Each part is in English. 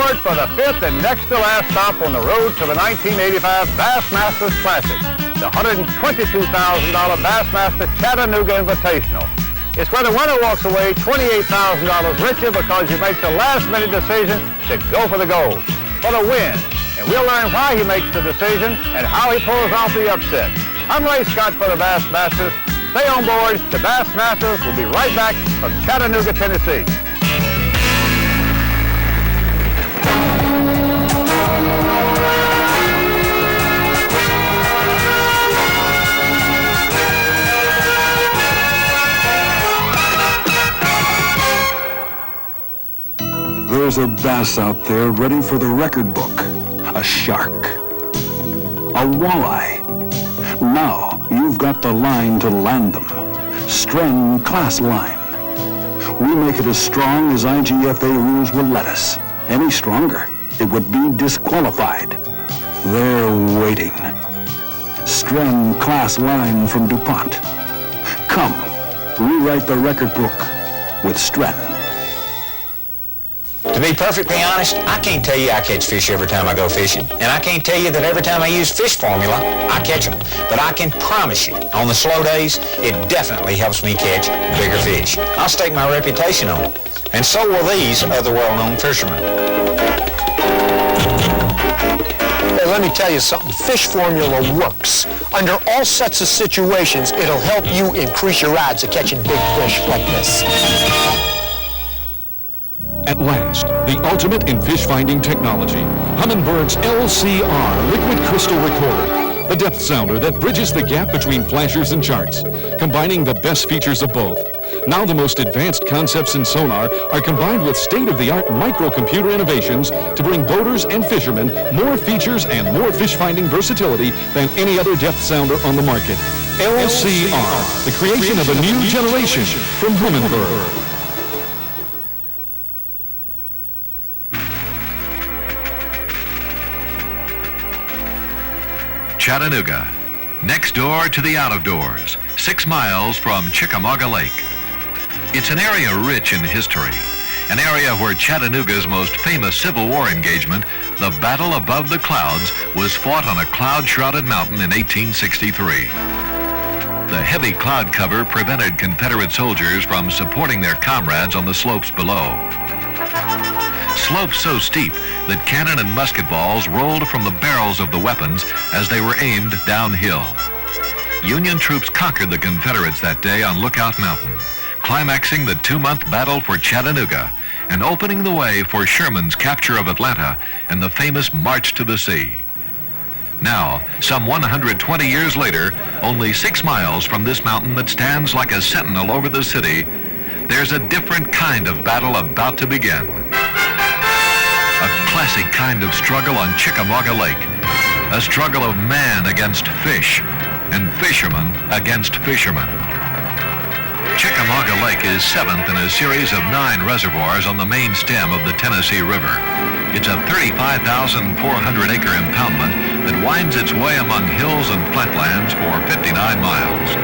aboard for the 5th and next to last stop on the road to the 1985 Bassmasters Classic, the $122,000 Bassmaster Chattanooga Invitational. It's where the winner walks away $28,000 richer because you make the last-minute decision to go for the gold, for the win. And we'll learn why he makes the decision and how he pulls off the upset. I'm Ray Scott for the Bassmasters. Stay on board. The Bassmasters will be right back from Chattanooga, Tennessee. There's a bass out there ready for the record book. A shark. A walleye. Now you've got the line to land them. Stren Class Line. We make it as strong as IGFA rules will let us. Any stronger, it would be disqualified. They're waiting. Stren Class Line from DuPont. Come, rewrite the record book with Stren. To be perfectly honest, I can't tell you I catch fish every time I go fishing. And I can't tell you that every time I use fish formula, I catch them. But I can promise you, on the slow days, it definitely helps me catch bigger fish. I'll stake my reputation on it. And so will these other well-known fishermen. Hey, let me tell you something. Fish formula works. Under all sets of situations, it'll help you increase your odds of catching big fish like this. At last, the ultimate in fish-finding technology, Humminbird's LCR Liquid Crystal Recorder, the depth sounder that bridges the gap between flashers and charts, combining the best features of both. Now the most advanced concepts in sonar are combined with state-of-the-art microcomputer innovations to bring boaters and fishermen more features and more fish-finding versatility than any other depth sounder on the market. LCR, the creation of a new generation from Humminbird. Chattanooga, next door to the out-of-doors, 6 miles from Chickamauga Lake. It's an area rich in history, an area where Chattanooga's most famous Civil War engagement, the Battle Above the Clouds, was fought on a cloud-shrouded mountain in 1863. The heavy cloud cover prevented Confederate soldiers from supporting their comrades on the slopes below. Slopes so steep that cannon and musket balls rolled from the barrels of the weapons as they were aimed downhill. Union troops conquered the Confederates that day on Lookout Mountain, climaxing the 2-month battle for Chattanooga and opening the way for Sherman's capture of Atlanta and the famous March to the Sea. Now, some 120 years later, only 6 miles from this mountain that stands like a sentinel over the city, there's a different kind of battle about to begin. A classic kind of struggle on Chickamauga Lake. A struggle of man against fish and fisherman against fishermen. Chickamauga Lake is 7th in a series of 9 reservoirs on the main stem of the Tennessee River. It's a 35,400-acre impoundment that winds its way among hills and flatlands for 59 miles.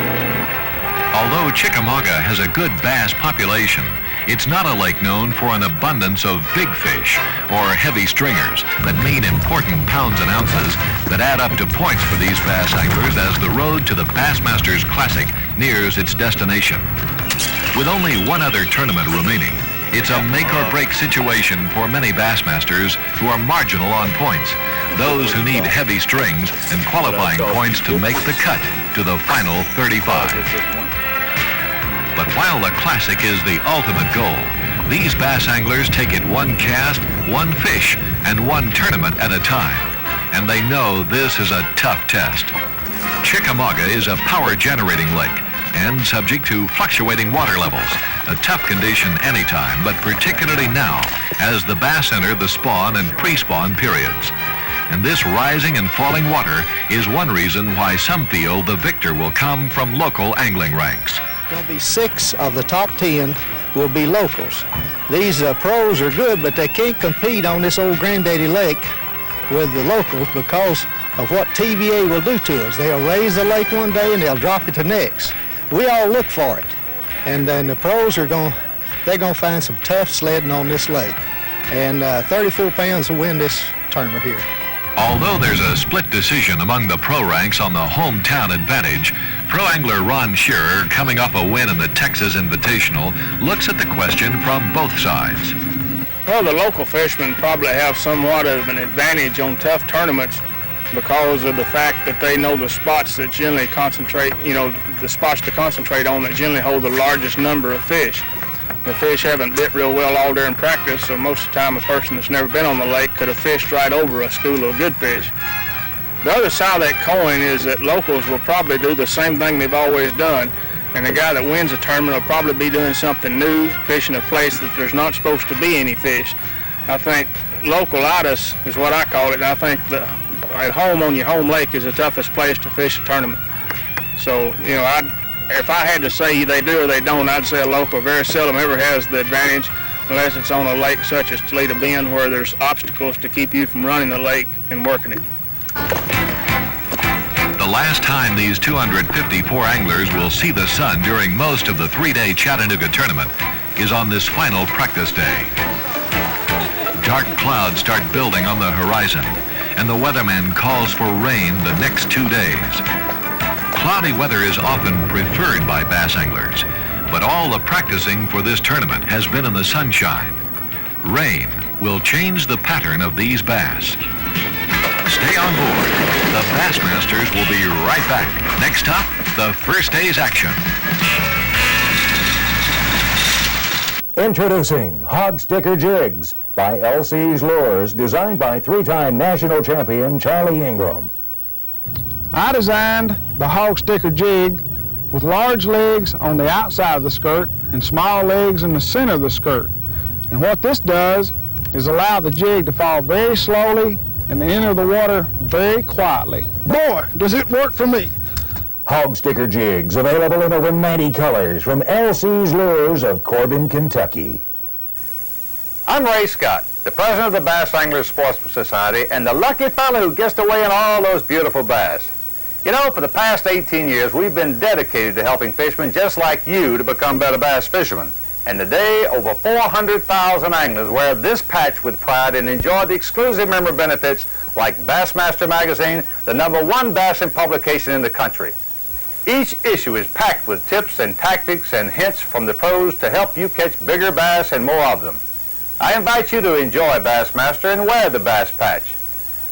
Although Chickamauga has a good bass population, it's not a lake known for an abundance of big fish or heavy stringers that mean important pounds and ounces that add up to points for these bass anglers as the road to the Bassmasters Classic nears its destination. With only one other tournament remaining, it's a make-or-break situation for many Bassmasters who are marginal on points, those who need heavy strings and qualifying points to make the cut to the final 35. But while the Classic is the ultimate goal, these bass anglers take it one cast, one fish, and one tournament at a time. And they know this is a tough test. Chickamauga is a power-generating lake and subject to fluctuating water levels, a tough condition anytime, but particularly now as the bass enter the spawn and pre-spawn periods. And this rising and falling water is one reason why some feel the victor will come from local angling ranks. There'll be 6 of the top 10 will be locals. These pros are good, but they can't compete on this old Granddaddy Lake with the locals because of what TVA will do to us. They'll raise the lake one day and they'll drop it the next. We all look for it. And then the pros are they're going to find some tough sledding on this lake. and 34 pounds will win this tournament here. Although there's a split decision among the pro ranks on the hometown advantage, pro angler Ron Shearer, coming off a win in the Texas Invitational, looks at the question from both sides. Well, the local fishermen probably have somewhat of an advantage on tough tournaments because of the fact that they know the spots that generally concentrate, the spots to concentrate on that generally hold the largest number of fish. The fish haven't bit real well all during practice, so most of the time a person that's never been on the lake could have fished right over a school of good fish. The other side of that coin is that locals will probably do the same thing they've always done, and the guy that wins a tournament will probably be doing something new, fishing a place that there's not supposed to be any fish. I think localitis is what I call it, and I think that at home on your home lake is the toughest place to fish a tournament. So, if I had to say they do or they don't, I'd say a local very seldom ever has the advantage unless it's on a lake such as Toledo Bend where there's obstacles to keep you from running the lake and working it. The last time these 254 anglers will see the sun during most of the three-day Chattanooga tournament is on this final practice day. Dark clouds start building on the horizon, and the weatherman calls for rain the next 2 days. Cloudy weather is often preferred by bass anglers, but all the practicing for this tournament has been in the sunshine. Rain will change the pattern of these bass. Stay on board. The Bassmasters will be right back. Next up, the first day's action. Introducing Hog Sticker Jigs by LC's Lures, designed by three-time national champion Charlie Ingram. I designed the hog sticker jig with large legs on the outside of the skirt and small legs in the center of the skirt. And what this does is allow the jig to fall very slowly and enter the water very quietly. Boy, does it work for me. Hog Sticker Jigs, available in over 90 colors from LC's Lures of Corbin, Kentucky. I'm Ray Scott, the president of the Bass Anglers Sportsman Society and the lucky fellow who gets to weigh in all those beautiful bass. For the past 18 years, we've been dedicated to helping fishermen just like you to become better bass fishermen. And today, over 400,000 anglers wear this patch with pride and enjoy the exclusive member benefits like Bassmaster magazine, the #1 bassing publication in the country. Each issue is packed with tips and tactics and hints from the pros to help you catch bigger bass and more of them. I invite you to enjoy Bassmaster and wear the Bass Patch.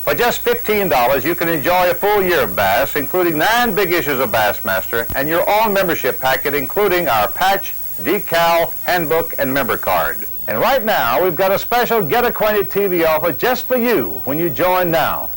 For just $15, you can enjoy a full year of bass, including 9 big issues of Bassmaster, and your own membership packet, including our patch, decal, handbook, and member card. And right now, we've got a special Get Acquainted TV offer just for you when you join now.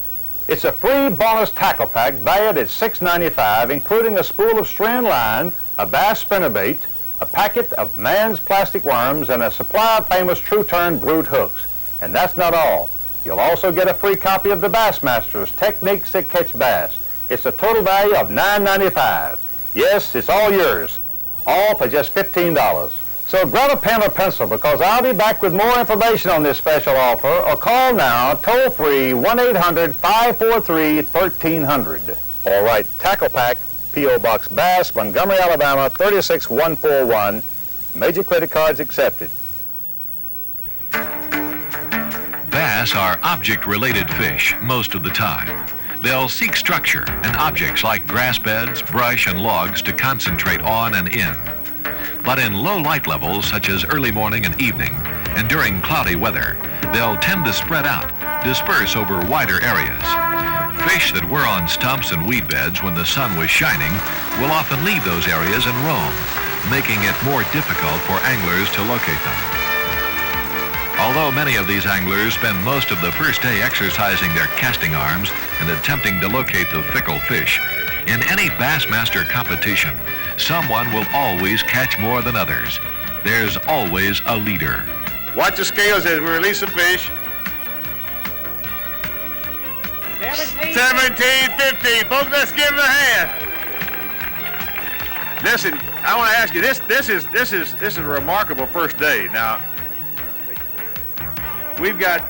It's a free bonus tackle pack valued at $6.95, including a spool of strand line, a bass spinnerbait, a packet of Mann's plastic worms, and a supply of famous True Turn brood hooks. And that's not all. You'll also get a free copy of the Bassmasters Techniques That Catch Bass. It's a total value of $9.95. Yes, it's all yours. All for just $15. So grab a pen or pencil because I'll be back with more information on this special offer, or call now toll-free 1-800-543-1300. All right, Tackle Pack, P.O. Box Bass, Montgomery, Alabama, 36141. Major credit cards accepted. Bass are object-related fish most of the time. They'll seek structure and objects like grass beds, brush, and logs to concentrate on and in. But in low light levels, such as early morning and evening, and during cloudy weather, they'll tend to spread out, disperse over wider areas. Fish that were on stumps and weed beds when the sun was shining will often leave those areas and roam, making it more difficult for anglers to locate them. Although many of these anglers spend most of the first day exercising their casting arms and attempting to locate the fickle fish, in any Bassmaster competition, someone will always catch more than others. There's always a leader. Watch the scales as we release the fish. 17.50. Folks, let's give them a hand. Listen, I want to ask you, this is a remarkable first day. Now, we've got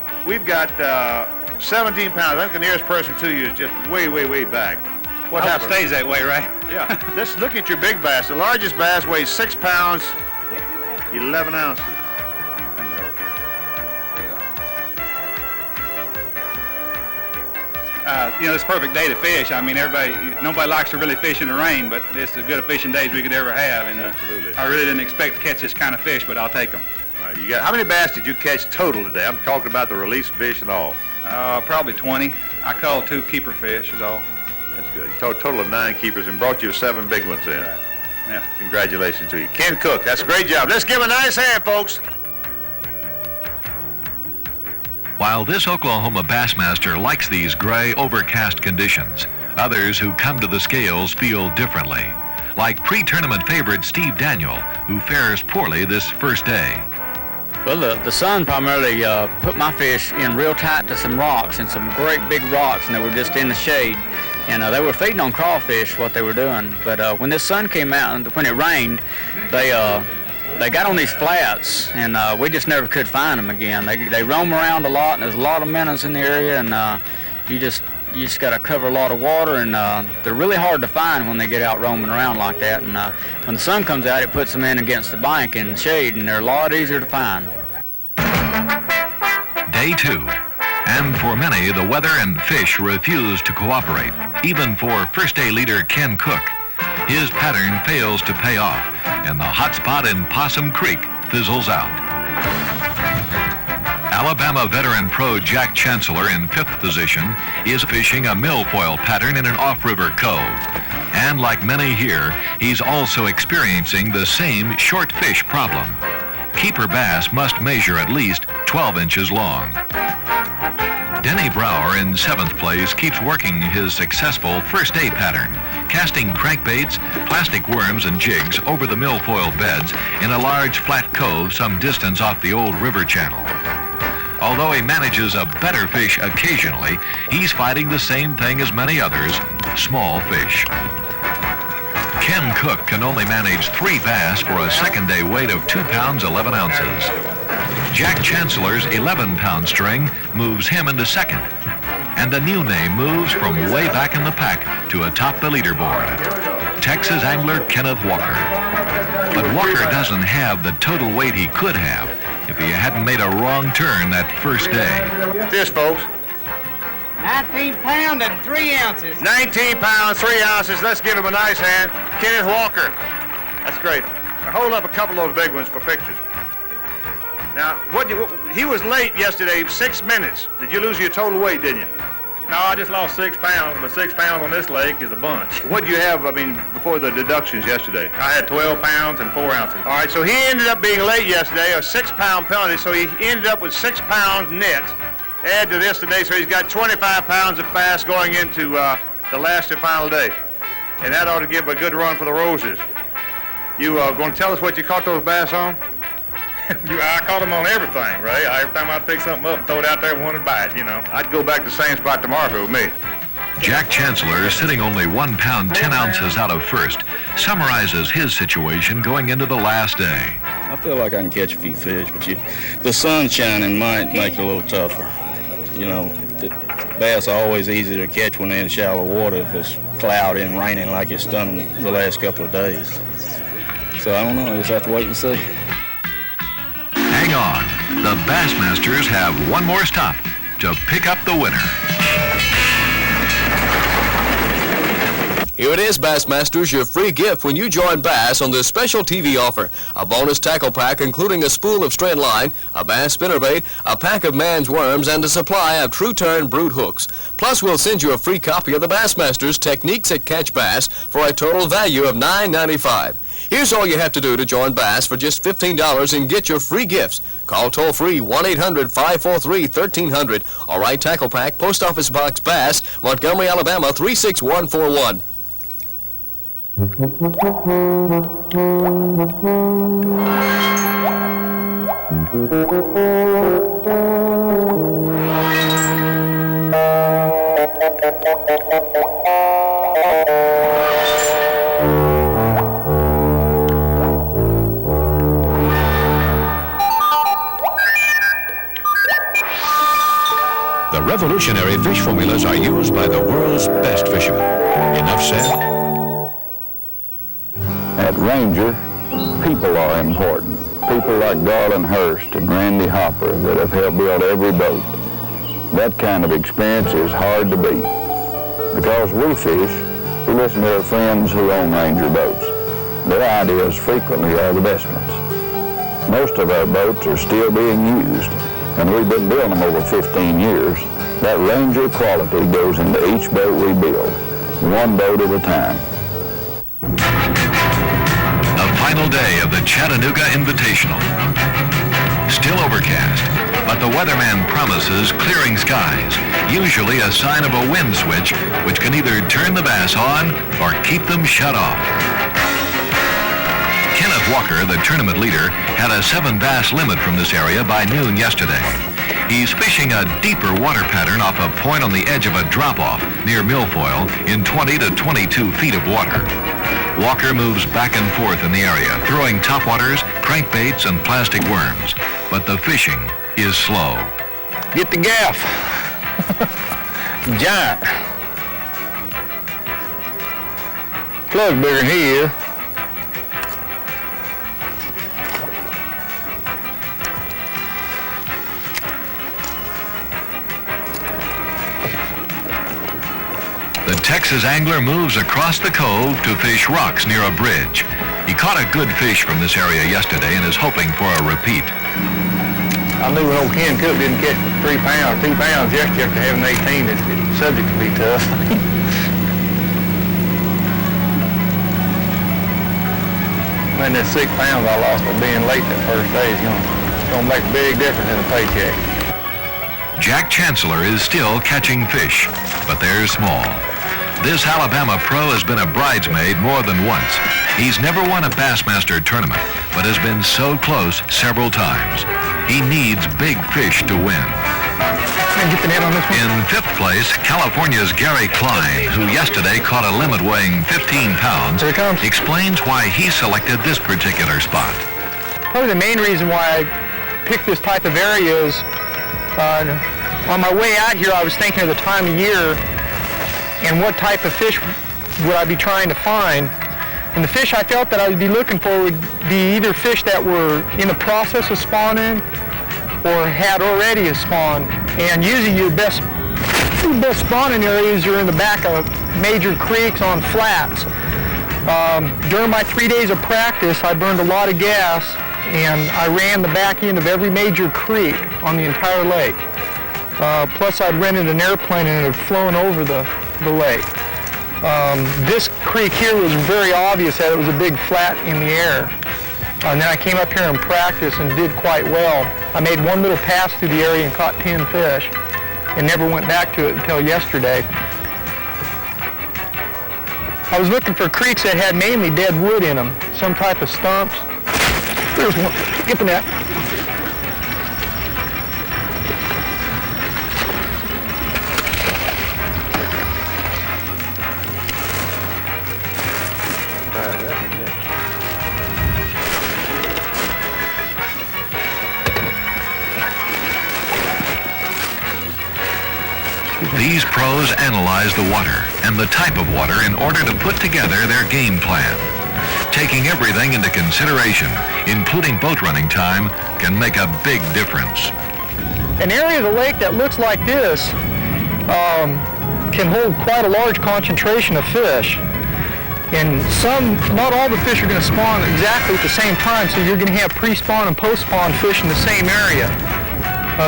17 pounds. I think the nearest person to you is just way, way, way back. What happened? It stays that way, right? Yeah. Let's look at your big bass. The largest bass weighs 6 pounds, 11 ounces. You know, it's a perfect day to fish. I mean, nobody likes to really fish in the rain, but it's as good a fishing day as we could ever have. And absolutely. I really didn't expect to catch this kind of fish, but I'll take them. All right, how many bass did you catch total today? I'm talking about the released fish and all. Probably 20. I caught 2 keeper fish is all. That's good. You caught a total of 9 keepers and brought you 7 big ones in. Right. Yeah. Congratulations to you. Ken Cook, that's a great job. Let's give him a nice hand, folks. While this Oklahoma Bassmaster likes these gray, overcast conditions, others who come to the scales feel differently, like pre-tournament favorite Steve Daniel, who fares poorly this first day. Well, the sun primarily put my fish in real tight to some rocks, and some great big rocks, and they were just in the shade. And they were feeding on crawfish, what they were doing. But when this sun came out and when it rained, they got on these flats, and we just never could find them again. They roam around a lot, and there's a lot of minnows in the area, and you just got to cover a lot of water, and they're really hard to find when they get out roaming around like that. And when the sun comes out, it puts them in against the bank in the shade, and they're a lot easier to find. Day 2. And for many, the weather and fish refuse to cooperate, even for first-day leader Ken Cook. His pattern fails to pay off, and the hot spot in Possum Creek fizzles out. Alabama veteran pro Jack Chancellor in 5th position is fishing a milfoil pattern in an off-river cove. And like many here, he's also experiencing the same short fish problem. Keeper bass must measure at least 12 inches long. Denny Brauer in 7th place keeps working his successful first-day pattern, casting crankbaits, plastic worms, and jigs over the milfoil beds in a large flat cove some distance off the old river channel. Although he manages a better fish occasionally, he's fighting the same thing as many others, small fish. Ken Cook can only manage 3 bass for a second-day weight of 2 pounds 11 ounces. Jack Chancellor's 11-pound string moves him into second, and a new name moves from way back in the pack to atop the leaderboard, Texas angler Kenneth Walker. But Walker doesn't have the total weight he could have if he hadn't made a wrong turn that first day. This, folks. 19 pounds and 3 ounces. 19 pounds, 3 ounces. Let's give him a nice hand. Kenneth Walker. That's great. Now, hold up a couple of those big ones for pictures. Now, he was late yesterday, 6 minutes. Did you lose your total weight, didn't you? No, I just lost 6 pounds, but 6 pounds on this lake is a bunch. What did you have, before the deductions yesterday? I had 12 pounds and 4 ounces. All right, so he ended up being late yesterday, a 6-pound penalty, so he ended up with 6 pounds net. Add to this today, so he's got 25 pounds of bass going into the last and final day. And that ought to give a good run for the Roses. You going to tell us what you caught those bass on? I caught them on everything, Ray. Every time I'd pick something up and throw it out there, one would bite, you know. I'd go back to the same spot tomorrow if it was me. Jack Chancellor, sitting only 1 pound 10 ounces out of first, summarizes his situation going into the last day. I feel like I can catch a few fish, but the sun shining might make it a little tougher. You know, the bass are always easy to catch when they're in shallow water if it's cloudy and raining like it's done the last couple of days. So I don't know, I just have to wait and see. Hang on. The Bassmasters have one more stop to pick up the winner. Here it is, Bassmasters, your free gift when you join Bass on this special TV offer. A bonus tackle pack including a spool of strand line, a bass spinnerbait, a pack of man's worms, and a supply of True Turn brood hooks. Plus, we'll send you a free copy of the Bassmasters Techniques that Catch Bass for a total value of $9.95. Here's all you have to do to join Bass for just $15 and get your free gifts. Call toll-free 1-800-543-1300 or write Tackle Pack, Post Office Box Bass, Montgomery, Alabama 36141. The revolutionary fish formulas are used by the world's best fishermen. Enough said? At Ranger, people are important. People like Garland Hurst and Randy Hopper that have helped build every boat. That kind of experience is hard to beat. Because we fish, we listen to our friends who own Ranger boats. Their ideas frequently are the best ones. Most of our boats are still being used, and we've been building them over 15 years. That Ranger quality goes into each boat we build, one boat at a time. The final day of the Chattanooga Invitational. Still overcast, but the weatherman promises clearing skies, usually a sign of a wind switch which can either turn the bass on or keep them shut off. Kenneth Walker, the tournament leader, had a 7 bass limit from this area by noon yesterday. He's fishing a deeper water pattern off a point on the edge of a drop-off near Milfoil in 20 to 22 feet of water. Walker moves back and forth in the area, throwing topwaters, crankbaits, and plastic worms. But the fishing is slow. Get the gaff. Giant. Plug bigger than he is. The Texas angler moves across the cove to fish rocks near a bridge. He caught a good fish from this area yesterday and is hoping for a repeat. I knew when old Ken Cook didn't catch 3 pounds, 2 pounds yesterday after having 18, it's subject to be tough. Man, that 6 pounds I lost by being late that first day is gonna make a big difference in the paycheck. Jack Chancellor is still catching fish, but they're small. This Alabama pro has been a bridesmaid more than once. He's never won a Bassmaster tournament, but has been so close several times. He needs big fish to win. In 5th place, California's Gary Klein, who yesterday caught a limit weighing 15 pounds, explains why he selected this particular spot. Probably the main reason why I picked this type of area is on my way out here I was thinking of the time of year and what type of fish would I be trying to find. And the fish I felt that I would be looking for would be either fish that were in the process of spawning or had already spawned. And usually your best spawning areas are in the back of major creeks on flats. During my 3 days of practice, I burned a lot of gas and I ran the back end of every major creek on the entire lake. Plus I'd rented an airplane and it had flown over the lake. This creek here was very obvious that it was a big flat in the air. And then I came up here and practiced and did quite well. I made one little pass through the area and caught 10 fish and never went back to it until yesterday. I was looking for creeks that had mainly dead wood in them, some type of stumps. There's one. Get the net. These pros analyze the water and the type of water in order to put together their game plan. Taking everything into consideration, including boat running time, can make a big difference. An area of the lake that looks like this can hold quite a large concentration of fish. And not all the fish are going to spawn exactly at the same time, so you're going to have pre-spawn and post-spawn fish in the same area.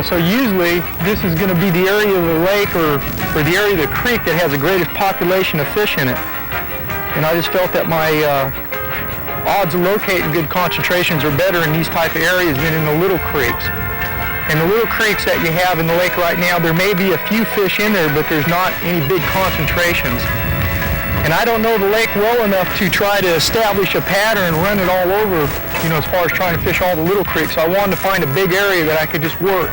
So usually this is going to be the area of the lake or the area of the creek that has the greatest population of fish in it. And I just felt that my odds of locating good concentrations are better in these type of areas than in the little creeks. And the little creeks that you have in the lake right now, there may be a few fish in there, but there's not any big concentrations. And I don't know the lake well enough to try to establish a pattern and run it all over, as far as trying to fish all the little creeks. So I wanted to find a big area that I could just work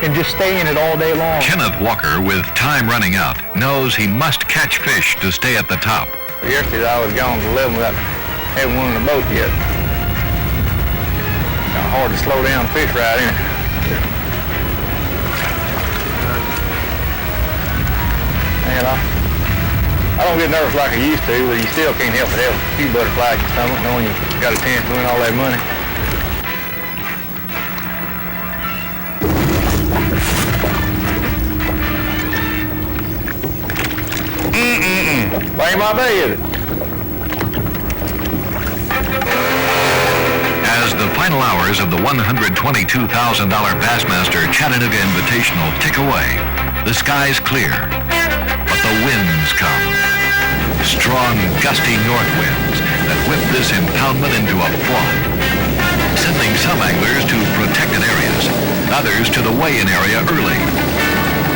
and just stay in it all day long. Kenneth Walker, with time running out, knows he must catch fish to stay at the top. Yesterday I was gone to 11 without having one in the boat yet. Kind of hard to slow down a fish ride, ain't it? Man, I don't get nervous like I used to, but you still can't help but have a few butterflies in your stomach knowing you got a chance to win all that money. Blame my bay, is it? As the final hours of the $122,000 Bassmaster Chattanooga Invitational tick away, the sky's clear, but the winds come. Strong, gusty north winds that whip this impoundment into a flood, sending some anglers to protected areas, others to the weigh-in area early.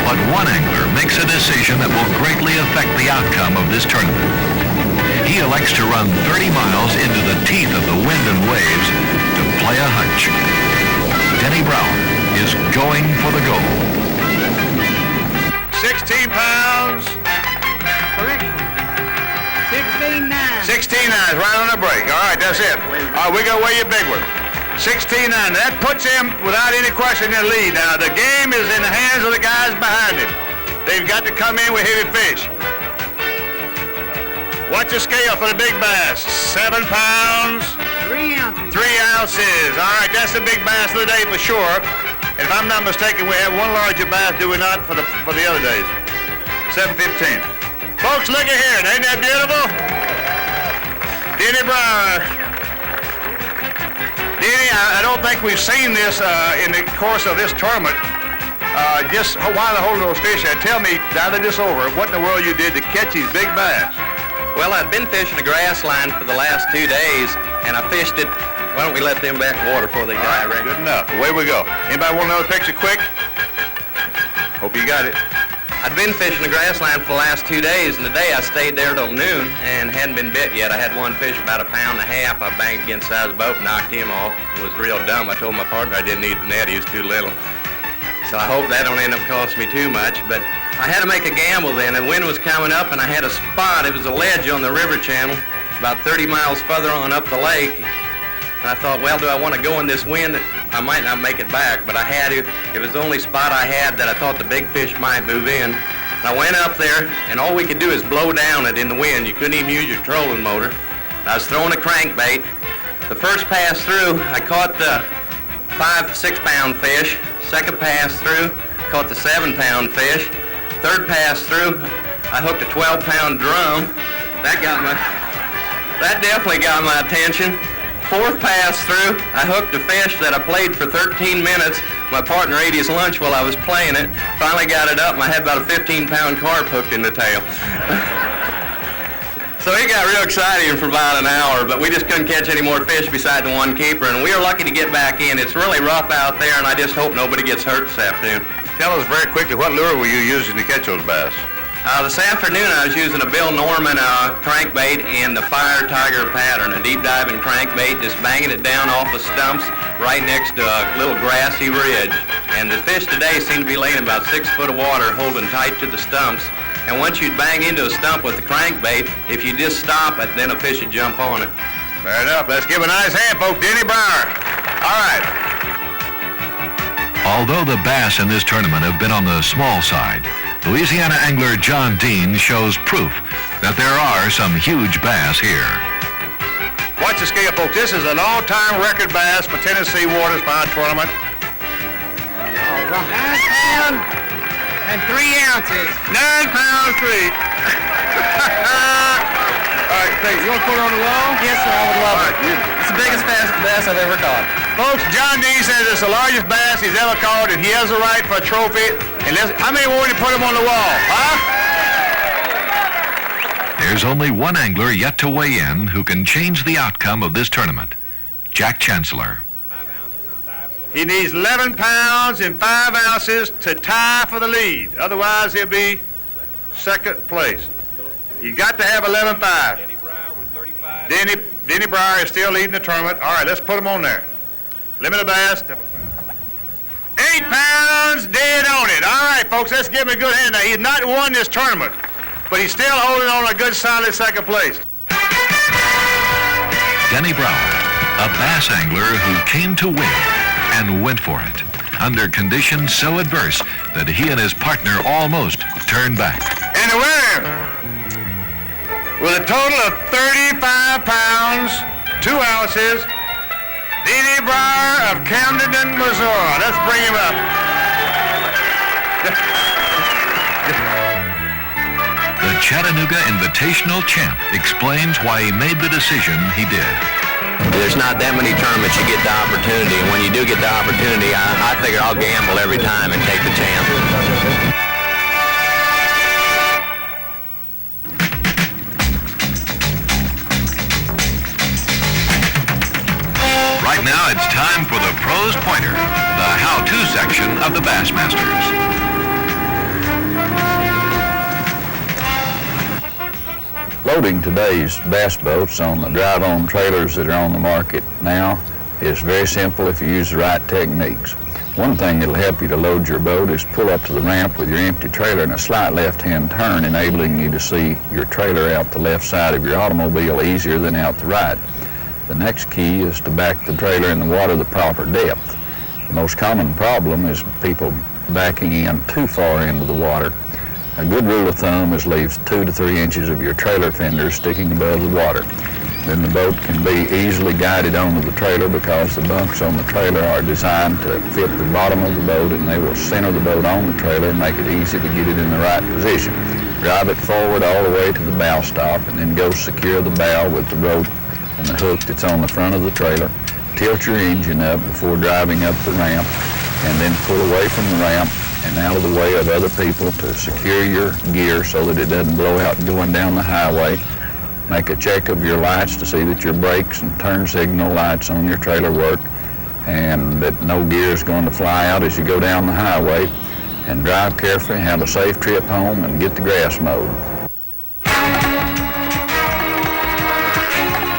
But one angler makes a decision that will greatly affect the outcome of this tournament. He elects to run 30 miles into the teeth of the wind and waves to play a hunch. Denny Brauer is going for the gold. 16 pounds. 16.9. 16.9, right on the break. All right, that's it. All right, we're going to weigh you a big one. 16.9. That puts him, without any question, in the lead. Now, the game is in the hands of the guys behind him. They've got to come in with heavy fish. What's the scale for the big bass? 7 pounds. 3 ounces. 3 ounces. All right, that's the big bass of the day for sure. And if I'm not mistaken, we have one larger bass, do we not, for the other days? 7.15. Folks, look at here. Ain't that beautiful? Denny Brauer. Denny, I don't think we've seen this in the course of this tournament. Just while they're holding those fish, tell me, now that this over, what in the world you did to catch these big bass? Well, I'd been fishing a grass line for the last 2 days, and I fished it. Why don't we let them back in the water before they die, Ray? Good enough. Away we go. Anybody want another picture quick? Hope you got it. I'd been fishing a grass line for the last 2 days, and today I stayed there till noon and hadn't been bit yet. I had one fish about 1.5 pounds. I banged against the side of the boat and knocked him off. It was real dumb. I told my partner I didn't need the net. He was too little. So I hope that don't end up costing me too much, but I had to make a gamble then. The wind was coming up, and I had a spot. It was a ledge on the river channel, about 30 miles further on up the lake. And I thought, well, do I want to go in this wind? I might not make it back, but I had to. It was the only spot I had that I thought the big fish might move in. And I went up there, and all we could do is blow down it in the wind. You couldn't even use your trolling motor. And I was throwing a crankbait. The first pass through, I caught the 5, 6 pound fish. Second pass through, caught the 7 pound fish. Third pass through, I hooked a 12 pound drum. That definitely got my attention. Fourth pass through, I hooked a fish that I played for 13 minutes. My partner ate his lunch while I was playing it. Finally got it up, and I had about a 15 pound carp hooked in the tail. So he got real excited for about an hour, but we just couldn't catch any more fish beside the one keeper, and we were lucky to get back in. It's really rough out there, and I just hope nobody gets hurt this afternoon. Tell us very quickly, what lure were you using to catch those bass? This afternoon I was using a Bill Norman crankbait and the Fire Tiger pattern, a deep diving crankbait, just banging it down off of stumps right next to a little grassy ridge. And the fish today seem to be laying about 6 foot of water, holding tight to the stumps. And once you'd bang into a stump with the crankbait, if you just stop it, then a fish would jump on it. Fair enough. Let's give a nice hand, folks. Denny Brauer. All right. Although the bass in this tournament have been on the small side, Louisiana angler John Dean shows proof that there are some huge bass here. Watch the scale, folks. This is an all-time record bass for Tennessee waters for our tournament. 9 pounds and 3 ounces. 9 pounds 3. All right, thanks. You want to put it on the wall? Yes, sir, I would love it. It's the biggest bass I've ever caught. Folks, John Dean says it's the largest bass he's ever caught, and he has the right for a trophy. And how many more to put him on the wall, huh? There's only one angler yet to weigh in who can change the outcome of this tournament, Jack Chancellor. He needs 11 pounds and 5 ounces to tie for the lead. Otherwise, he'll be second place. He's got to have 11.5. Denny Brauer with 35. Denny Brauer is still leading the tournament. All right, let's put him on there. Limit of bass. 8 pounds, dead on it. All right, folks, let's give him a good hand. Now, he's not won this tournament, but he's still holding on a good, solid second place. Denny Brauer, a bass angler who came to win and went for it under conditions so adverse that he and his partner almost turned back. And the winner, with a total of 35 pounds, 2 ounces, Denny Brauer of Camden, Missouri. Let's bring him up. The Chattanooga Invitational champ explains why he made the decision he did. There's not that many tournaments you get the opportunity, and when you do get the opportunity, I figure I'll gamble every time and take the chance. Right now, it's time for the Pros Pointer, the how-to section of the Bassmasters. Loading today's bass boats on the drive-on trailers that are on the market now is very simple if you use the right techniques. One thing that'll help you to load your boat is pull up to the ramp with your empty trailer in a slight left-hand turn, enabling you to see your trailer out the left side of your automobile easier than out the right. The next key is to back the trailer in the water the proper depth. The most common problem is people backing in too far into the water. A good rule of thumb is leave 2 to 3 inches of your trailer fender sticking above the water. Then the boat can be easily guided onto the trailer because the bunks on the trailer are designed to fit the bottom of the boat, and they will center the boat on the trailer and make it easy to get it in the right position. Drive it forward all the way to the bow stop and then go secure the bow with the rope and the hook that's on the front of the trailer. Tilt your engine up before driving up the ramp and then pull away from the ramp and out of the way of other people to secure your gear so that it doesn't blow out going down the highway. Make a check of your lights to see that your brakes and turn signal lights on your trailer work and that no gear is going to fly out as you go down the highway. And drive carefully, have a safe trip home, and get the grass mowed.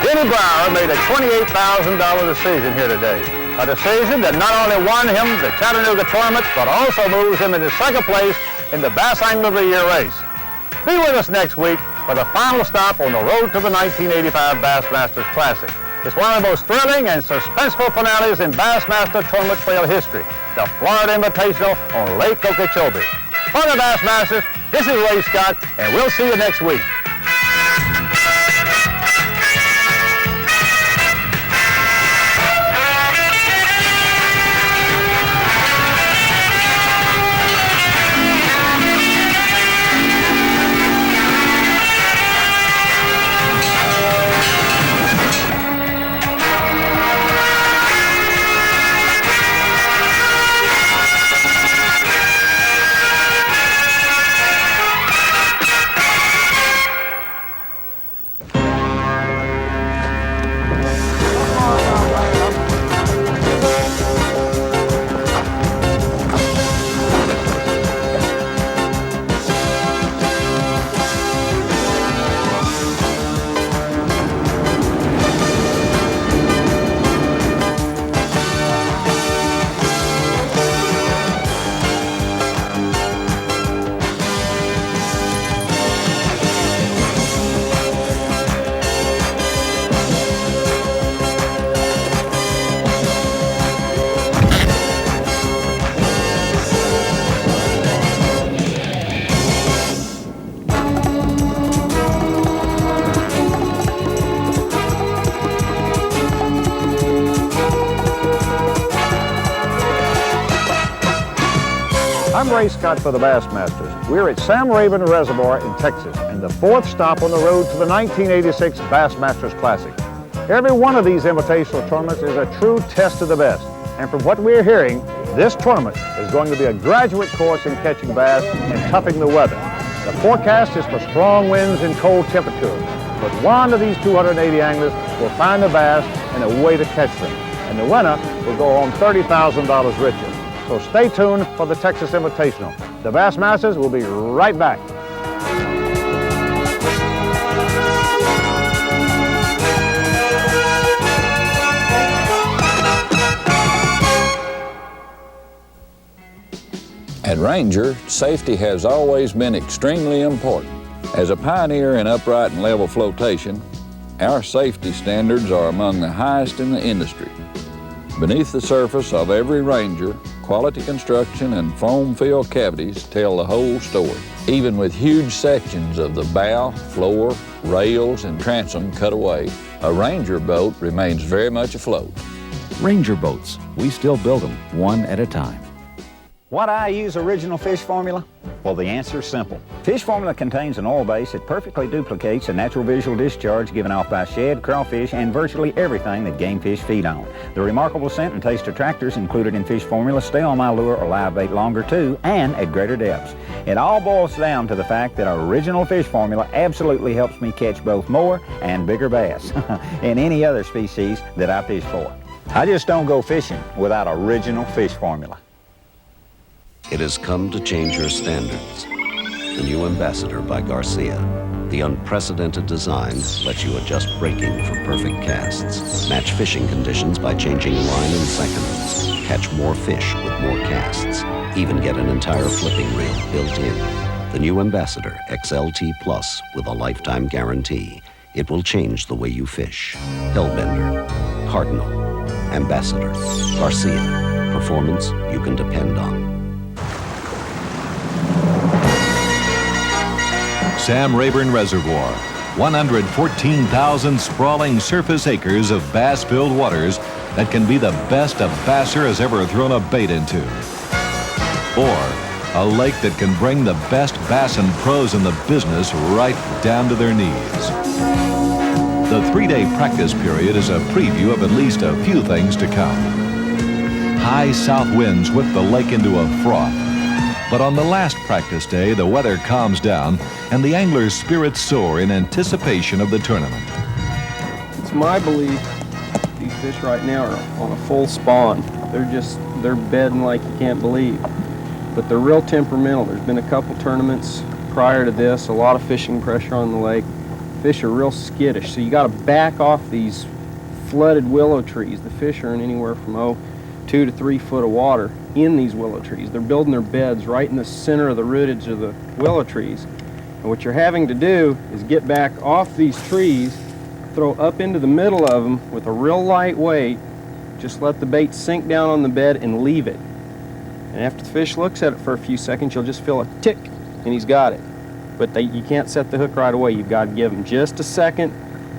Denny Brauer made a $28,000 decision here today. A decision that not only won him the Chattanooga tournament, but also moves him into second place in the Bass Angler of the Year race. Be with us next week for the final stop on the road to the 1985 Bassmasters Classic. It's one of the most thrilling and suspenseful finales in Bassmaster tournament trail history, the Florida Invitational on Lake Okeechobee. For the Bassmasters, this is Ray Scott, and we'll see you next week. I'm Ray Scott for the Bassmasters. We're at Sam Rayburn Reservoir in Texas, and the fourth stop on the road to the 1986 Bassmasters Classic. Every one of these invitational tournaments is a true test of the best. And from what we're hearing, this tournament is going to be a graduate course in catching bass and toughing the weather. The forecast is for strong winds and cold temperatures, but one of these 280 anglers will find the bass and a way to catch them. And the winner will go home $30,000 richer. So stay tuned for the Texas Invitational. The Bassmasters will be right back. At Ranger, safety has always been extremely important. As a pioneer in upright and level flotation, our safety standards are among the highest in the industry. Beneath the surface of every Ranger, quality construction and foam-filled cavities tell the whole story. Even with huge sections of the bow, floor, rails, and transom cut away, a Ranger boat remains very much afloat. Ranger boats, we still build them one at a time. Why do I use original fish formula? Well, the answer is simple. Fish formula contains an oil base that perfectly duplicates the natural visual discharge given off by shad, crawfish, and virtually everything that game fish feed on. The remarkable scent and taste attractors included in fish formula stay on my lure or live bait longer too, and at greater depths. It all boils down to the fact that our original fish formula absolutely helps me catch both more and bigger bass than any other species that I fish for. I just don't go fishing without original fish formula. It has come to change your standards. The new Ambassador by Garcia. The unprecedented design lets you adjust braking for perfect casts. Match fishing conditions by changing line in seconds. Catch more fish with more casts. Even get an entire flipping reel built in. The new Ambassador XLT Plus with a lifetime guarantee. It will change the way you fish. Hellbender, Cardinal, Ambassador, Garcia. Performance you can depend on. Sam Rayburn Reservoir, 114,000 sprawling surface acres of bass-filled waters that can be the best a basser has ever thrown a bait into. Or a lake that can bring the best bass and pros in the business right down to their knees. The 3-day practice period is a preview of at least a few things to come. High south winds whip the lake into a froth. But on the last practice day, the weather calms down and the angler's spirits soar in anticipation of the tournament. It's my belief these fish right now are on a full spawn. They're bedding like you can't believe. But they're real temperamental. There's been a couple tournaments prior to this, a lot of fishing pressure on the lake. Fish are real skittish, so you got to back off these flooded willow trees. The fish are in anywhere from 2 to 3 foot of water in these willow trees. They're building their beds right in the center of the rootage of the willow trees. And what you're having to do is get back off these trees, throw up into the middle of them with a real light weight, just let the bait sink down on the bed and leave it. And after the fish looks at it for a few seconds, you'll just feel a tick and he's got it. But you can't set the hook right away. You've got to give them just a second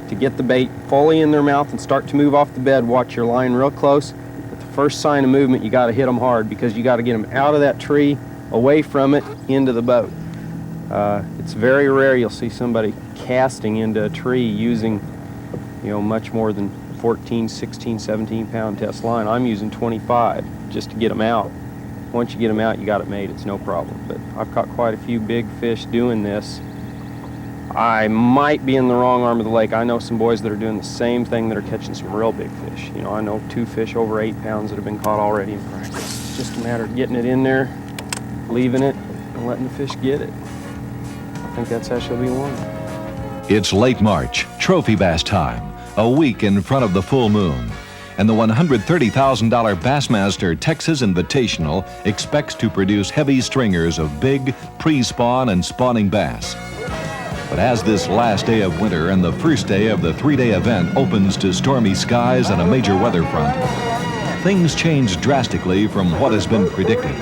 to get the bait fully in their mouth and start to move off the bed. Watch your line real close. First sign of movement, you got to hit them hard because you got to get them out of that tree, away from it, into the boat. It's very rare you'll see somebody casting into a tree using, much more than 14, 16, 17 pound test line. I'm using 25 just to get them out. Once you get them out, you got it made. It's no problem. But I've caught quite a few big fish doing this. I might be in the wrong arm of the lake. I know some boys that are doing the same thing that are catching some real big fish. I know 2 fish over 8 pounds that have been caught already in practice. It's just a matter of getting it in there, leaving it, and letting the fish get it. I think that's how she'll be won. It's late March, trophy bass time, a week in front of the full moon. And the $130,000 Bassmaster Texas Invitational expects to produce heavy stringers of big, pre-spawn and spawning bass. But as this last day of winter and the first day of the 3-day event opens to stormy skies and a major weather front, things change drastically from what has been predicted.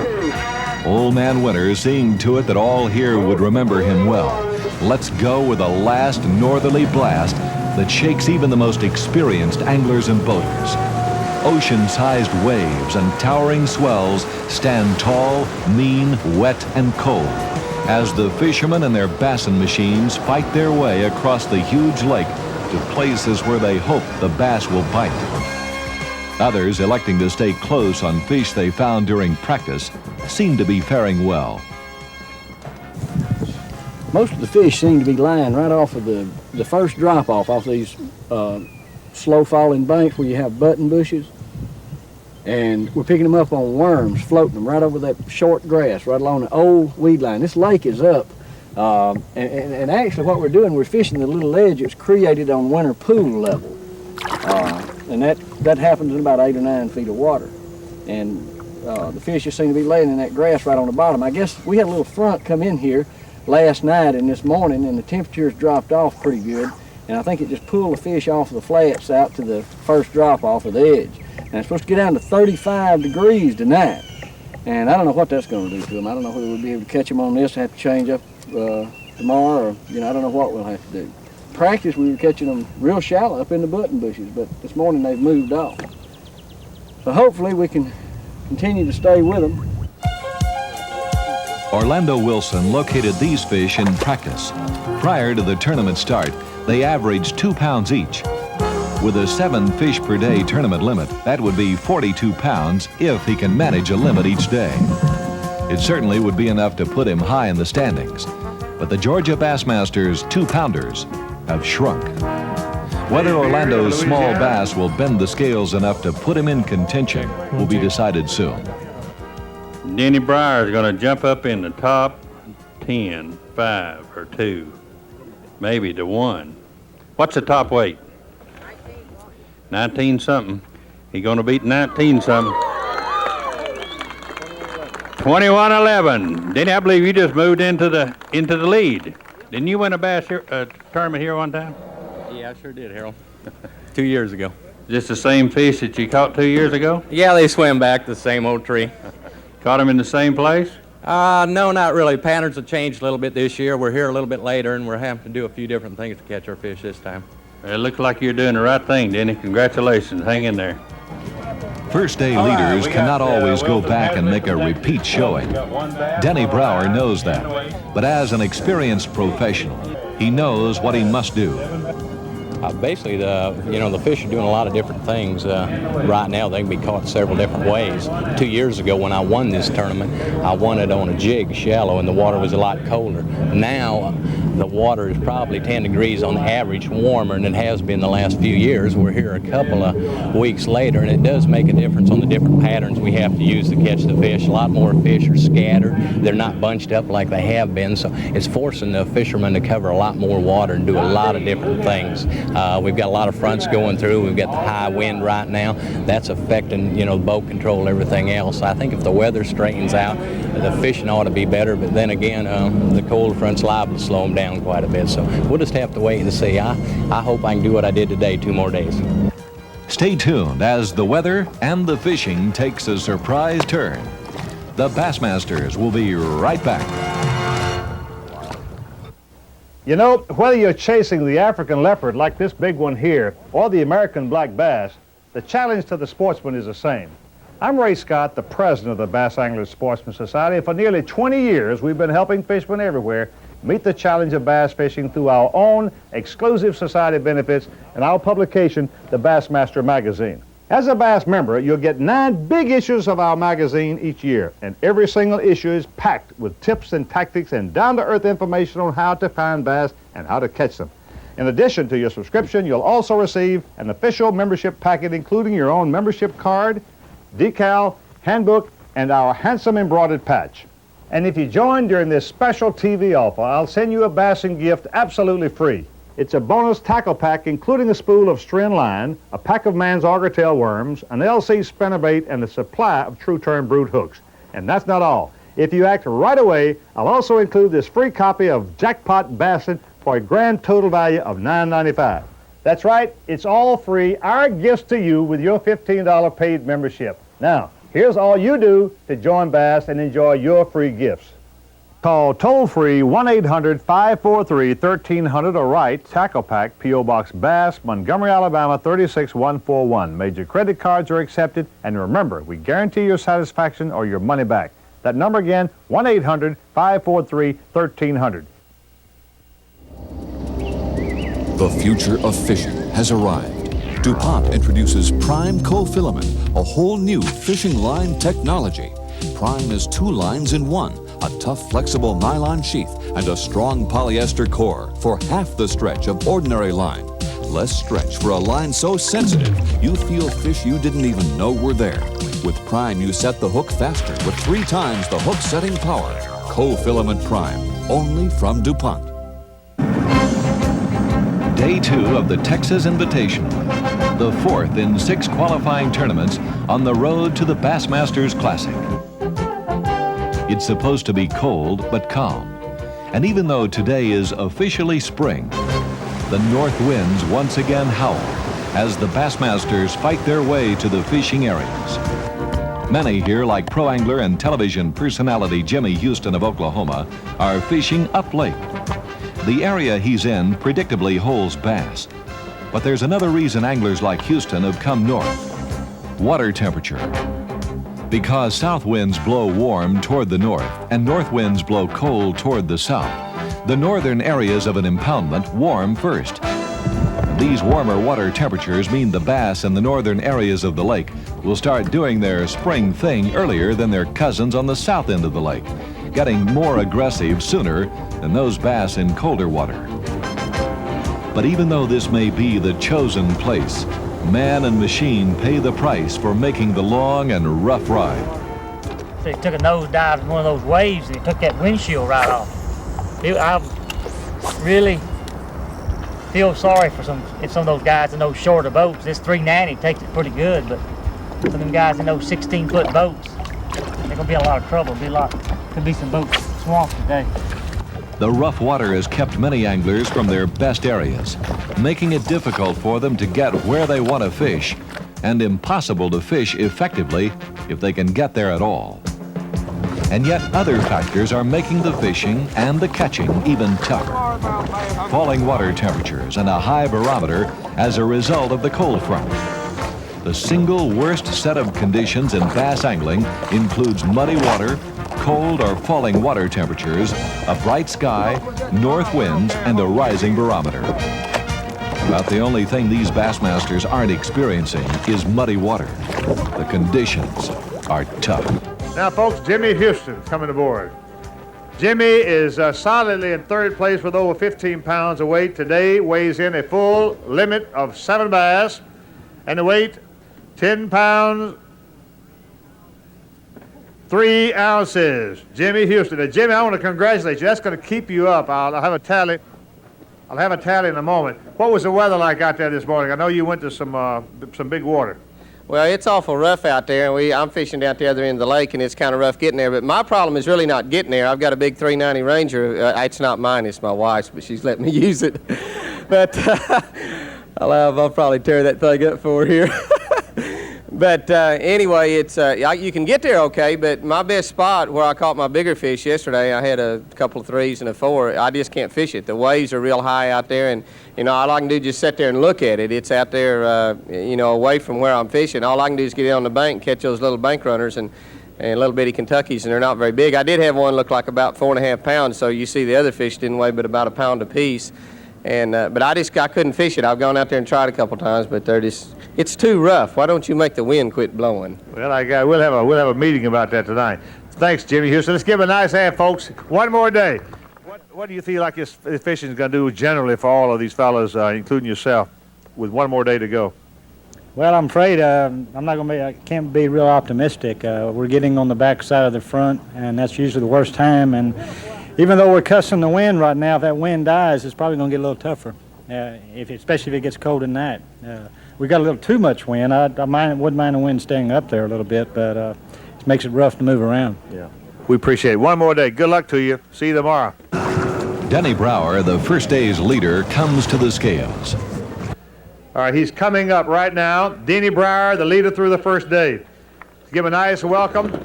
Old Man Winter seeing to it that all here would remember him well. Let's go with a last northerly blast that shakes even the most experienced anglers and boaters. Ocean-sized waves and towering swells stand tall, mean, wet, and cold as the fishermen and their bassin machines fight their way across the huge lake to places where they hope the bass will bite. Others, electing to stay close on fish they found during practice, seem to be faring well. Most of the fish seem to be lying right off of the first drop-off off these slow-falling banks where you have button bushes. And we're picking them up on worms, floating them right over that short grass, right along the old weed line. This lake is up. And actually what we're doing, we're fishing the little ledge that's created on winter pool level. And that happens in about 8 or 9 feet of water. And the fish just seem to be laying in that grass right on the bottom. I guess we had a little front come in here last night and this morning, and the temperatures dropped off pretty good. And I think it just pulled the fish off of the flats out to the first drop off of the edge. And it's supposed to get down to 35 degrees tonight. And I don't know what that's going to do to them. I don't know whether we'll be able to catch them on this, have to change up tomorrow, or, I don't know what we'll have to do. Practice, we were catching them real shallow up in the button bushes, but this morning they've moved off. So hopefully we can continue to stay with them. Orlando Wilson located these fish in practice. Prior to the tournament start, they averaged 2 pounds each. With a 7 fish per day tournament limit, that would be 42 pounds if he can manage a limit each day. It certainly would be enough to put him high in the standings. But the Georgia Bassmasters 2-pounders have shrunk. Whether Orlando's small bass will bend the scales enough to put him in contention will be decided soon. Denny Brauer is going to jump up in the top 10, 5 or 2, maybe to 1. What's the top weight? 19 something. He's going to beat 19 something. 21-11. Denny, I believe you just moved into the lead. Didn't you win a bass tournament here one time? Yeah, I sure did, Harold. 2 years ago. Is this the same fish that you caught 2 years ago? Yeah, they swim back to the same old tree. Caught them in the same place? No, not really. Patterns have changed a little bit this year. We're here a little bit later, and we're having to do a few different things to catch our fish this time. It looks like you're doing the right thing, Denny. Congratulations. Hang in there. First day leaders cannot always go back and make a repeat showing. Denny Brauer knows that. But as an experienced professional, he knows what he must do. Basically, the fish are doing a lot of different things. Right now, they can be caught several different ways. 2 years ago, when I won this tournament, I won it on a jig, shallow, and the water was a lot colder. Now, the water is probably 10 degrees on average warmer than it has been the last few years. We're here a couple of weeks later, and it does make a difference on the different patterns we have to use to catch the fish. A lot more fish are scattered. They're not bunched up like they have been, so it's forcing the fishermen to cover a lot more water and do a lot of different things. We've got a lot of fronts going through. We've got the high wind right now. That's affecting, boat control, everything else. I think if the weather straightens out, the fishing ought to be better. But then again, the cold front's liable to slow them down quite a bit. So we'll just have to wait and see. I hope I can do what I did today 2 more days. Stay tuned as the weather and the fishing takes a surprise turn. The Bassmasters will be right back. You know, whether you're chasing the African leopard like this big one here or the American black bass, the challenge to the sportsman is the same. I'm Ray Scott, the president of the Bass Anglers Sportsman Society, and for nearly 20 years we've been helping fishermen everywhere meet the challenge of bass fishing through our own exclusive society benefits and our publication, the Bassmaster magazine. As a Bass member, you'll get 9 big issues of our magazine each year, and every single issue is packed with tips and tactics and down-to-earth information on how to find bass and how to catch them. In addition to your subscription, you'll also receive an official membership packet including your own membership card, decal, handbook, and our handsome embroidered patch. And if you join during this special TV offer, I'll send you a bassing gift absolutely free. It's a bonus tackle pack including a spool of string line, a pack of man's auger tail worms, an LC spinnerbait, and a supply of true turn brood hooks. And that's not all. If you act right away, I'll also include this free copy of Jackpot Bassin' for a grand total value of $9.95. That's right, it's all free, our gifts to you with your $15 paid membership. Now, here's all you do to join Bass and enjoy your free gifts. Call toll-free 1-800-543-1300 or write Tackle Pack, P.O. Box Bass, Montgomery, Alabama 36141. Major credit cards are accepted, and remember, we guarantee your satisfaction or your money back. That number again, 1-800-543-1300. The future of fishing has arrived. DuPont introduces Prime Co-Filament, a whole new fishing line technology. Prime is 2 lines in 1. A tough, flexible nylon sheath and a strong polyester core for half the stretch of ordinary line. Less stretch for a line so sensitive you feel fish you didn't even know were there. With Prime, you set the hook faster with 3 times the hook setting power. Co-Filament Prime, only from DuPont. Day 2 of the Texas Invitational, the 4th in 6 qualifying tournaments on the road to the Bassmasters Classic. It's supposed to be cold but calm. And even though today is officially spring, the north winds once again howl as the Bassmasters fight their way to the fishing areas. Many here, like pro angler and television personality Jimmy Houston of Oklahoma, are fishing up lake. The area he's in predictably holds bass. But there's another reason anglers like Houston have come north: water temperature. Because south winds blow warm toward the north and north winds blow cold toward the south, the northern areas of an impoundment warm first. These warmer water temperatures mean the bass in the northern areas of the lake will start doing their spring thing earlier than their cousins on the south end of the lake, getting more aggressive sooner than those bass in colder water. But even though this may be the chosen place, man and machine pay the price for making the long and rough ride. They took a nosedive in one of those waves and it took that windshield right off. I really feel sorry for some of those guys in those shorter boats. This 390 takes it pretty good, but for them guys in those 16-foot boats, they're gonna be in a lot of trouble. Could be some boats swamped today. The rough water has kept many anglers from their best areas, making it difficult for them to get where they want to fish, and impossible to fish effectively if they can get there at all. And yet other factors are making the fishing and the catching even tougher. Falling water temperatures and a high barometer as a result of the cold front. The single worst set of conditions in bass angling includes muddy water, cold or falling water temperatures, a bright sky, north winds, and a rising barometer. About the only thing these Bassmasters aren't experiencing is muddy water. The conditions are tough. Now, folks, Jimmy Houston coming aboard. Jimmy is solidly in third place with over 15 pounds of weight. Today weighs in a full limit of 7 bass, and the weight 10 pounds 3 ounces. Jimmy Houston. Now, Jimmy, I want to congratulate you. That's going to keep you up. I'll have a tally. I'll have a tally in a moment. What was the weather like out there this morning? I know you went to some big water. Well, it's awful rough out there, and I'm fishing down at the other end of the lake, and it's kind of rough getting there. But my problem is really not getting there. I've got a big 390 Ranger. It's not mine, it's my wife's, but she's letting me use it. But I'll probably tear that thing up for her here. But anyway, it's you can get there okay, but my best spot where I caught my bigger fish yesterday, I had a couple of 3s and a 4. I just can't fish it. The waves are real high out there, and all I can do is just sit there and look at it. It's out there, away from where I'm fishing. All I can do is get in on the bank and catch those little bank runners and little bitty Kentuckies, and they're not very big. I did have one look like about 4.5 pounds, so you see the other fish didn't weigh but about a pound apiece. And but I couldn't fish it. I've gone out there and tried a couple times, but it's too rough. Why don't you make the wind quit blowing? Well, we'll have a meeting about that tonight. Thanks, Jimmy Houston. Let's give him a nice hand, folks. One more day. What do you feel like this fishing is going to do generally for all of these fellas, including yourself, with one more day to go? Well, I'm afraid I can't be real optimistic. We're getting on the back side of the front, and that's usually the worst time. And even though we're cussing the wind right now, if that wind dies, it's probably going to get a little tougher, especially if it gets cold at night. We got a little too much wind. I wouldn't mind the wind staying up there a little bit, but it makes it rough to move around. Yeah, we appreciate it. One more day. Good luck to you. See you tomorrow. Denny Brauer, the first day's leader, comes to the scales. All right, he's coming up right now. Denny Brauer, the leader through the first day. Give him a nice welcome.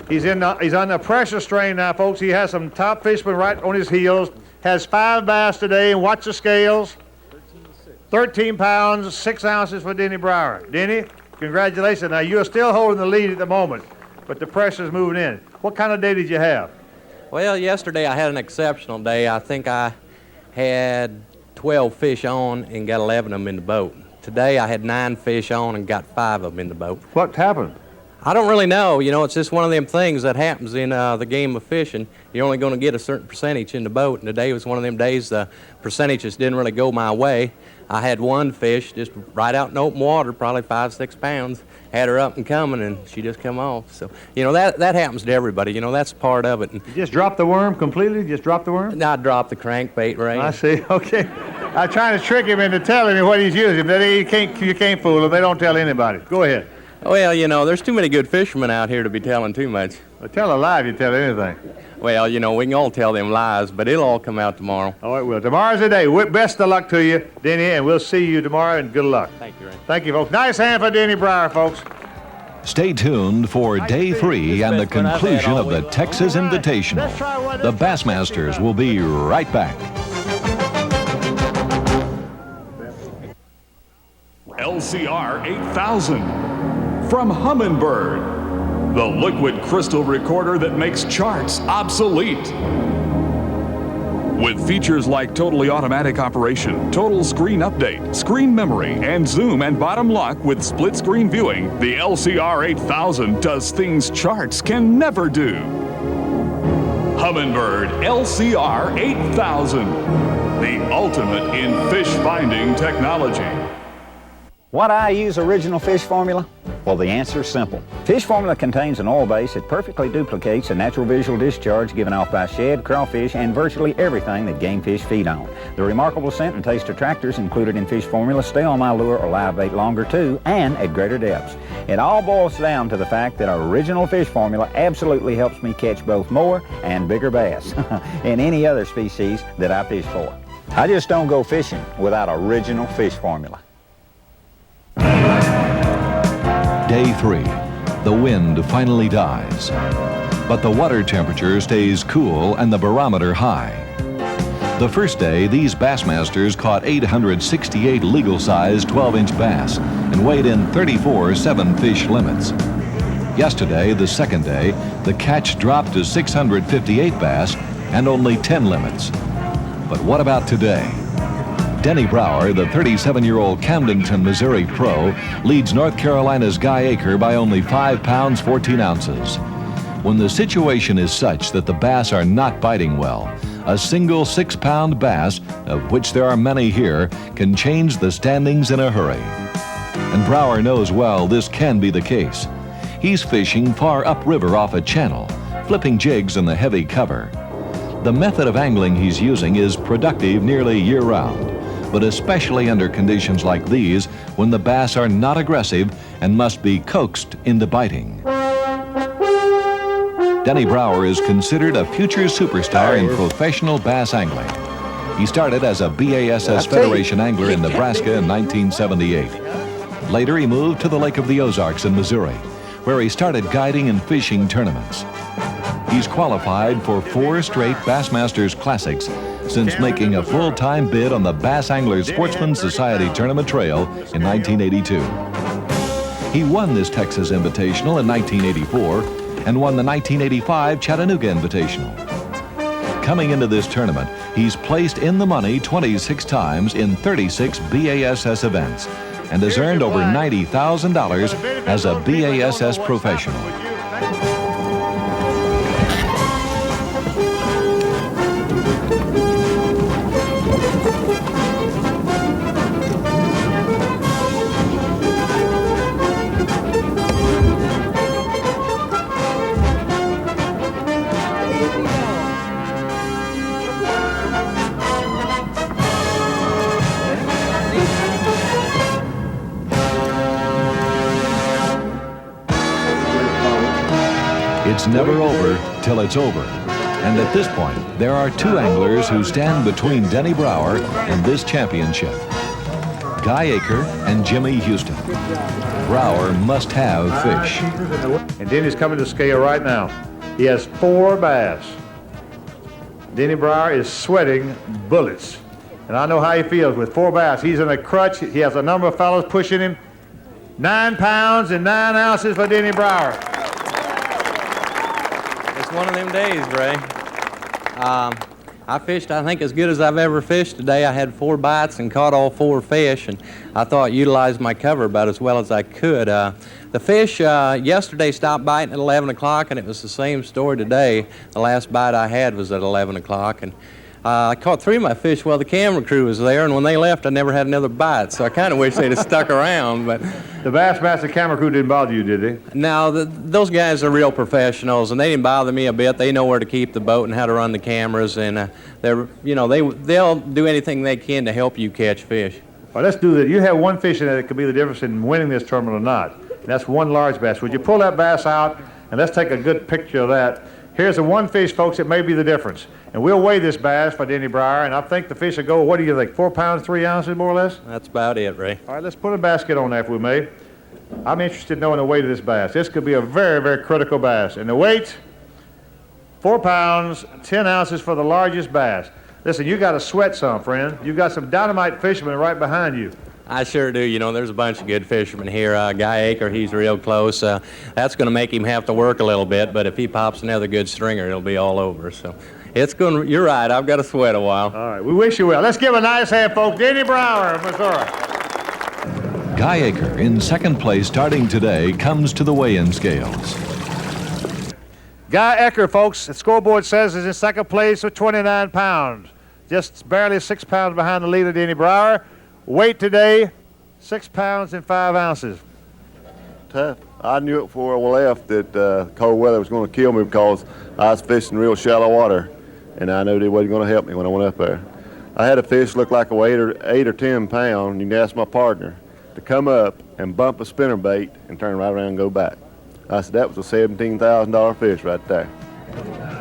He's on the pressure strain now, folks. He has some top fishermen right on his heels. Has 5 bass today, and watch the scales. 13 pounds, 6 ounces for Denny Brauer. Denny, congratulations. Now, you're still holding the lead at the moment, but the pressure's moving in. What kind of day did you have? Well, yesterday I had an exceptional day. I think I had 12 fish on and got 11 of them in the boat. Today I had 9 fish on and got 5 of them in the boat. What happened? I don't really know. It's just one of them things that happens in the game of fishing. You're only going to get a certain percentage in the boat, and today was one of them days the percentages didn't really go my way. I had one fish just right out in open water, probably 5-6 pounds. Had her up and coming, and she just come off. So, that happens to everybody. That's part of it. And you just dropped the worm completely? Just dropped the worm? I dropped the crankbait, right? I see. Okay. I'm trying to trick him into telling me what he's using, but you can't fool him. They don't tell anybody. Go ahead. Well, there's too many good fishermen out here to be telling too much. Well, tell a lie if you tell anything. Well, we can all tell them lies, but it'll all come out tomorrow. Oh, it will. Tomorrow's the day. Best of luck to you, Denny, and we'll see you tomorrow, and good luck. Thank you, Ray. Thank you, folks. Nice hand for Denny Brauer, folks. Stay tuned for Day 3 and the conclusion of the Texas Invitational. The Bassmasters will be right back. LCR 8000 from Humminbird. the liquid crystal recorder that makes charts obsolete. With features like totally automatic operation, total screen update, screen memory, and zoom and bottom lock with split screen viewing, the LCR 8000 does things charts can never do. Humminbird LCR 8000, the ultimate in fish finding technology. Why do I use original fish formula? Well, the answer is simple. Fish formula contains an oil base that perfectly duplicates the natural visual discharge given off by shad, crawfish, and virtually everything that game fish feed on. The remarkable scent and taste attractors included in fish formula stay on my lure or live bait longer too, and at greater depths. It all boils down to the fact that original fish formula absolutely helps me catch both more and bigger bass than any other species that I fish for. I just don't go fishing without original fish formula. Day 3, the wind finally dies, but the water temperature stays cool and the barometer high. The first day, these Bassmasters caught 868 legal-sized 12-inch bass and weighed in 34 7-fish limits. Yesterday, the second day, the catch dropped to 658 bass and only 10 limits. But what about today? Denny Brauer, the 37-year-old Camdenton, Missouri pro, leads North Carolina's Guy Aker by only 5 pounds, 14 ounces. When the situation is such that the bass are not biting well, a single 6-pound bass, of which there are many here, can change the standings in a hurry. And Brauer knows well this can be the case. He's fishing far upriver off a channel, flipping jigs in the heavy cover. The method of angling he's using is productive nearly year-round, but especially under conditions like these when the bass are not aggressive and must be coaxed into biting. Denny Brauer is considered a future superstar in professional bass angling. He started as a B.A.S.S. Federation angler in Nebraska in 1978. Later he moved to the Lake of the Ozarks in Missouri, where he started guiding and fishing tournaments. He's qualified for 4 straight Bassmasters Classics since making a full-time bid on the Bass Anglers Sportsman Society Tournament Trail in 1982. He won this Texas Invitational in 1984 and won the 1985 Chattanooga Invitational. Coming into this tournament, he's placed in the money 26 times in 36 BASS events and has earned over $90,000 as a BASS professional. It's never over till it's over. And at this point, there are 2 anglers who stand between Denny Brauer and this championship. Guy Aker and Jimmy Houston. Brauer must have fish. And Denny's coming to scale right now. He has 4 bass. Denny Brauer is sweating bullets. And I know how he feels with 4 bass. He's in a crutch. He has a number of fellows pushing him. 9 pounds and 9 ounces for Denny Brauer. It's one of them days, Ray. I fished, I think, as good as I've ever fished today. I had 4 bites and caught all 4 fish, and I thought I utilized my cover about as well as I could. The fish yesterday stopped biting at 11 o'clock, and it was the same story today. The last bite I had was at 11 o'clock, and I caught 3 of my fish while the camera crew was there, and when they left, I never had another bite, so I kind of wish they'd have stuck around. But the Bassmaster camera crew didn't bother you, did they? No, those guys are real professionals, and they didn't bother me a bit. They know where to keep the boat and how to run the cameras, and they'll do anything they can to help you catch fish. Well, let's do that. You have one fish in it that could be the difference in winning this tournament or not. And that's 1 large bass. Would you pull that bass out, and let's take a good picture of that. Here's the 1 fish, folks, that may be the difference. And we'll weigh this bass for Denny Brauer, and I think the fish will go, what do you think, 4 pounds, 3 ounces, more or less? That's about it, Ray. All right, let's put a basket on there if we may. I'm interested in knowing the weight of this bass. This could be a very, very critical bass. And the weight, 4 pounds, 10 ounces for the largest bass. Listen, you got to sweat some, friend. You've got some dynamite fishermen right behind you. I sure do. You know, there's a bunch of good fishermen here. Guy Aker, he's real close. That's going to make him have to work a little bit, but if he pops another good stringer, it'll be all over. So it's going to, you're right, I've got to sweat a while. All right, we wish you well. Let's give a nice hand, folks. Denny Brauer of Missouri. Guy Aker, in second place starting today, comes to the weigh-in scales. Guy Aker, folks, the scoreboard says is in second place with 29 pounds. Just barely 6 pounds behind the leader, Denny Brauer. Weight today, 6 pounds and 5 ounces. Tough. I knew it before I left that cold weather was going to kill me because I was fishing real shallow water, and I knew they wasn't going to help me when I went up there. I had a fish look like a 8 or 10 pound. You can ask my partner to come up and bump a spinnerbait and turn right around and go back. I said that was a $17,000 fish right there.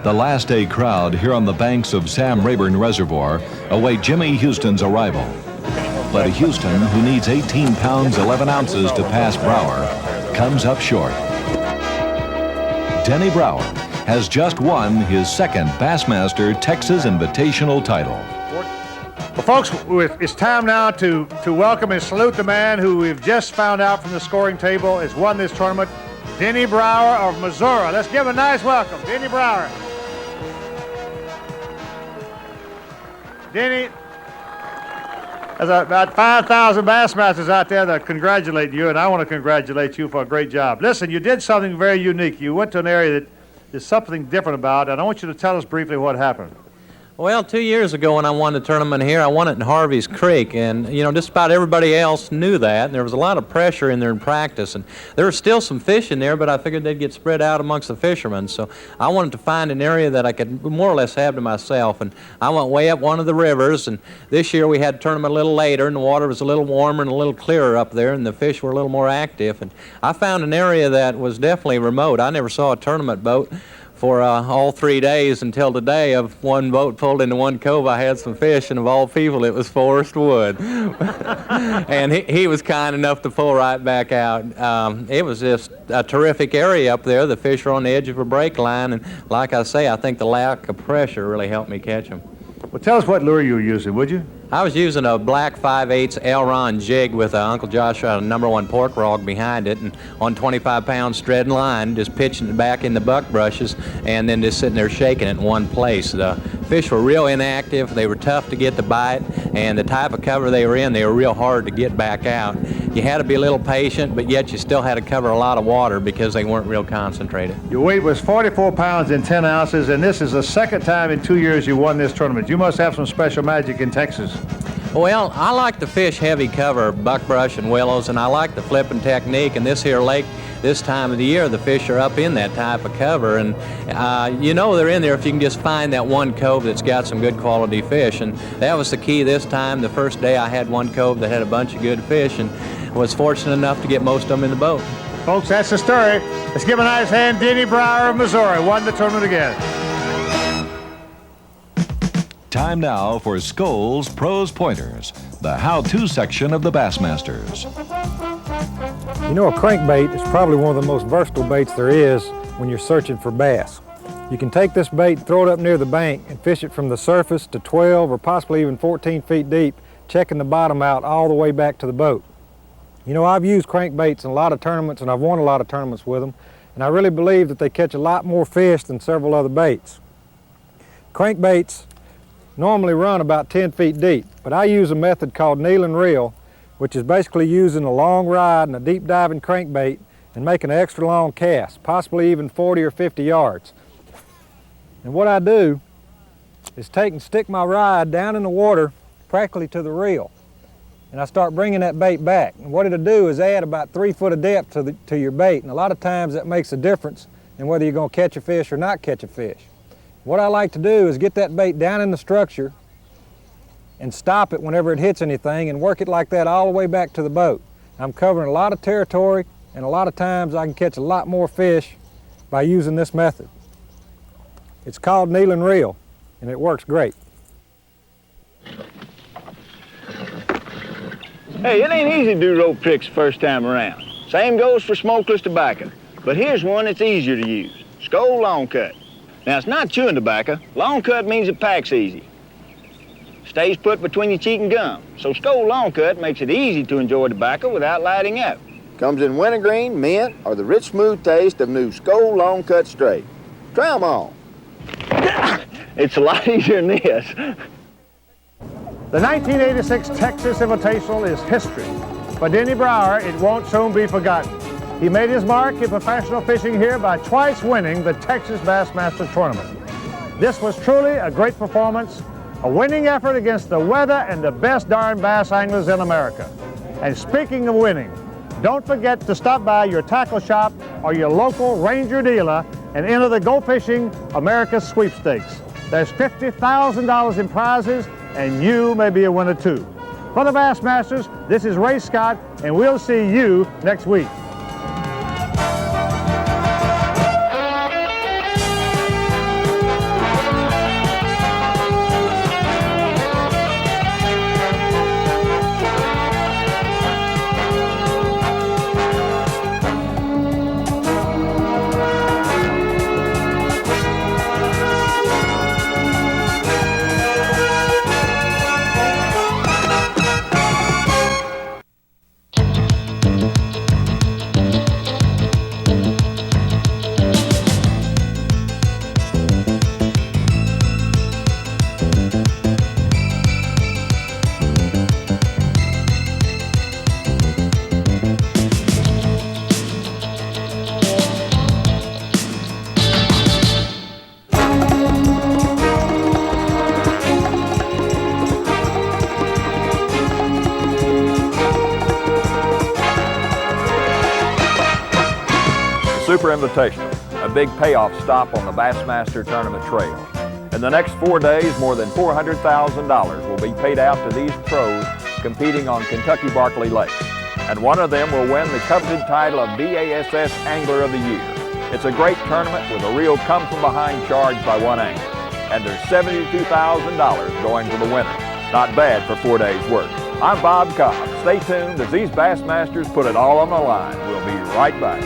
The last day crowd here on the banks of Sam Rayburn Reservoir await Jimmy Houston's arrival. But Houston, who needs 18 pounds 11 ounces to pass Brauer, comes up short. Denny Brauer has just won his second Bassmaster Texas Invitational title. Well, folks, it's time now to welcome and salute the man who we've just found out from the scoring table has won this tournament, Denny Brauer of Missouri. Let's give him a nice welcome, Denny Brauer. Denny, there's about 5,000 Bassmasters out there that congratulate you, and I want to congratulate you for a great job. Listen, you did something very unique. You went to an area that there's something different about, and I want you to tell us briefly what happened. Well, 2 years ago when I won the tournament here, I won it in Harvey's Creek, and you know, just about everybody else knew that, and there was a lot of pressure in there in practice, and there was still some fish in there, but I figured they'd get spread out amongst the fishermen, so I wanted to find an area that I could more or less have to myself, and I went way up one of the rivers, and this year we had a tournament a little later, and the water was a little warmer and a little clearer up there, and the fish were a little more active, and I found an area that was definitely remote. I never saw a tournament boat for all 3 days until today. Of one boat pulled into one cove, I had some fish, and of all people, it was Forrest Wood. And he was kind enough to pull right back out. It was just a terrific area up there. The fish were on the edge of a break line, and like I say, I think the lack of pressure really helped me catch them. Well, tell us what lure you were using, would you? I was using a black 5/8 Elron jig with Uncle Josh #1 pork rog behind it, and on 25-pound thread line, just pitching it back in the buck brushes, and then just sitting there shaking it in one place. The fish were real inactive. They were tough to get the bite, and the type of cover they were in, they were real hard to get back out. You had to be a little patient, but yet you still had to cover a lot of water because they weren't real concentrated. Your weight was 44 pounds and 10 ounces, and this is the second time in 2 years you won this tournament. You must have some special magic in Texas. Well, I like to fish heavy cover, buckbrush and willows, and I like the flipping technique. And this here lake, this time of the year, the fish are up in that type of cover. And you know they're in there if you can just find that one cove that's got some good quality fish. And that was the key this time. The first day I had one cove that had a bunch of good fish and was fortunate enough to get most of them in the boat. Folks, that's the story. Let's give a nice hand. Denny Brauer of Missouri won the tournament again. Time now for Scholl's Pros Pointers, the how-to section of the Bassmasters. You know, a crankbait is probably one of the most versatile baits there is when you're searching for bass. You can take this bait, throw it up near the bank, and fish it from the surface to 12 or possibly even 14 feet deep, checking the bottom out all the way back to the boat. You know, I've used crankbaits in a lot of tournaments, and I've won a lot of tournaments with them, and I really believe that they catch a lot more fish than several other baits. Crankbaits normally run about 10 feet deep, but I use a method called kneel and reel, which is basically using a long rod and a deep diving crankbait and making an extra long cast, possibly even 40 or 50 yards. And what I do is take and stick my rod down in the water practically to the reel, and I start bringing that bait back. And what it'll do is add about 3 foot of depth to your bait, and a lot of times that makes a difference in whether you're going to catch a fish or not catch a fish. What I like to do is get that bait down in the structure and stop it whenever it hits anything and work it like that all the way back to the boat. I'm covering a lot of territory, and a lot of times I can catch a lot more fish by using this method. It's called kneel and reel, and it works great. Hey, it ain't easy to do rope tricks the first time around. Same goes for smokeless tobacco, but here's one that's easier to use, Skoal Long Cut. Now, it's not chewing tobacco. Long cut means it packs easy. stays put between your cheek and gum. So Skoal Long Cut makes it easy to enjoy tobacco without lighting up. Comes in wintergreen, mint, or the rich, smooth taste of new Skoal Long Cut Straight. Try 'em all. It's a lot easier than this. The 1986 Texas Invitational is history. For Denny Brauer, it won't soon be forgotten. He made his mark in professional fishing here by twice winning the Texas Bassmaster Tournament. This was truly a great performance, a winning effort against the weather and the best darn bass anglers in America. And speaking of winning, don't forget to stop by your tackle shop or your local Ranger dealer and enter the Go Fishing America Sweepstakes. There's $50,000 in prizes, and you may be a winner too. For the Bassmasters, this is Ray Scott, and we'll see you next week. Super Invitational, a big payoff stop on the Bassmaster Tournament Trail. In the next 4 days, more than $400,000 will be paid out to these pros competing on Kentucky Barkley Lake. And one of them will win the coveted title of B.A.S.S. Angler of the Year. It's a great tournament with a real come-from-behind charge by one angler. And there's $72,000 going to the winner. Not bad for 4 days' work. I'm Bob Cobb. Stay tuned as these Bassmasters put it all on the line. We'll be right back.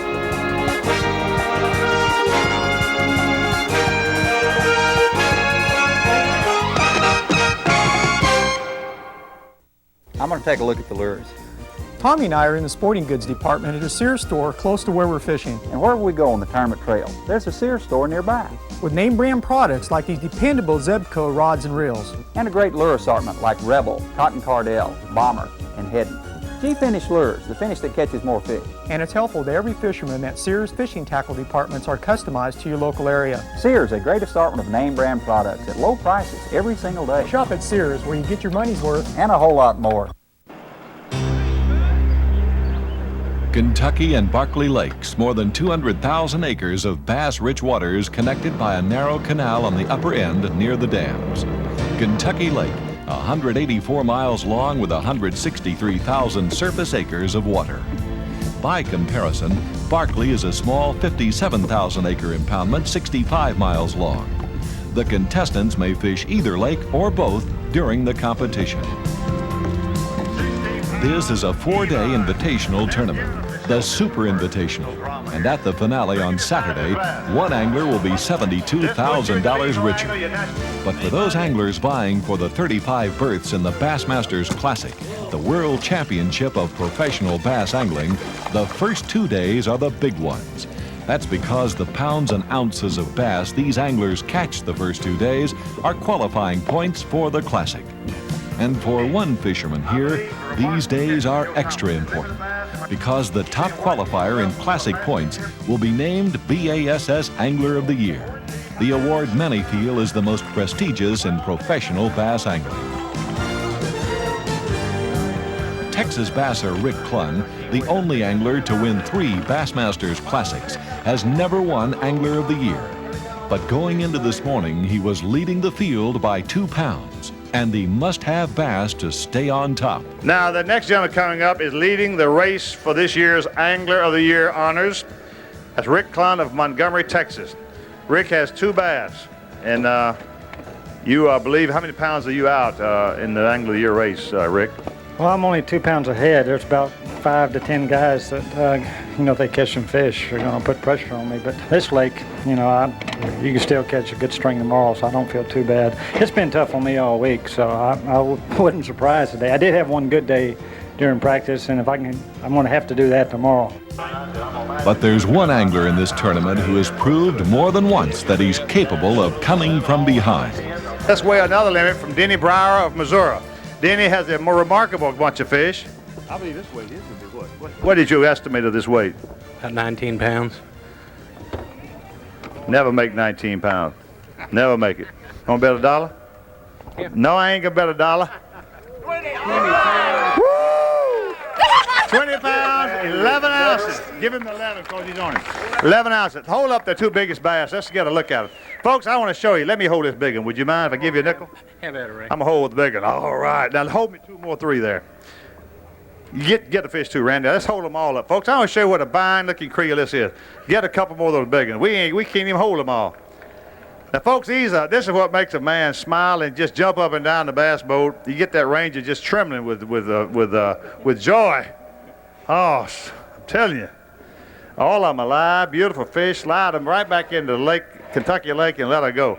I'm going to take a look at the lures. Tommy and I are in the sporting goods department at a Sears store close to where we're fishing. And wherever we go on the tournament trail, there's a Sears store nearby. With name brand products like these dependable Zebco rods and reels. And a great lure assortment like Rebel, Cotton Cardell, Bomber, and Heddon. G-Finish lures, the finish that catches more fish. And it's helpful to every fisherman that Sears fishing tackle departments are customized to your local area. Sears, a great assortment of name brand products at low prices every single day. Shop at Sears where you get your money's worth. And a whole lot more. Kentucky and Barkley Lakes, more than 200,000 acres of bass-rich waters connected by a narrow canal on the upper end near the dams. Kentucky Lake, 184 miles long with 163,000 surface acres of water. By comparison, Barkley is a small 57,000 acre impoundment 65 miles long. The contestants may fish either lake or both during the competition. This is a 4-day invitational tournament, the Super Invitational. And at the finale on Saturday, one angler will be $72,000 richer. But for those anglers vying for the 35 berths in the Bassmasters Classic, the World Championship of Professional Bass Angling, the first 2 days are the big ones. That's because the pounds and ounces of bass these anglers catch the first 2 days are qualifying points for the Classic. And for one fisherman here, these days are extra important because the top qualifier in Classic points will be named B.A.S.S. Angler of the Year, the award many feel is the most prestigious in professional bass angling. Texas basser Rick Clunn, the only angler to win 3 Bassmasters Classics, has never won Angler of the Year. But going into this morning, he was leading the field by 2 pounds. And the must-have bass to stay on top. Now, the next gentleman coming up is leading the race for this year's Angler of the Year honors. That's Rick Clunn of Montgomery, Texas. Rick has 2 bass, and you believe, how many pounds are you out in the Angler of the Year race, Rick? Well, I'm only 2 pounds ahead. There's about 5 to 10 guys that if they catch some fish, they're going to put pressure on me. But this lake, you can still catch a good string tomorrow, so I don't feel too bad. It's been tough on me all week, so I wasn't surprised today. I did have one good day during practice, and if I'm going to have to do that tomorrow. But there's one angler in this tournament who has proved more than once that he's capable of coming from behind. Let's weigh another limit from Denny Brauer of Missouri. Denny has a more remarkable bunch of fish. I believe this weight is what did you estimate of this weight? About 19 pounds. Never make 19 pounds. Never make it. Want to bet $1? Yeah. No, I ain't gonna bet $1. 20 pounds, 11 ounces. Give him the 11 because he's on him. 11 ounces. Hold up the two biggest bass. Let's get a look at them. Folks, I want to show you. Let me hold this big one. Would you mind if I give you a nickel? Have at it, Ray. I'm going to hold the big one. All right. Now hold me 2 more, 3 there. Get the fish too, Randy. Let's hold them all up. Folks, I want to show you what a fine-looking creel this is. Get a couple more of those big ones. We can't even hold them all. Now, folks, this is what makes a man smile and just jump up and down the bass boat. You get that ranger just trembling with joy. Oh, I'm telling you, all of them alive, beautiful fish. Slide them right back into the lake, Kentucky Lake, and let her go.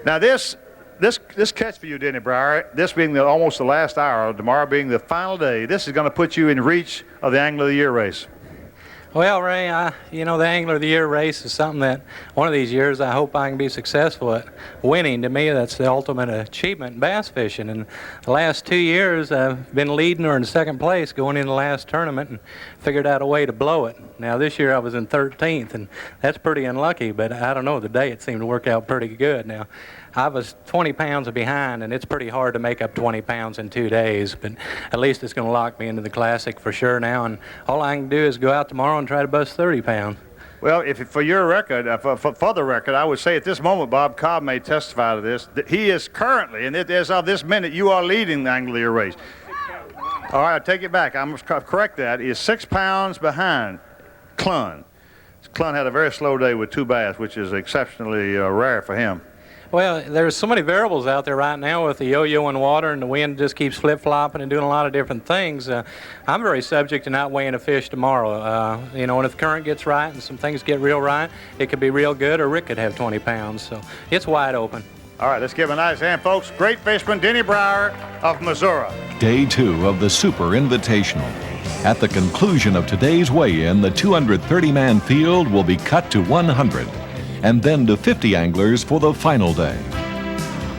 Now, this catch for you, Denny Brauer, this being almost the last hour, tomorrow being the final day, this is going to put you in reach of the Angler of the Year race. Well, Ray, the Angler of the Year race is something that one of these years I hope I can be successful at winning. To me, that's the ultimate achievement in bass fishing. And the last 2 years, I've been leading or in second place going in the last tournament and figured out a way to blow it. Now, this year I was in 13th, and that's pretty unlucky, but I don't know, today it seemed to work out pretty good. Now, I was 20 pounds behind, and it's pretty hard to make up 20 pounds in 2 days, but at least it's going to lock me into the Classic for sure now, and all I can do is go out tomorrow and try to bust 30 pounds. Well, for your record, for the record, I would say at this moment, Bob Cobb may testify to this, that he is currently, and as of this minute, you are leading the Angler of the Year race. All right, I take it back. I must correct that. He is 6 pounds behind Clun. Clun had a very slow day with 2 bass, which is exceptionally rare for him. Well, there's so many variables out there right now with the yo-yo in water, and the wind just keeps flip-flopping and doing a lot of different things. I'm very subject to not weighing a fish tomorrow. And if the current gets right and some things get real right, it could be real good, or Rick could have 20 pounds. So it's wide open. All right, let's give a nice hand, folks. Great fisherman Denny Brauer of Missouri. Day 2 of the Super Invitational. At the conclusion of today's weigh-in, the 230-man field will be cut to 100. And then to 50 anglers for the final day.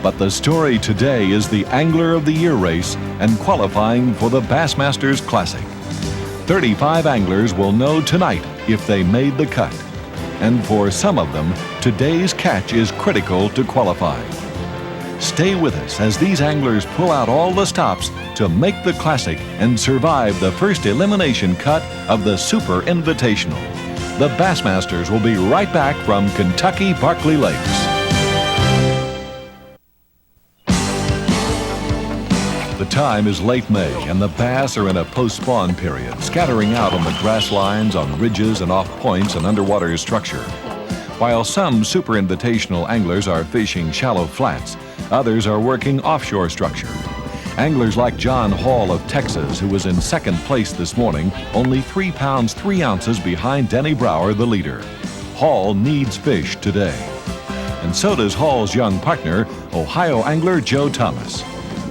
But the story today is the Angler of the Year race and qualifying for the Bassmasters Classic. 35 anglers will know tonight if they made the cut. And for some of them, today's catch is critical to qualify. Stay with us as these anglers pull out all the stops to make the Classic and survive the first elimination cut of the Super Invitational. The Bassmasters will be right back from Kentucky Barkley Lakes. The time is late May, and the bass are in a post-spawn period, scattering out on the grass lines, on ridges, and off points and underwater structure. While some Super Invitational anglers are fishing shallow flats, others are working offshore structure. Anglers like John Hall of Texas, who was in second place this morning, only 3 pounds 3 ounces behind Denny Brauer, the leader. Hall needs fish today. And so does Hall's young partner, Ohio angler Joe Thomas.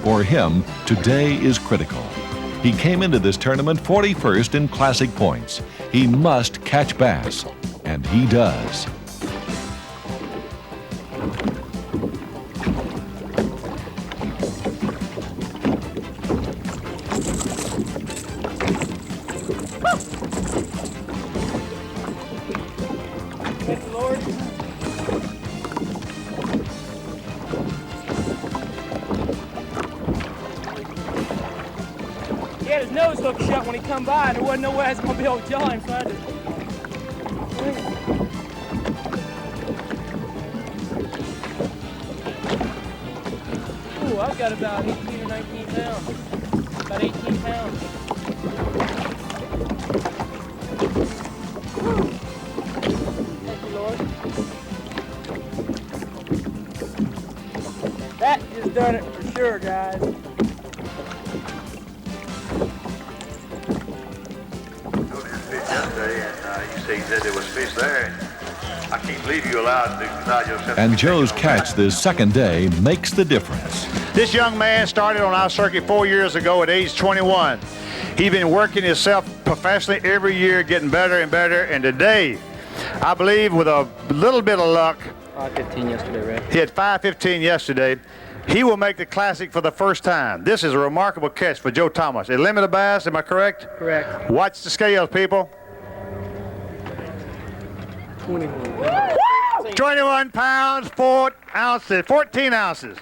For him, today is critical. He came into this tournament 41st in Classic points. He must catch bass, and he does. His nose looked shut when he come by, and there wasn't no way I was going to be able to jaw him, so I just... Ooh, I've got about 18 or 19 pounds. About 18 pounds. Woo. Thank you, Lord. That just done it for sure, guys. He said there was fish there. I can't believe you allowed yourself. And Joe's catch this second day makes the difference. This young man started on our circuit 4 years ago at age 21. He's been working himself professionally every year, getting better and better. And today, I believe with a little bit of luck, 5:15 yesterday, Ray. He had 5:15 yesterday. He will make the classic for the first time. This is a remarkable catch for Joe Thomas. A limited bass, am I correct? Correct. Watch the scales, people. 21 pounds, 4 ounces, 14 ounces.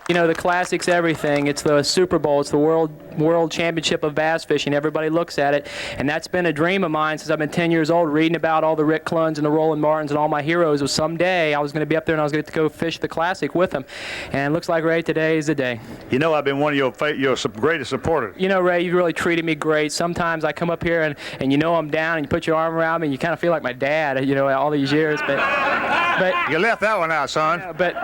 You know, the classic's everything. It's the Super Bowl. It's the World Championship of bass fishing. Everybody looks at it, and that's been a dream of mine since I've been 10 years old, reading about all the Rick Cluns and the Roland Martins and all my heroes. Was someday I was going to be up there and I was going to go fish the classic with them, and it looks like, Ray, today is the day. You know, I've been one of your greatest supporters. You know, Ray, you really treated me great. Sometimes I come up here and you know I'm down, and you put your arm around me, and you kind of feel like my dad, you know, all these years. But you left that one out, son. But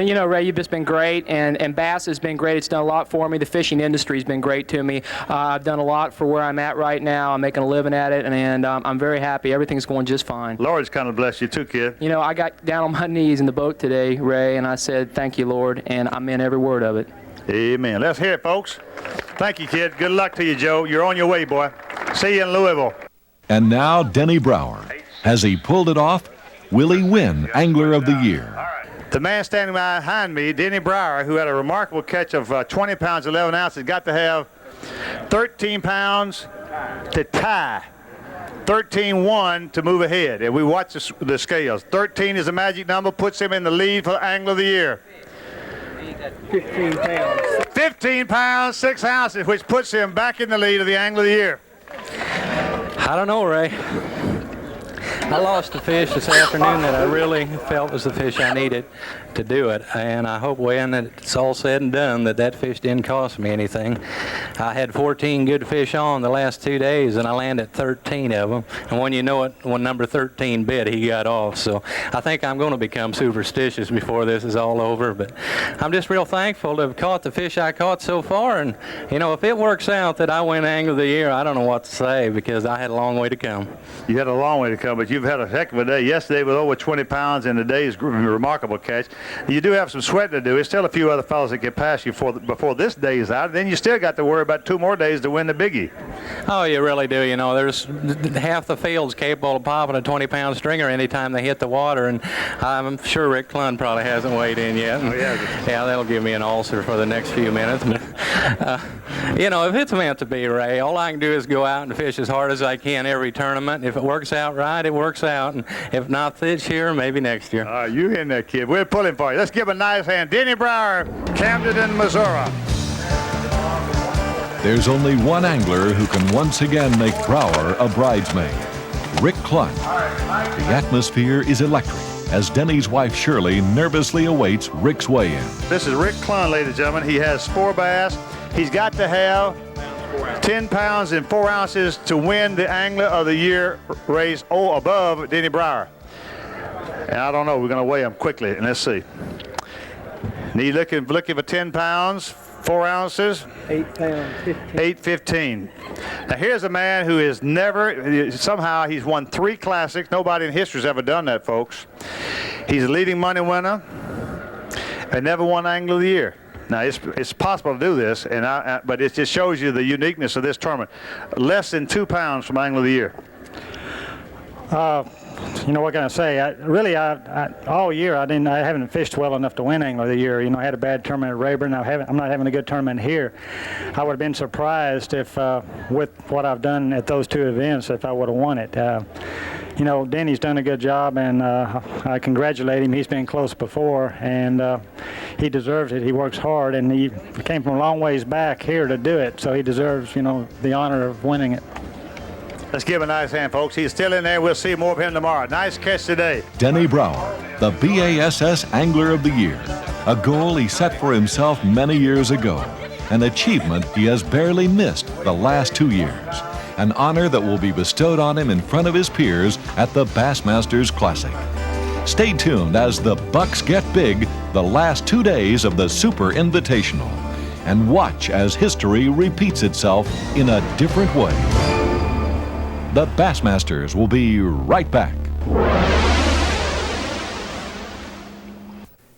you know, Ray, you've just been great, and Bass has been great. It's done a lot for me. The fishing industry's been great to me. I've done a lot for where I'm at right now. I'm making a living at it, and I'm very happy. Everything's going just fine. Lord's kind of blessed you too, kid. You know, I got down on my knees in the boat today, Ray, and I said, "Thank you, Lord," and I meant every word of it. Amen. Let's hear it, folks. Thank you, kid. Good luck to you, Joe. You're on your way, boy. See you in Louisville. And now Denny Brauer. Has he pulled it off? Will he win Angler of the Year? The man standing behind me, Denny Brauer, who had a remarkable catch of 20 pounds, 11 ounces, got to have 13 pounds to tie. 13-1 to move ahead. And we watch the scales. 13 is the magic number, puts him in the lead for Angler of the Year. 15 pounds. 15 pounds, 6 ounces, which puts him back in the lead of the Angler of the Year. I don't know, Ray. I lost a fish this afternoon that I really felt was the fish I needed to do it, and I hope when it's all said and done that fish didn't cost me anything. I had 14 good fish on the last 2 days, and I landed 13 of them, and when you know it, when number 13 bit, he got off. So I think I'm going to become superstitious before this is all over, but I'm just real thankful to have caught the fish I caught so far, and you know, if it works out that I win Angler of the Year, I don't know what to say, because I had a long way to come. You had a long way to come, but you've had a heck of a day. Yesterday with over 20 pounds, and today's remarkable catch. You do have some sweat to do. There's still a few other fellows that can pass you before this day is out. Then you still got to worry about 2 more days to win the biggie. Oh, you really do. You know, there's half the field's capable of popping a 20-pound stringer anytime they hit the water, and I'm sure Rick Clun probably hasn't weighed in yet. And, yeah, that'll give me an ulcer for the next few minutes. But, you know, if it's meant to be, Ray, all I can do is go out and fish as hard as I can every tournament. If it works out right, it works out. And if not this year, maybe next year. You in there, kid. We're pulling for you. Let's give a nice hand. Denny Brauer, Camden, Missouri. There's only one angler who can once again make Brauer a bridesmaid, Rick Clun. The atmosphere is electric as Denny's wife Shirley nervously awaits Rick's weigh-in. This is Rick Clun, ladies and gentlemen. He has 4 bass. He's got to have 10 pounds and 4 ounces to win the Angler of the Year race above Denny Brauer. And I don't know, we're going to weigh him quickly, and let's see. And he's looking for 10 pounds, 4 ounces. 8 pounds, 15. 8:15. Now here's a man who has somehow he's won 3 classics. Nobody in history has ever done that, folks. He's a leading money winner and never won Angler of the Year. Now, it's possible to do this, but it just shows you the uniqueness of this tournament. Less than 2 pounds from Angler of the Year. You know, what can I say? All year I haven't fished well enough to win Angler of the Year. You know, I had a bad tournament at Rayburn. I'm not having a good tournament here. I would have been surprised if, with what I've done at those 2 events, if I would have won it. You know, Denny's done a good job, and I congratulate him. He's been close before, and he deserves it. He works hard, and he came from a long ways back here to do it, so he deserves, you know, the honor of winning it. Let's give him a nice hand, folks. He's still in there. We'll see more of him tomorrow. Nice catch today. Denny Brauer, the B.A.S.S. Angler of the Year, a goal he set for himself many years ago, an achievement he has barely missed the last 2 years, an honor that will be bestowed on him in front of his peers at the Bassmasters Classic. Stay tuned as the bucks get big the last 2 days of the Super Invitational, and watch as history repeats itself in a different way. The Bassmasters will be right back.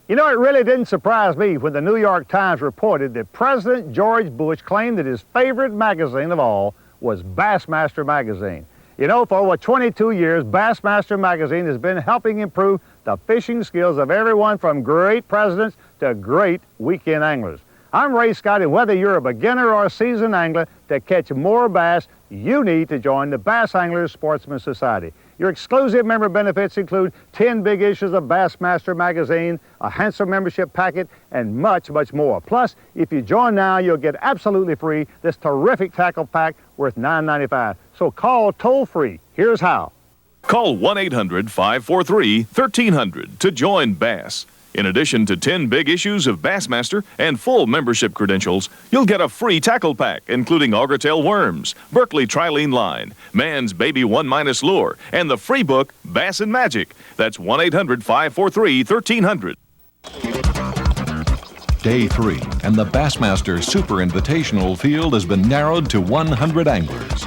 You know, it really didn't surprise me when the New York Times reported that President George Bush claimed that his favorite magazine of all was Bassmaster magazine. You know, for over 22 years, Bassmaster magazine has been helping improve the fishing skills of everyone from great presidents to great weekend anglers. I'm Ray Scott, and whether you're a beginner or a seasoned angler, to catch more bass, you need to join the Bass Anglers Sportsman Society. Your exclusive member benefits include 10 big issues of Bassmaster magazine, a handsome membership packet, and much, much more. Plus, if you join now, you'll get absolutely free this terrific tackle pack worth $9.95. So call toll-free. Here's how. Call 1-800-543-1300 to join Bass. In addition to 10 big issues of Bassmaster and full membership credentials, you'll get a free tackle pack, including augertail worms, Berkeley trilene line, Man's Baby 1- lure, and the free book, Bass and Magic. That's 1-800-543-1300. Day 3, and the Bassmaster Super Invitational field has been narrowed to 100 anglers.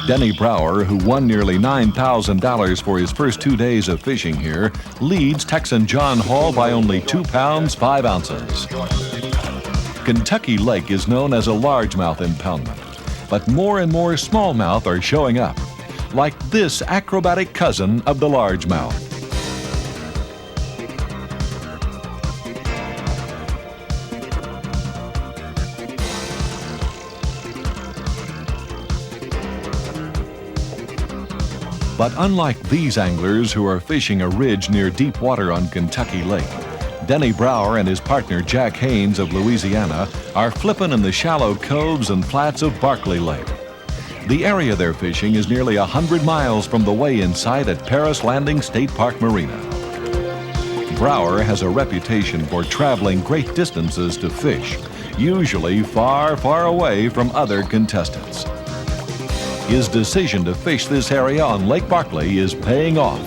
Denny Brauer, who won nearly $9,000 for his first 2 days of fishing here, leads Texan John Hall by only 2 pounds 5 ounces. Kentucky Lake is known as a largemouth impoundment, but more and more smallmouth are showing up, like this acrobatic cousin of the largemouth. But unlike these anglers who are fishing a ridge near deep water on Kentucky Lake, Denny Brauer and his partner Jack Haynes of Louisiana are flipping in the shallow coves and flats of Barkley Lake. The area they're fishing is nearly 100 miles from the weigh-in site at Paris Landing State Park Marina. Brauer has a reputation for traveling great distances to fish, usually far, far away from other contestants. His decision to fish this area on Lake Barkley is paying off.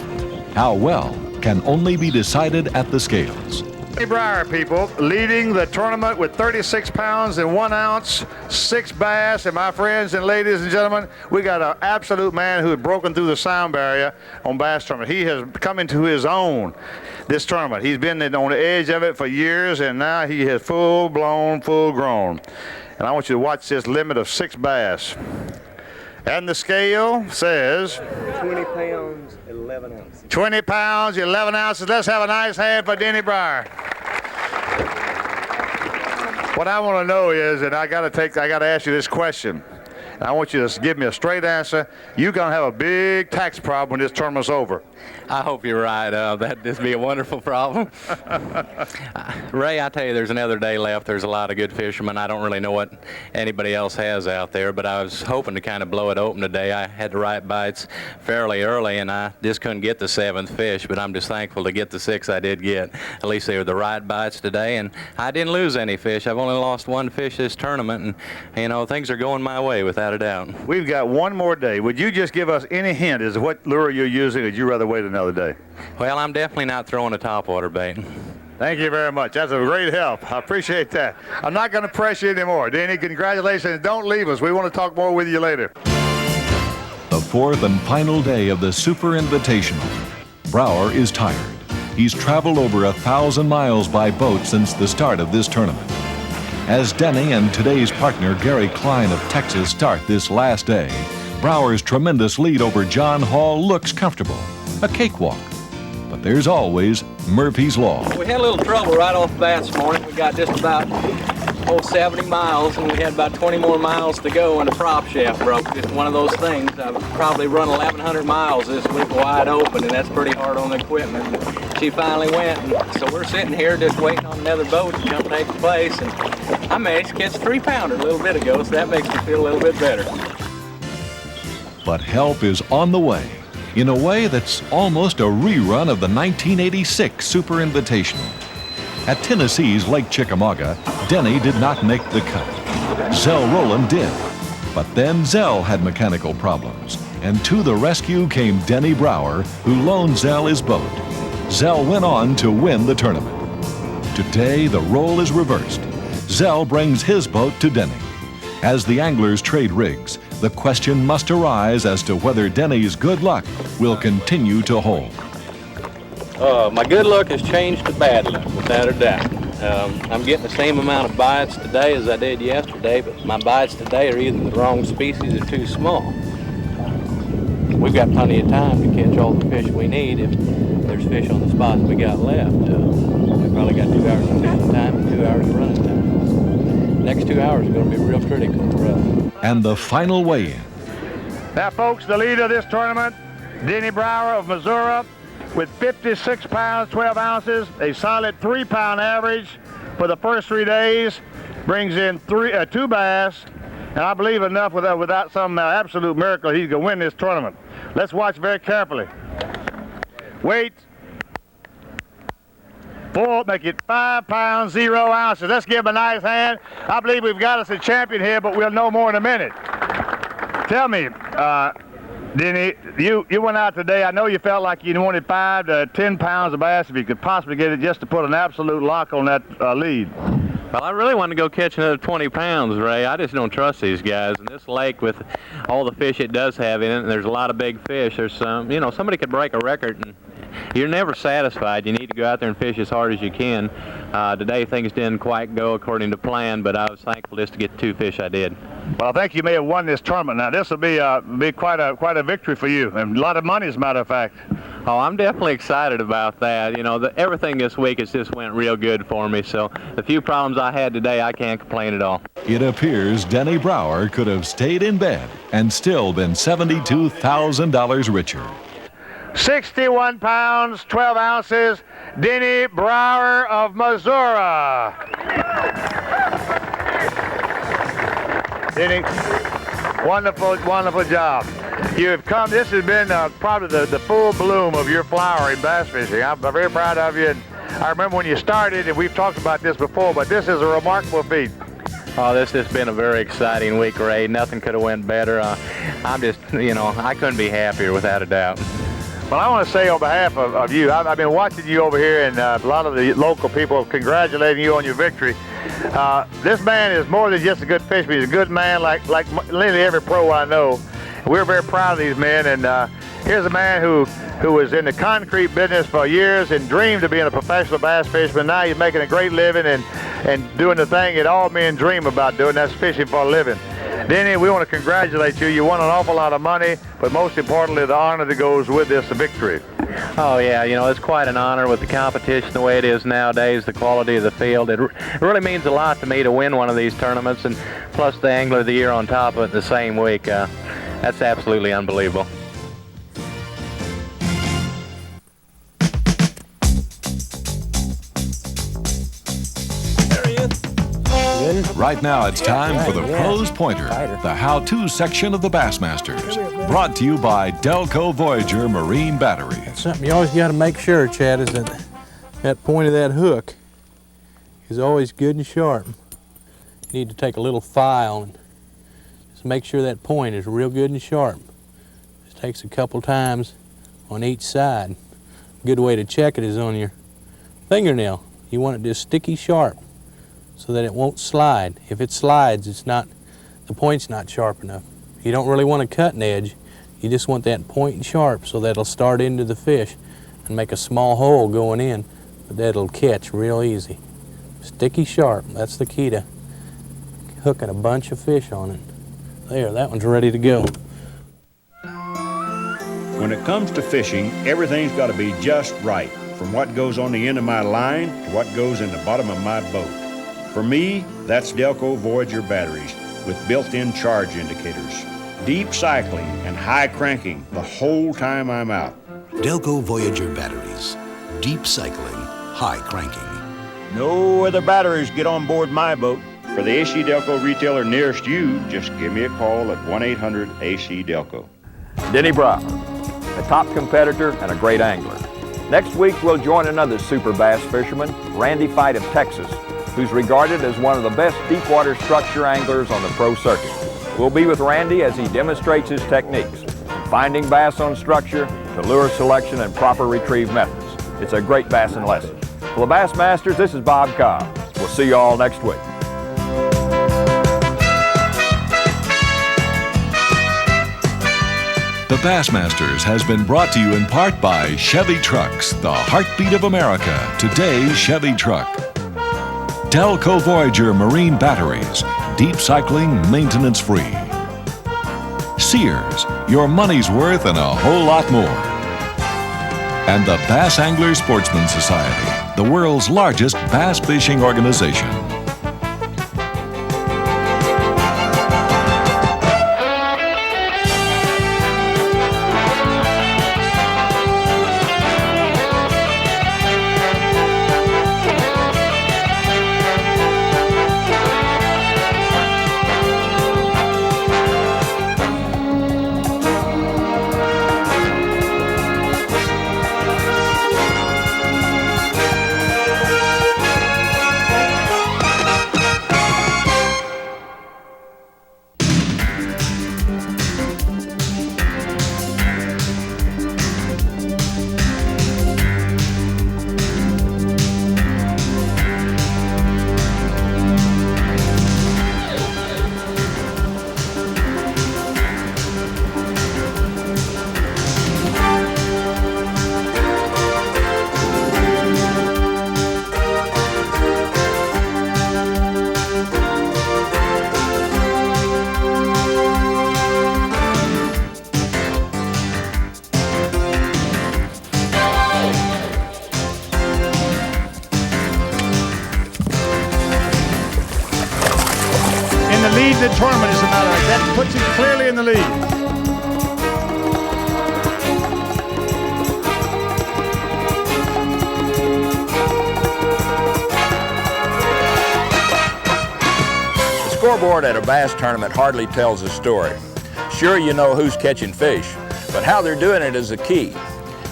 How well can only be decided at the scales. Denny Brauer, people, leading the tournament with 36 pounds and 1 ounce, 6 bass, and my friends and ladies and gentlemen, we got an absolute man who has broken through the sound barrier on bass tournament. He has come into his own this tournament. He's been on the edge of it for years, and now he is full-blown, full-grown. And I want you to watch this limit of 6 bass. And the scale says 20 pounds, 11 ounces. 20 pounds, 11 ounces. Let's have a nice hand for Denny Brauer. What I want to know is, and I got to ask you this question. I want you to give me a straight answer. You're going to have a big tax problem when this tournament's over. I hope you're right. That'd be a wonderful problem. Ray, I tell you, there's another day left. There's a lot of good fishermen. I don't really know what anybody else has out there, but I was hoping to kind of blow it open today. I had the right bites fairly early, and I just couldn't get the 7th fish, but I'm just thankful to get the 6 I did get. At least they were the right bites today, and I didn't lose any fish. I've only lost 1 fish this tournament, and, you know, things are going my way without a doubt. We've got one more day. Would you just give us any hint as to what lure you're using, or would you rather wait another day? Well, I'm definitely not throwing a topwater bait. Thank you very much. That's a great help. I appreciate that. I'm not going to press you anymore. Denny, congratulations. Don't leave us. We want to talk more with you later. The 4th and final day of the Super Invitational. Brauer is tired. He's traveled over 1,000 miles by boat since the start of this tournament. As Denny and today's partner Gary Klein of Texas start this last day, Brauer's tremendous lead over John Hall looks comfortable. A cakewalk. But there's always Murphy's Law. We had a little trouble right off the bat this morning. We got just about 70 miles, and we had about 20 more miles to go, and the prop shaft broke. Just one of those things. I've probably run 1,100 miles this week wide open, and that's pretty hard on the equipment. She finally went, and so we're sitting here just waiting on another boat to come take place, and I managed to catch a 3-pounder a little bit ago, so that makes me feel a little bit better. But help is on the way, in a way that's almost a rerun of the 1986 Super Invitational. At Tennessee's Lake Chickamauga, Denny did not make the cut. Zell Rowland did. But then Zell had mechanical problems, and to the rescue came Denny Brauer, who loaned Zell his boat. Zell went on to win the tournament. Today, the role is reversed. Zell brings his boat to Denny. As the anglers trade rigs, the question must arise as to whether Denny's good luck will continue to hold. My good luck has changed to bad luck, without a doubt. I'm getting the same amount of bites today as I did yesterday, but my bites today are either the wrong species or too small. We've got plenty of time to catch all the fish we need if there's fish on the spots we got left. We probably got 2 hours of fishing time and 2 hours of running time. Next 2 hours are going to be real critical for us. And the final weigh-in. Now, folks, the leader of this tournament, Denny Brauer of Missouri, with 56 pounds, 12 ounces, a solid 3-pound average for the first 3 days, brings in 2 bass, and I believe enough without some absolute miracle, he's going to win this tournament. Let's watch very carefully. Weight, full, make it 5 pounds, 0 ounces. Let's give him a nice hand. I believe we've got us a champion here, but we'll know more in a minute. Tell me, Denny, you went out today. I know you felt like you wanted 5 to 10 pounds of bass if you could possibly get it just to put an absolute lock on that lead. Well, I really want to go catch another 20 pounds, Ray. I just don't trust these guys. And this lake, with all the fish it does have in it, and there's a lot of big fish, there's some, you know, somebody could break a record, and you're never satisfied. You need to go out there and fish as hard as you can. Today, things didn't quite go according to plan, but I was thankful just to get the 2 fish I did. Well, I think you may have won this tournament. Now, this will be quite a victory for you, and a lot of money, as a matter of fact. Oh, I'm definitely excited about that. You know, everything this week has just went real good for me, so the few problems I had today, I can't complain at all. It appears Denny Brauer could have stayed in bed and still been $72,000 richer. 61 pounds, 12 ounces, Denny Brauer of Missouri. Denny, wonderful, wonderful job. You have come, this has been probably the full bloom of your flower in bass fishing. I'm very proud of you. And I remember when you started, and we've talked about this before, but this is a remarkable feat. Oh, this has been a very exciting week, Ray. Nothing could have went better. I'm just, you know, I couldn't be happier, without a doubt. Well, I want to say on behalf of you, I've been watching you over here, and a lot of the local people congratulating you on your victory. This man is more than just a good fisherman. He's a good man like nearly every pro I know. We're very proud of these men, and here's a man who was in the concrete business for years and dreamed of being a professional bass fisherman. Now he's making a great living and doing the thing that all men dream about doing, that's fishing for a living. Denny, we want to congratulate you. You won an awful lot of money, but most importantly, the honor that goes with this victory. Oh, yeah, you know, it's quite an honor with the competition the way it is nowadays, the quality of the field. It really means a lot to me to win one of these tournaments, and plus the Angler of the Year on top of it the same week. That's absolutely unbelievable. Right now, it's time for the Pros Pointer, the how-to section of the Bassmasters. Brought to you by Delco Voyager Marine Battery. Something you always got to make sure, Chad, is that point of that hook is always good and sharp. You need to take a little file and just make sure that point is real good and sharp. It takes a couple times on each side. A good way to check it is on your fingernail. You want it just sticky sharp, so that it won't slide. If it slides, the point's not sharp enough. You don't really want a cutting edge. You just want that point sharp so that it'll start into the fish and make a small hole going in, but that'll catch real easy. Sticky sharp, that's the key to hooking a bunch of fish on it. There, that one's ready to go. When it comes to fishing, everything's got to be just right, from what goes on the end of my line to what goes in the bottom of my boat. For me, that's Delco Voyager batteries with built-in charge indicators. Deep cycling and high cranking the whole time I'm out. Delco Voyager batteries. Deep cycling, high cranking. No other batteries get on board my boat. For the AC Delco retailer nearest you, just give me a call at 1-800-AC-DELCO. Denny Brauer, a top competitor and a great angler. Next week, we'll join another super bass fisherman, Randy Fight of Texas, who's regarded as one of the best deep water structure anglers on the pro circuit. We'll be with Randy as he demonstrates his techniques, from finding bass on structure to lure selection and proper retrieve methods. It's a great bassing lesson. For the Bassmasters, this is Bob Cobb. We'll see you all next week. Bassmasters has been brought to you in part by Chevy Trucks, the heartbeat of America. Today's Chevy truck. Delco Voyager Marine Batteries, deep cycling, maintenance free. Sears, your money's worth and a whole lot more. And the Bass Angler Sportsman Society, the world's largest bass fishing organization. The tournament, as a matter of that puts him clearly in the lead. The scoreboard at a bass tournament hardly tells a story. Sure, you know who's catching fish, but how they're doing it is the key.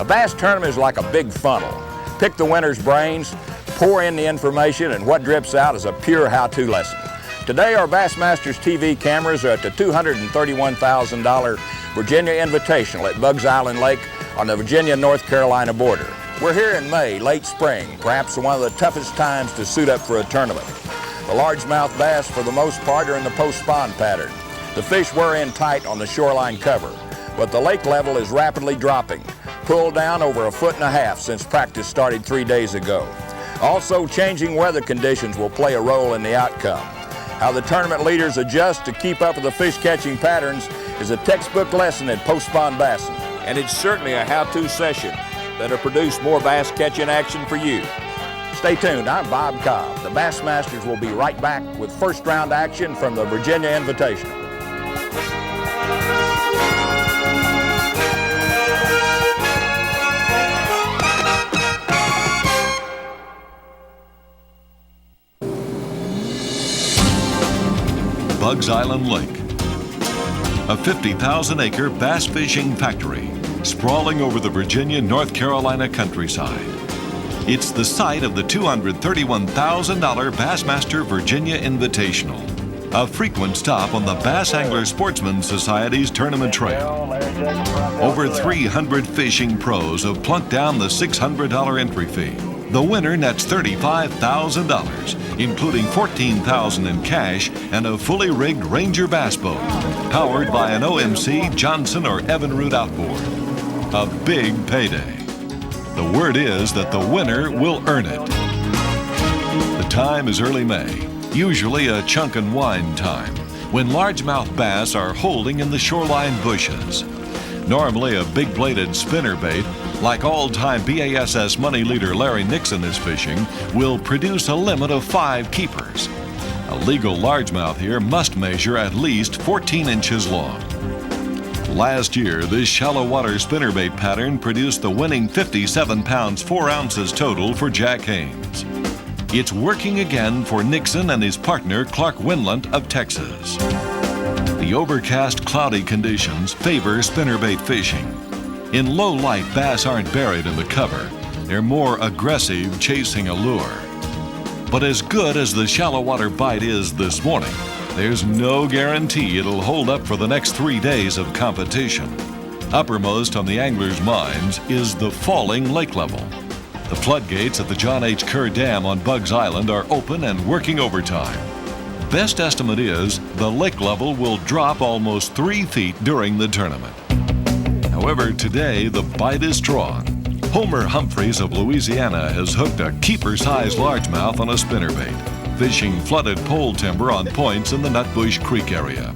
A bass tournament is like a big funnel. Pick the winner's brains, pour in the information, and what drips out is a pure how-to lesson. Today, our Bassmasters TV cameras are at the $231,000 Virginia Invitational at Buggs Island Lake on the Virginia-North Carolina border. We're here in May, late spring, perhaps one of the toughest times to suit up for a tournament. The largemouth bass, for the most part, are in the post-spawn pattern. The fish were in tight on the shoreline cover, but the lake level is rapidly dropping, pulled down over 1.5 feet since practice started 3 days ago. Also, changing weather conditions will play a role in the outcome. How the tournament leaders adjust to keep up with the fish-catching patterns is a textbook lesson in post-spawn bassing. And it's certainly a how-to session that'll produce more bass-catching action for you. Stay tuned. I'm Bob Cobb. The Bassmasters will be right back with first-round action from the Virginia Invitational. Buggs Island Lake, a 50,000-acre bass fishing factory sprawling over the Virginia-North Carolina countryside. It's the site of the $231,000 Bassmaster Virginia Invitational, a frequent stop on the Bass Angler Sportsman Society's tournament trail. Over 300 fishing pros have plunked down the $600 entry fee. The winner nets $35,000, including $14,000 in cash and a fully rigged Ranger bass boat, powered by an OMC, Johnson, or Evinrude outboard. A big payday. The word is that the winner will earn it. The time is early May, usually a chunk and wind time, when largemouth bass are holding in the shoreline bushes. Normally a big-bladed spinnerbait, like all-time B.A.S.S. money leader Larry Nixon is fishing, will produce a limit of 5 keepers. A legal largemouth here must measure at least 14 inches long. Last year, this shallow water spinnerbait pattern produced the winning 57 pounds 4 ounces total for Jack Haynes. It's working again for Nixon and his partner Clark Winland of Texas. The overcast, cloudy conditions favor spinnerbait fishing. In low light, bass aren't buried in the cover. They're more aggressive, chasing a lure. But as good as the shallow water bite is this morning, there's no guarantee it'll hold up for the next 3 days of competition. Uppermost on the anglers' minds is the falling lake level. The floodgates at the John H. Kerr Dam on Buggs Island are open and working overtime. Best estimate is the lake level will drop almost 3 feet during the tournament. However, today the bite is strong. Homer Humphreys of Louisiana has hooked a keeper-sized largemouth on a spinnerbait, fishing flooded pole timber on points in the Nutbush Creek area.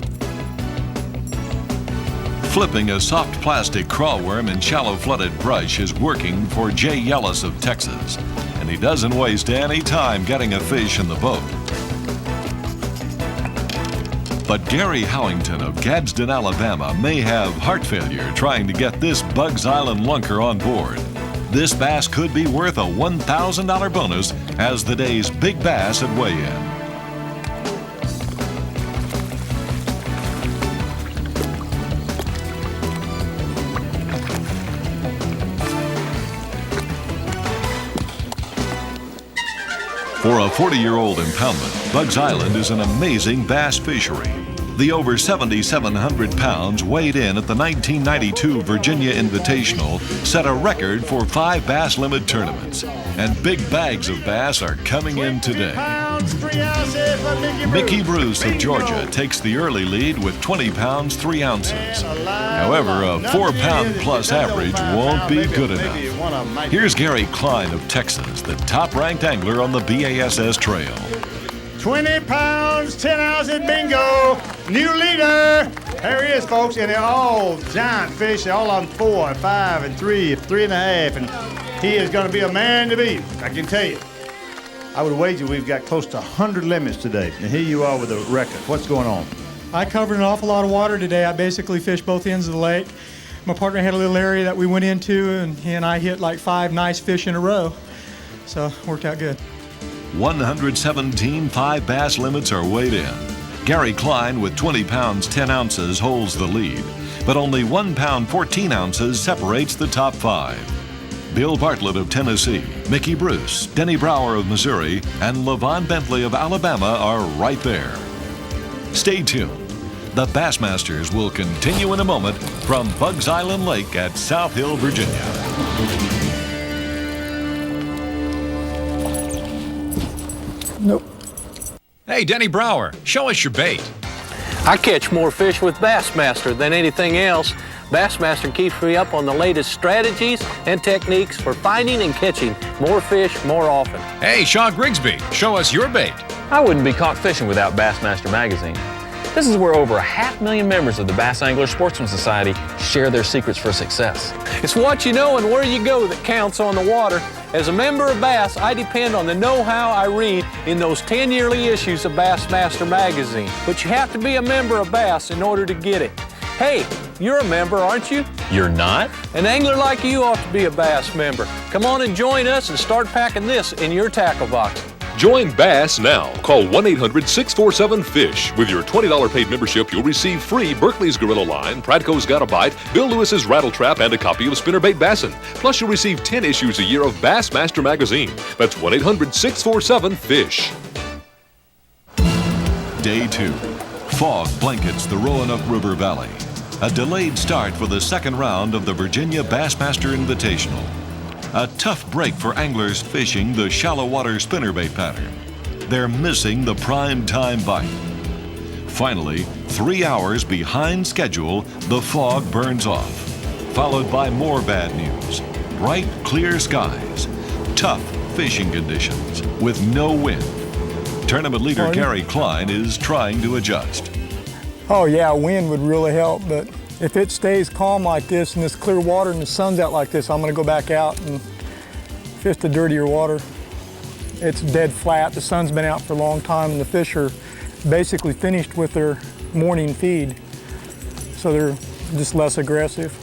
Flipping a soft plastic crawlworm in shallow flooded brush is working for Jay Yellis of Texas, and he doesn't waste any time getting a fish in the boat. But Gary Howington of Gadsden, Alabama may have heart failure trying to get this Bugs Island lunker on board. This bass could be worth a $1,000 bonus as the day's big bass at weigh-in. For a 40-year-old impoundment, Bugs Island is an amazing bass fishery. The over 7,700 pounds weighed in at the 1992 Virginia Invitational set a record for 5 bass limit tournaments, and big bags of bass are coming in today. Mickey Bruce of Georgia takes the early lead with 20 pounds 3 ounces. However, a 4-pound plus average won't be good enough. Here's Gary Klein of Texas, the top-ranked angler on the B.A.S.S. trail. 20 pounds, 10 ounces, bingo. New leader. There he is, folks, and they're all giant fish. They're all on 4, 5, and 3, 3.5, and he is going to be a man to beat, I can tell you. I would wager we've got close to 100 limits today, and here you are with a record. What's going on? I covered an awful lot of water today. I basically fished both ends of the lake. My partner had a little area that we went into, and he and I hit like 5 nice fish in a row, so it worked out good. 117 5 bass limits are weighed in. Gary Klein with 20 pounds 10 ounces holds the lead, but only 1 pound 14 ounces separates the top 5. Bill Bartlett of Tennessee, Mickey Bruce, Denny Brauer of Missouri, and LaVon Bentley of Alabama are right there. Stay tuned. The Bassmasters will continue in a moment from Bugs Island Lake at South Hill, Virginia. Nope. Hey, Denny Brauer, show us your bait. I catch more fish with Bassmaster than anything else. Bassmaster keeps me up on the latest strategies and techniques for finding and catching more fish more often. Hey, Sean Grigsby, show us your bait. I wouldn't be caught fishing without Bassmaster magazine. This is where over 500,000 members of the Bass Angler Sportsman Society share their secrets for success. It's what you know and where you go that counts on the water. As a member of Bass, I depend on the know-how I read in those 10 yearly issues of Bassmaster magazine. But you have to be a member of Bass in order to get it. Hey, you're a member, aren't you? You're not? An angler like you ought to be a Bass member. Come on and join us and start packing this in your tackle box. Join Bass now. Call 1-800-647-FISH. With your $20 paid membership, you'll receive free Berkeley's Gorilla Line, Pradco's Got a Bite, Bill Lewis's Rattle Trap, and a copy of Spinnerbait Bassin'. Plus, you'll receive 10 issues a year of Bassmaster magazine. That's 1-800-647-FISH. Day 2. Fog blankets the Roanoke River Valley. A delayed start for the second round of the Virginia Bassmaster Invitational. A tough break for anglers fishing the shallow water spinnerbait pattern. They're missing the prime time bite. Finally, 3 hours behind schedule, the fog burns off, followed by more bad news. Bright, clear skies, tough fishing conditions with no wind. Tournament leader Gary Klein is trying to adjust. Oh yeah, wind would really help, but if it stays calm like this and this clear water and the sun's out like this, I'm gonna go back out and fish the dirtier water. It's dead flat, the sun's been out for a long time and the fish are basically finished with their morning feed, so they're just less aggressive.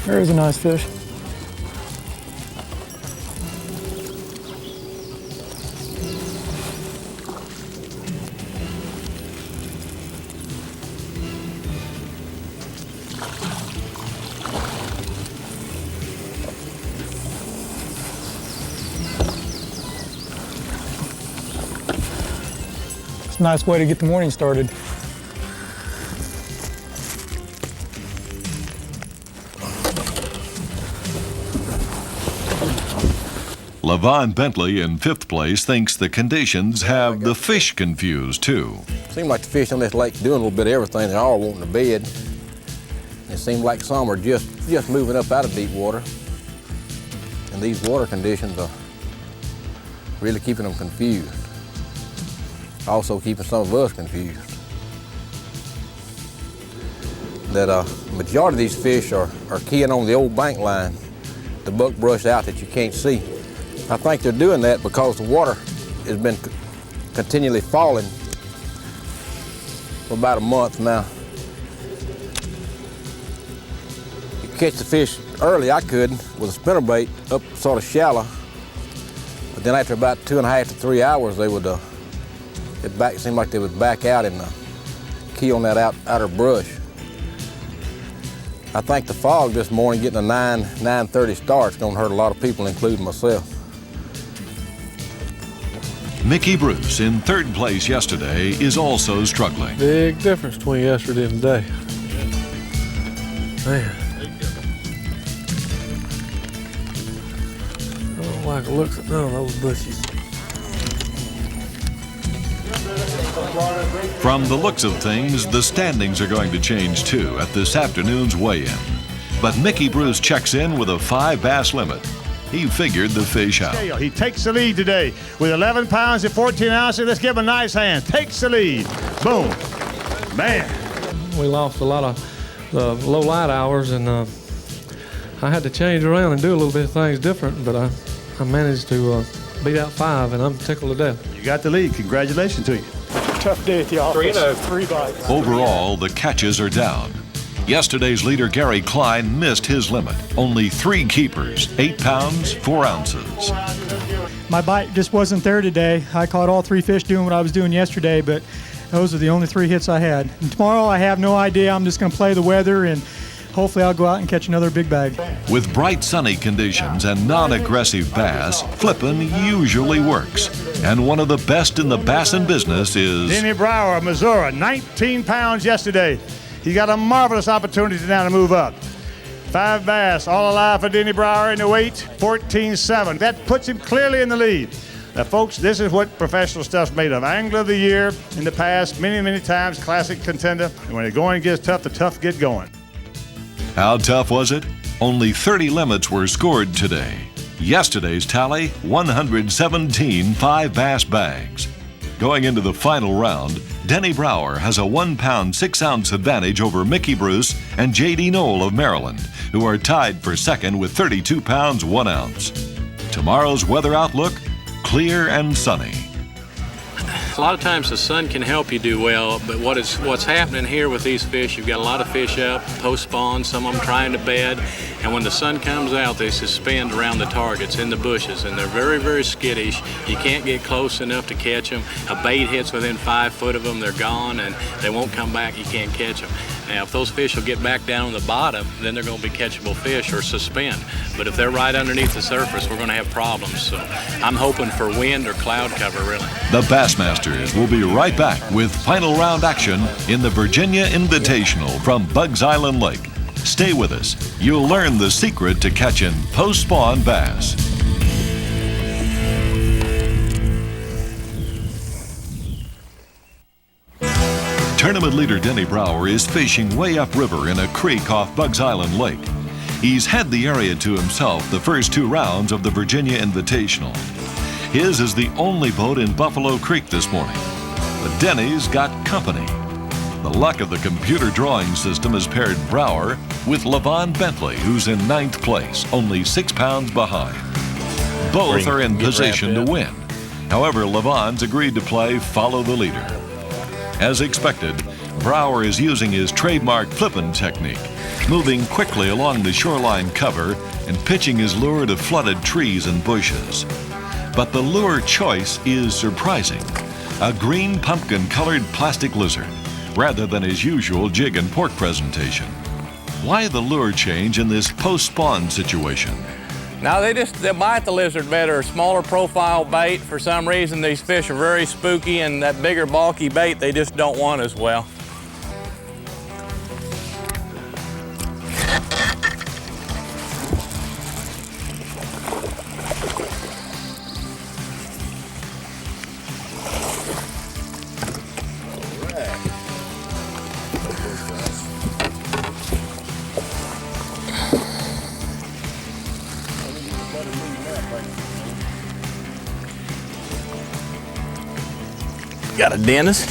There's a nice fish. It's a nice way to get the morning started. LaVon Bentley in 5th place thinks the conditions have the fish confused too. Seems like the fish on this lake's doing a little bit of everything. They're all wanting to bed. It seems like some are just moving up out of deep water. And these water conditions are really keeping them confused. Also keeping some of us confused. That majority of these fish are keying on the old bank line, the buckbrush out that you can't see. I think they're doing that because the water has been continually falling for about a month now. You catch the fish early, I could, with a spinnerbait up sort of shallow. But then after about 2.5 to 3 hours, they would, it seemed like they would back out and key on that outer brush. I think the fog this morning, getting a 9:30 start, is going to hurt a lot of people, including myself. Mickey Bruce in 3rd place yesterday is also struggling. Big difference between yesterday and today. Man. I don't like the looks of none of those bushes. From the looks of things, the standings are going to change too at this afternoon's weigh-in. But Mickey Bruce checks in with a 5 bass limit. He figured the fish out. He takes the lead today with 11 pounds and 14 ounces. Let's give him a nice hand. Takes the lead. Boom. Man. We lost a lot of the low light hours, and I had to change around and do a little bit of things different, but I managed to beat out 5, and I'm tickled to death. You got the lead. Congratulations to you. Tough day at the office. 3 bites. Overall, the catches are down. Yesterday's leader, Gary Klein, missed his limit. Only 3 keepers, 8 pounds, 4 ounces. My bite just wasn't there today. I caught all 3 fish doing what I was doing yesterday, but those are the only 3 hits I had. And tomorrow, I have no idea. I'm just going to play the weather, and hopefully I'll go out and catch another big bag. With bright sunny conditions and non-aggressive bass, flipping usually works. And one of the best in the bassin business is Denny Brauer, Missouri, 19 pounds yesterday. He got a marvelous opportunity now to move up. 5 bass, all alive for Denny Brauer in the weight, 14.7. That puts him clearly in the lead. Now, folks, this is what professional stuff's made of. Angler of the Year in the past, many, many times, classic contender. And when the going gets tough, the tough get going. How tough was it? Only 30 limits were scored today. Yesterday's tally, 117 5 bass bags. Going into the final round, Denny Brauer has a 1 pound 6 ounce advantage over Mickey Bruce and J.D. Knoll of Maryland, who are tied for second with 32 pounds 1 ounce. Tomorrow's weather outlook, clear and sunny. A lot of times the sun can help you do well, but what's happening here with these fish, you've got a lot of fish up, post-spawn, some of them trying to bed, and when the sun comes out, they suspend around the targets in the bushes, and they're very, very skittish. You can't get close enough to catch them. A bait hits within 5 foot of them, they're gone, and they won't come back, you can't catch them. Now, if those fish will get back down on the bottom, then they're going to be catchable fish or suspend. But if they're right underneath the surface, we're going to have problems. So I'm hoping for wind or cloud cover, really. The Bassmasters will be right back with final round action in the Virginia Invitational from Bugs Island Lake. Stay with us. You'll learn the secret to catching post-spawn bass. Tournament leader Denny Brauer is fishing way upriver in a creek off Bugs Island Lake. He's had the area to himself the first 2 rounds of the Virginia Invitational. His is the only boat in Buffalo Creek this morning. But Denny's got company. The luck of the computer drawing system has paired Brauer with LaVon Bentley, who's in 9th place, only 6 pounds behind. Both are in position to win. However, LaVon's agreed to play follow the leader. As expected, Brauer is using his trademark flipping technique, moving quickly along the shoreline cover and pitching his lure to flooded trees and bushes. But the lure choice is surprising. A green pumpkin-colored plastic lizard, rather than his usual jig and pork presentation. Why the lure change in this post-spawn situation? Now they bite the lizard better. Smaller profile bait. For some reason these fish are very spooky, and that bigger bulky bait they just don't want as well. got a dentist.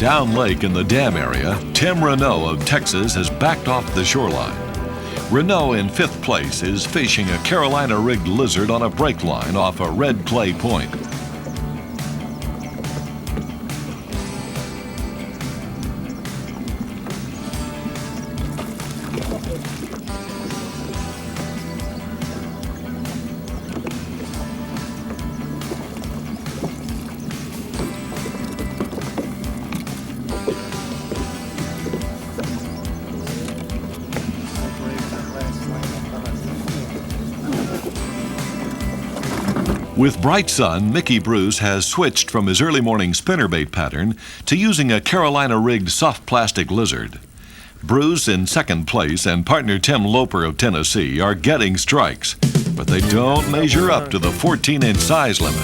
Down lake in the dam area, Tim Renault of Texas has backed off the shoreline. Renault in 5th place is fishing a Carolina-rigged lizard on a break line off a red clay point. With bright sun, Mickey Bruce has switched from his early morning spinnerbait pattern to using a Carolina-rigged soft plastic lizard. Bruce in 2nd place and partner Tim Loper of Tennessee are getting strikes, but they don't measure up to the 14-inch size limit.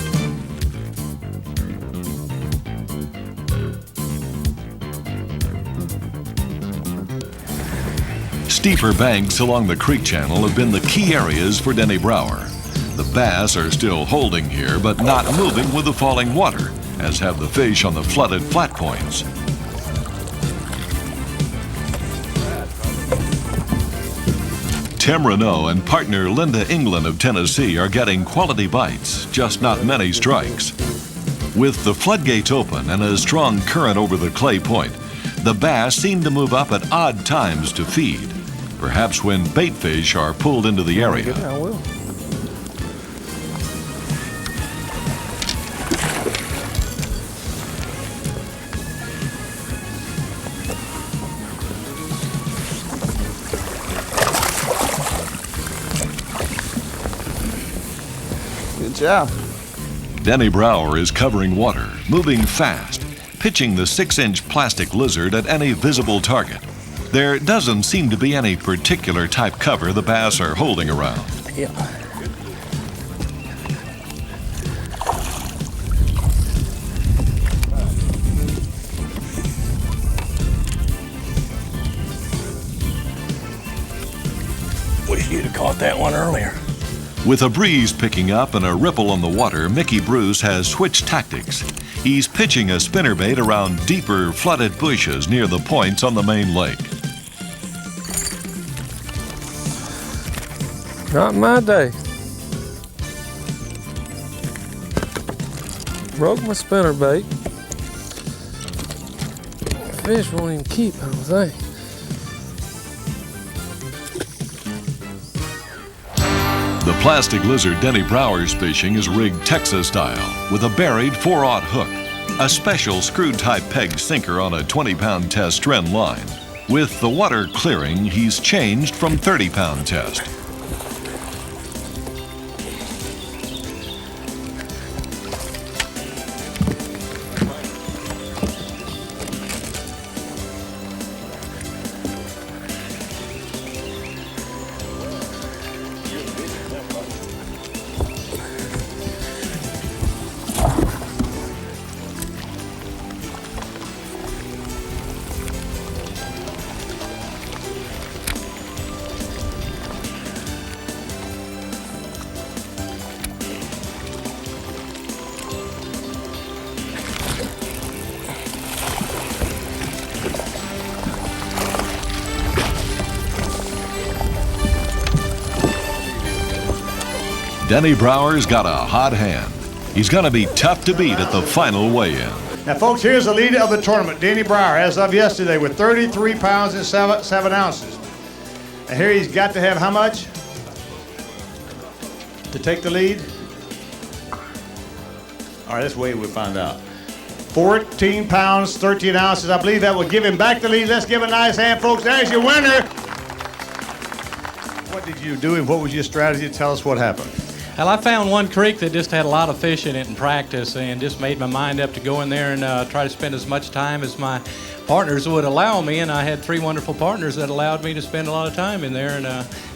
Steeper banks along the creek channel have been the key areas for Denny Brauer. The bass are still holding here, but not moving with the falling water, as have the fish on the flooded flat points. Tim Renault and partner Linda England of Tennessee are getting quality bites, just not many strikes. With the floodgates open and a strong current over the clay point, the bass seem to move up at odd times to feed, perhaps when bait fish are pulled into the area. Good job. Denny Brauer is covering water, moving fast, pitching the 6-inch plastic lizard at any visible target. There doesn't seem to be any particular type cover the bass are holding around. Yeah. Wish you'd have caught that one earlier. With a breeze picking up and a ripple on the water, Mickey Bruce has switched tactics. He's pitching a spinnerbait around deeper, flooded bushes near the points on the main lake. Not my day. Broke my spinnerbait. Fish won't even keep, I don't think. The plastic lizard Denny Brauer's fishing is rigged Texas style with a buried 4/0 hook, a special screw-type peg sinker on a 20-pound test trend line. With the water clearing, he's changed from 30-pound test. Denny Brauer's got a hot hand. He's going to be tough to beat at the final weigh-in. Now, folks, here's the leader of the tournament, Denny Brauer, as of yesterday, with 33 pounds and 7 ounces. And here he's got to have how much to take the lead? All right, let's wait, we'll find out. 14 pounds, 13 ounces. I believe that will give him back the lead. Let's give a nice hand, folks. There's your winner. What did you do and what was your strategy? Tell us what happened. Well, I found one creek that just had a lot of fish in it in practice and just made my mind up to go in there and try to spend as much time as my partners would allow me. And I had 3 wonderful partners that allowed me to spend a lot of time in there. And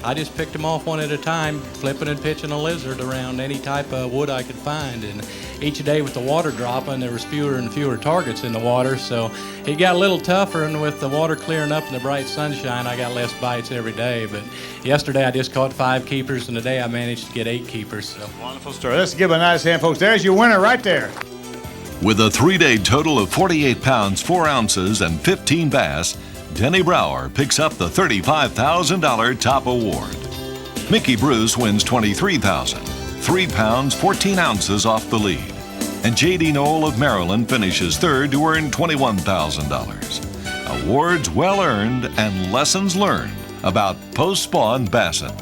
I just picked them off one at a time, flipping and pitching a lizard around any type of wood I could find. And each day with the water dropping, there was fewer and fewer targets in the water, so it got a little tougher, and with the water clearing up and the bright sunshine, I got less bites every day. But yesterday I just caught 5 keepers, and today I managed to get 8 keepers. So. Wonderful story. Let's give a nice hand, folks. There's your winner right there. With a 3-day total of 48 pounds, 4 ounces, and 15 bass, Denny Brauer picks up the $35,000 top award. Mickey Bruce wins $23,000, 3 pounds, 14 ounces off the lead. And J.D. Knoll of Maryland finishes third to earn $21,000. Awards well earned and lessons learned about post-spawn bassin'.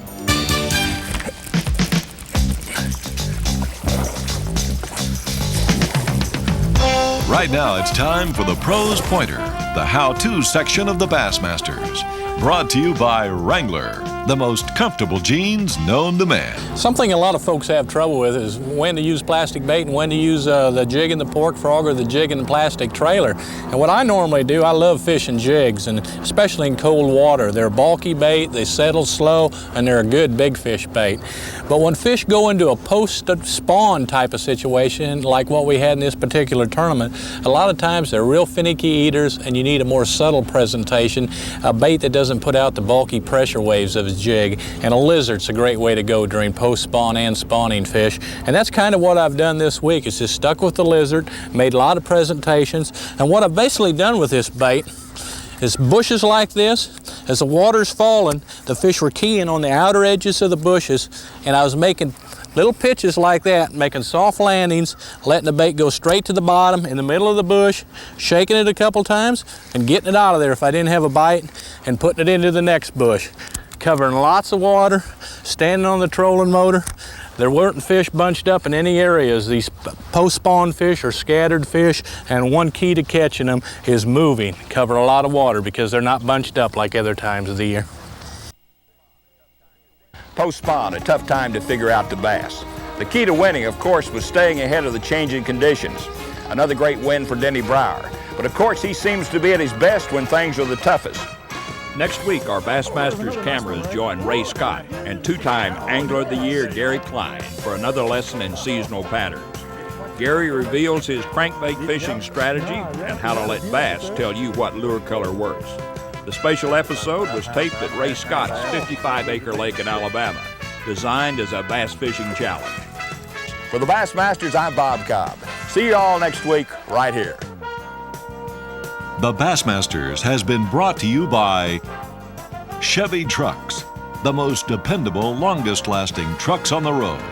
Right now, it's time for the Pros Pointer, the how-to section of the Bassmasters. Brought to you by Wrangler, the most comfortable jeans known to man. Something a lot of folks have trouble with is when to use plastic bait and when to use the jig and the pork frog or the jig and the plastic trailer. And what I normally do, I love fishing jigs, and especially in cold water. They're bulky bait, they settle slow, and they're a good big fish bait. But when fish go into a post-spawn type of situation, like what we had in this particular tournament, a lot of times they're real finicky eaters, and you need a more subtle presentation, a bait that doesn't put out the bulky pressure waves of a jig. And a lizard's a great way to go during post-spawn and spawning fish. And that's kind of what I've done this week. It's just stuck with the lizard, made a lot of presentations. And what I've basically done with this bait is bushes like this. As the water's falling, the fish were keying on the outer edges of the bushes, and I was making little pitches like that, making soft landings, letting the bait go straight to the bottom in the middle of the bush, shaking it a couple times, and getting it out of there if I didn't have a bite, and putting it into the next bush. Covering lots of water, standing on the trolling motor. There weren't fish bunched up in any areas. These post-spawn fish are scattered fish, and one key to catching them is moving. Cover a lot of water because they're not bunched up like other times of the year. Post-spawn, a tough time to figure out the bass. The key to winning, of course, was staying ahead of the changing conditions. Another great win for Denny Brauer. But of course, he seems to be at his best when things are the toughest. Next week, our Bassmasters cameras join Ray Scott and 2-time Angler of the Year Gary Klein for another lesson in seasonal patterns. Gary reveals his crankbait fishing strategy and how to let bass tell you what lure color works. The special episode was taped at Ray Scott's 55-acre lake in Alabama, designed as a bass fishing challenge. For the Bassmasters, I'm Bob Cobb. See you all next week right here. The Bassmasters has been brought to you by Chevy Trucks, the most dependable, longest-lasting trucks on the road.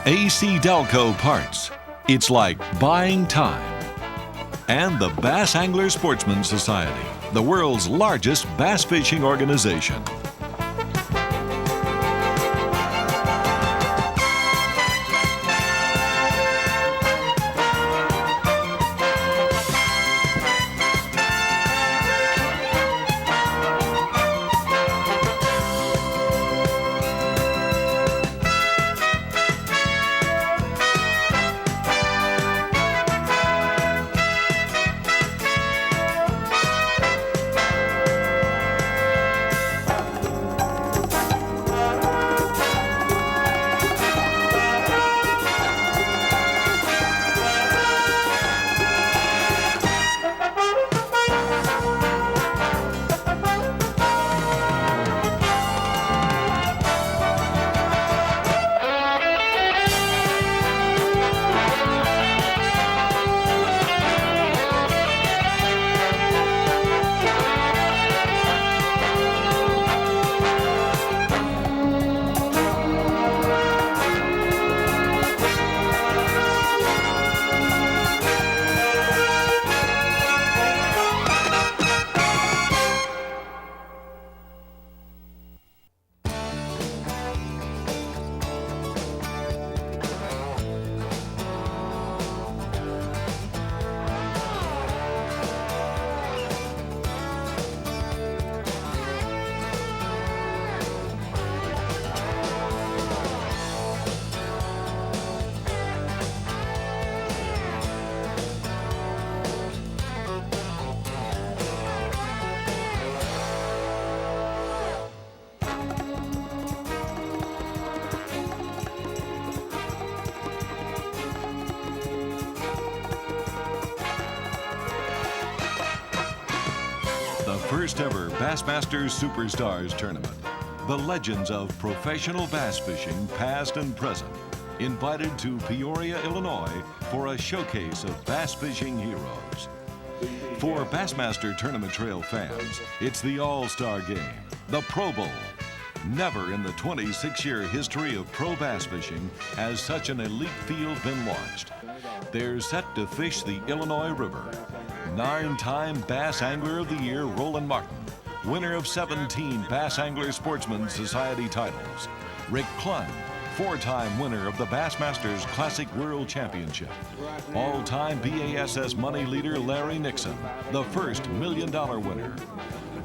AC Delco Parts, it's like buying time. And the Bass Angler Sportsman Society, the world's largest bass fishing organization. first ever Bassmaster Superstars Tournament. The legends of professional bass fishing, past and present, invited to Peoria, Illinois for a showcase of bass fishing heroes. For Bassmaster Tournament Trail fans, it's the All-Star Game, the Pro Bowl. Never in the 26-year history of pro bass fishing has such an elite field been launched. They're set to fish the Illinois River. 9-time Bass Angler of the Year Roland Martin, winner of 17 Bass Angler Sportsman Society titles. Rick Clunn, 4-time winner of the Bassmasters Classic World Championship. All-time B.A.S.S. money leader Larry Nixon, the first $1 million winner.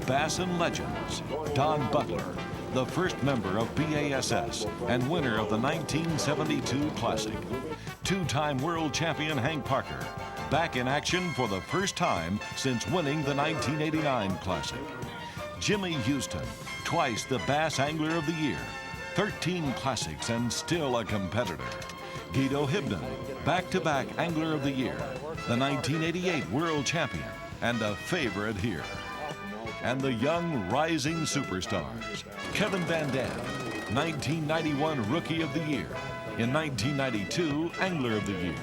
Bassin Legends, Don Butler, the first member of B.A.S.S. and winner of the 1972 Classic. 2-time world champion Hank Parker, back in action for the first time since winning the 1989 Classic. Jimmy Houston, twice the Bass Angler of the Year, 13 Classics and still a competitor. Guido Hibden, back-to-back Angler of the Year, the 1988 World Champion, and a favorite here. And the young rising superstars, Kevin Van Dam, 1991 Rookie of the Year, in 1992 Angler of the Year.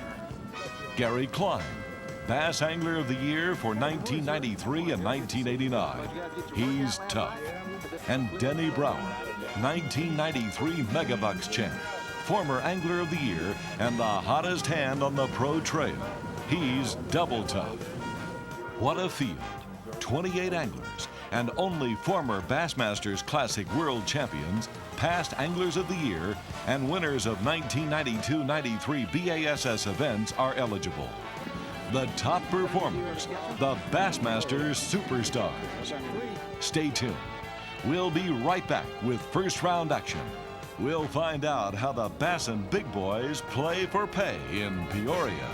Gary Klein, Bass Angler of the Year for 1993 and 1989. He's tough. And Denny Brauer, 1993 Megabucks champ, former Angler of the Year and the hottest hand on the pro trail. He's double tough. What a field. 28 anglers and only former Bassmasters Classic World Champions, past Anglers of the Year, and winners of 1992-93 BASS events are eligible. The top performers, the Bassmasters Superstars. Stay tuned. We'll be right back with first round action. We'll find out how the Bassin Big Boys play for pay in Peoria.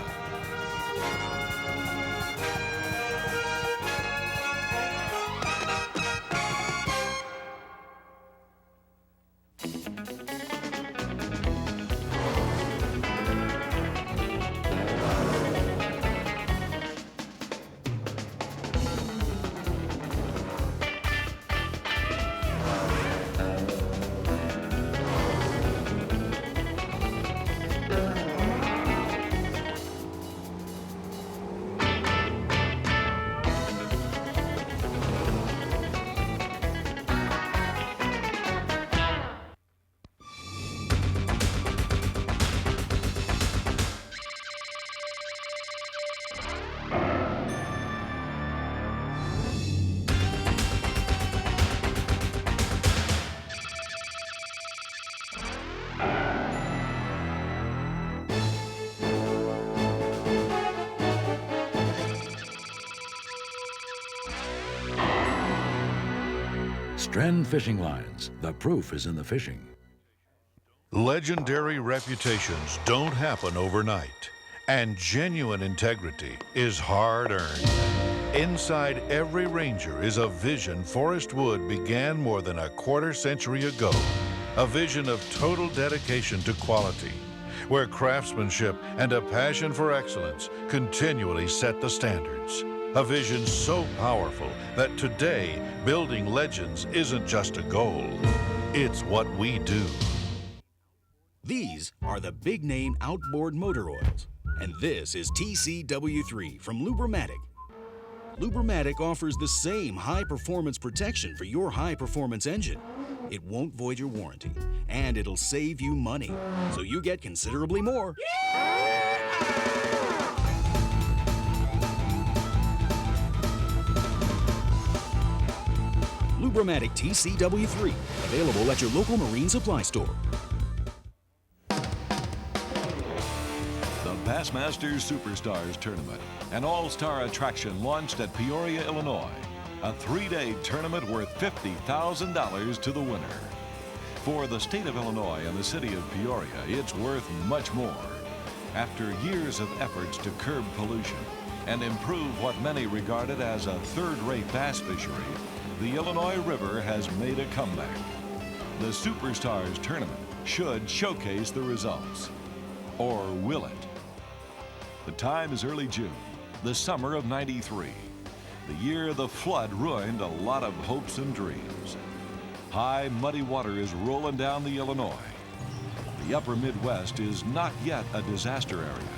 Strand Fishing Lines. The proof is in the fishing. Legendary reputations don't happen overnight, and genuine integrity is hard-earned. Inside every Ranger is a vision Forrest Wood began more than a quarter century ago, a vision of total dedication to quality, where craftsmanship and a passion for excellence continually set the standards. A vision so powerful that today, building legends isn't just a goal, it's what we do. These are the big-name outboard motor oils, and this is TCW3 from Lubramatic. Lubramatic offers the same high-performance protection for your high-performance engine. It won't void your warranty, and it'll save you money, so you get considerably more. Lubramatic TCW3, available at your local marine supply store. The Bassmasters Superstars Tournament, an all-star attraction launched at Peoria, Illinois. A 3-day tournament worth $50,000 to the winner. For the state of Illinois and the city of Peoria, it's worth much more. After years of efforts to curb pollution and improve what many regarded as a third-rate bass fishery, the Illinois River has made a comeback. The Superstars Tournament should showcase the results. Or will it? The time is early June, the summer of '93. the year the flood ruined a lot of hopes and dreams. High, muddy water is rolling down the Illinois. The upper Midwest is not yet a disaster area,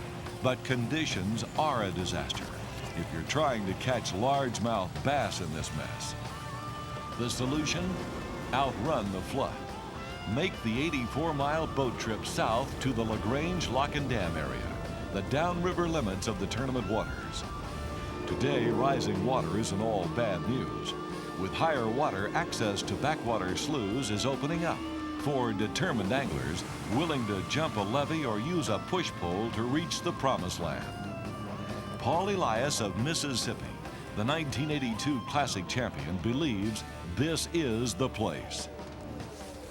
but conditions are a disaster if you're trying to catch largemouth bass in this mess. The solution? Outrun the flood. Make the 84-mile boat trip south to the LaGrange Lock and Dam area, the downriver limits of the tournament waters. Today, rising water isn't all bad news. With higher water, access to backwater sloughs is opening up for determined anglers willing to jump a levee or use a push-pole to reach the promised land. Paul Elias of Mississippi, the 1982 Classic champion, believes this is the place.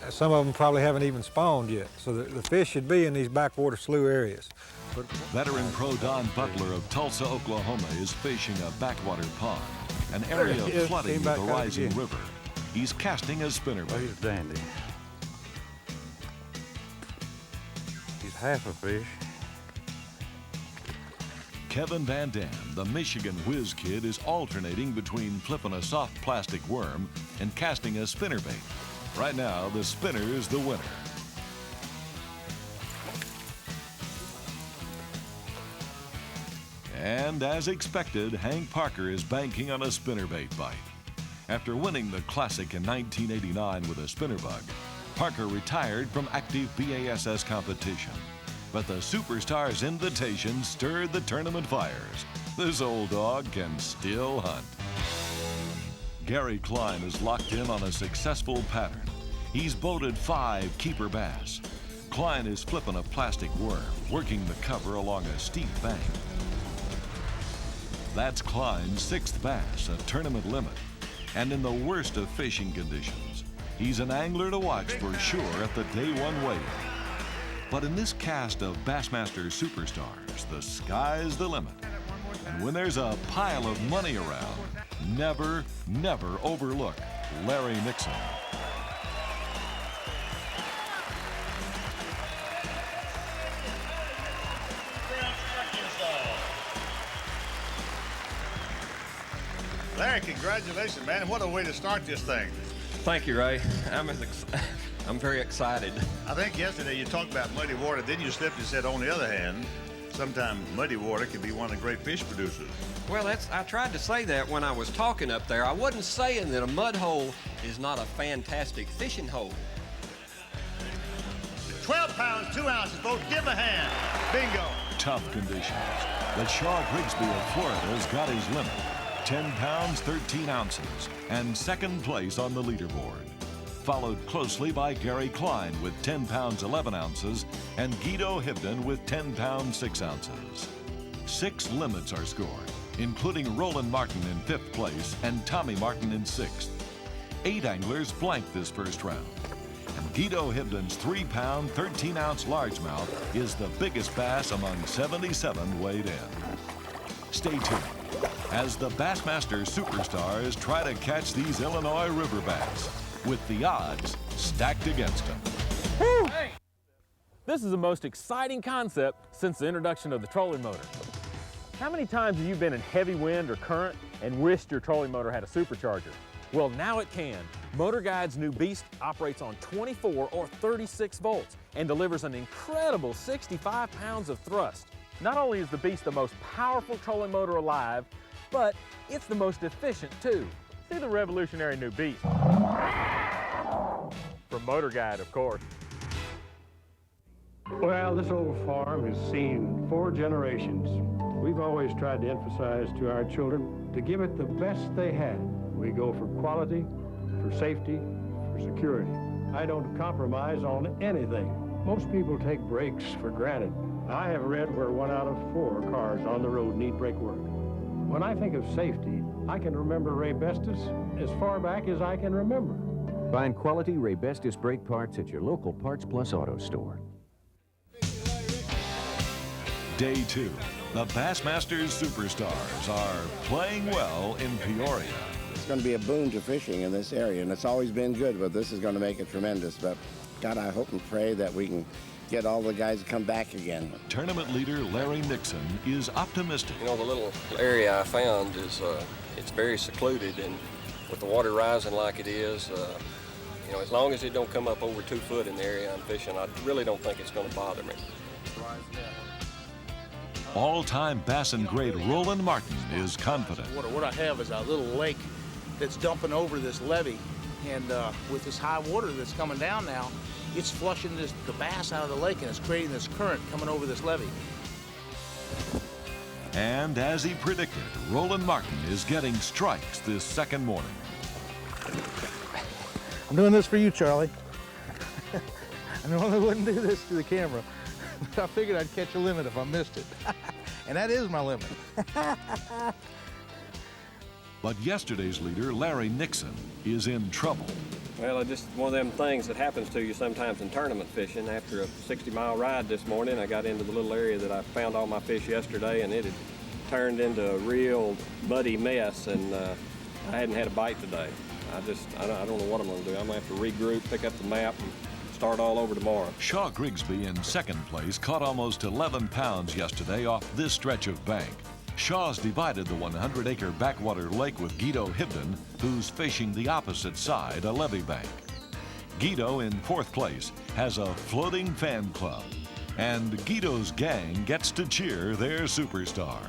Some of them probably haven't even spawned yet, so the fish should be in these backwater slough areas. Veteran pro Don Butler of Tulsa, Oklahoma is fishing a backwater pond, an area flooding with the rising river. He's casting a spinnerbait. He's dandy. He's half a fish. Kevin Van Dam, the Michigan whiz kid, is alternating between flipping a soft plastic worm and casting a spinnerbait. Right now, the spinner is the winner. And as expected, Hank Parker is banking on a spinnerbait bite. After winning the Classic in 1989 with a spinnerbug, Parker retired from active B.A.S.S. competition. But the Superstars invitation stirred the tournament fires. This old dog can still hunt. Gary Klein is locked in on a successful pattern. He's boated 5 keeper bass. Klein is flipping a plastic worm, working the cover along a steep bank. That's Klein's 6th bass, a tournament limit. And in the worst of fishing conditions, he's an angler to watch for sure at the day one weigh-in. But in this cast of Bassmaster Superstars, the sky's the limit. And when there's a pile of money around, never, never overlook Larry Nixon. Larry, congratulations, man. What a way to start this thing. Thank you, Ray. I'm very excited. I think yesterday you talked about muddy water, then you slipped and said, on the other hand, sometimes muddy water can be one of the great fish producers. Well, I tried to say that when I was talking up there. I wasn't saying that a mud hole is not a fantastic fishing hole. 12 pounds, 2 ounces, folks. Give a hand. Bingo. Tough conditions. But Shaw Grigsby of Florida has got his limit. 10 pounds, 13 ounces, and second place on the leaderboard. Followed closely by Gary Klein with 10 pounds, 11 ounces, and Guido Hibden with 10 pounds, 6 ounces. 6 limits are scored, including Roland Martin in 5th place and Tommy Martin in 6th. 8 anglers blanked this first round. And Guido Hibden's 3-pound, 13-ounce largemouth is the biggest bass among 77 weighed in. Stay tuned as the Bassmaster Superstars try to catch these Illinois river bass with the odds stacked against them. Hey. This is the most exciting concept since the introduction of the trolling motor. How many times have you been in heavy wind or current and wished your trolling motor had a supercharger? Well, now it can. Motor Guide's new Beast operates on 24 or 36 volts and delivers an incredible 65 pounds of thrust. Not only is the Beast the most powerful trolling motor alive, but it's the most efficient too. See the revolutionary new Beast. From Motor Guide, of course. Well, this old farm has seen 4 generations. We've always tried to emphasize to our children to give it the best they had. We go for quality, for safety, for security. I don't compromise on anything. Most people take brakes for granted. I have read where 1 out of 4 cars on the road need brake work. When I think of safety, I can remember Ray-B.A.S.S. as far back as I can remember. Find quality Ray-B.A.S.S. brake parts at your local Parts Plus auto store. Day 2. The Bassmaster Superstars are playing well in Peoria. It's going to be a boon to fishing in this area, and it's always been good, but this is going to make it tremendous. But God, I hope and pray that we can get all the guys to come back again. Tournament leader Larry Nixon is optimistic. You know, the little area I found is it's very secluded, and with the water rising like it is, you know, as long as it don't come up over 2 foot in the area I'm fishing, I really don't think it's going to bother me. All-time Bassin great Roland Martin is confident. What I have is a little lake that's dumping over this levee, and with this high water that's coming down now, it's flushing the bass out of the lake, and it's creating this current coming over this levee. And as he predicted, Roland Martin is getting strikes this second morning. I'm doing this for you, Charlie. I normally wouldn't do this to the camera, but I figured I'd catch a limit if I missed it. And that is my limit. But yesterday's leader, Larry Nixon, is in trouble. Well, it's just one of them things that happens to you sometimes in tournament fishing. After a 60-mile ride this morning, I got into the little area that I found all my fish yesterday, and it had turned into a real muddy mess, and I hadn't had a bite today. I don't know what I'm going to do. I'm going to have to regroup, pick up the map, and start all over tomorrow. Shaw Grigsby in second place caught almost 11 pounds yesterday off this stretch of bank. Shaw's divided the 100-acre backwater lake with Guido Hibden, who's fishing the opposite side, a levee bank. Guido in fourth place has a floating fan club, and Guido's gang gets to cheer their superstar.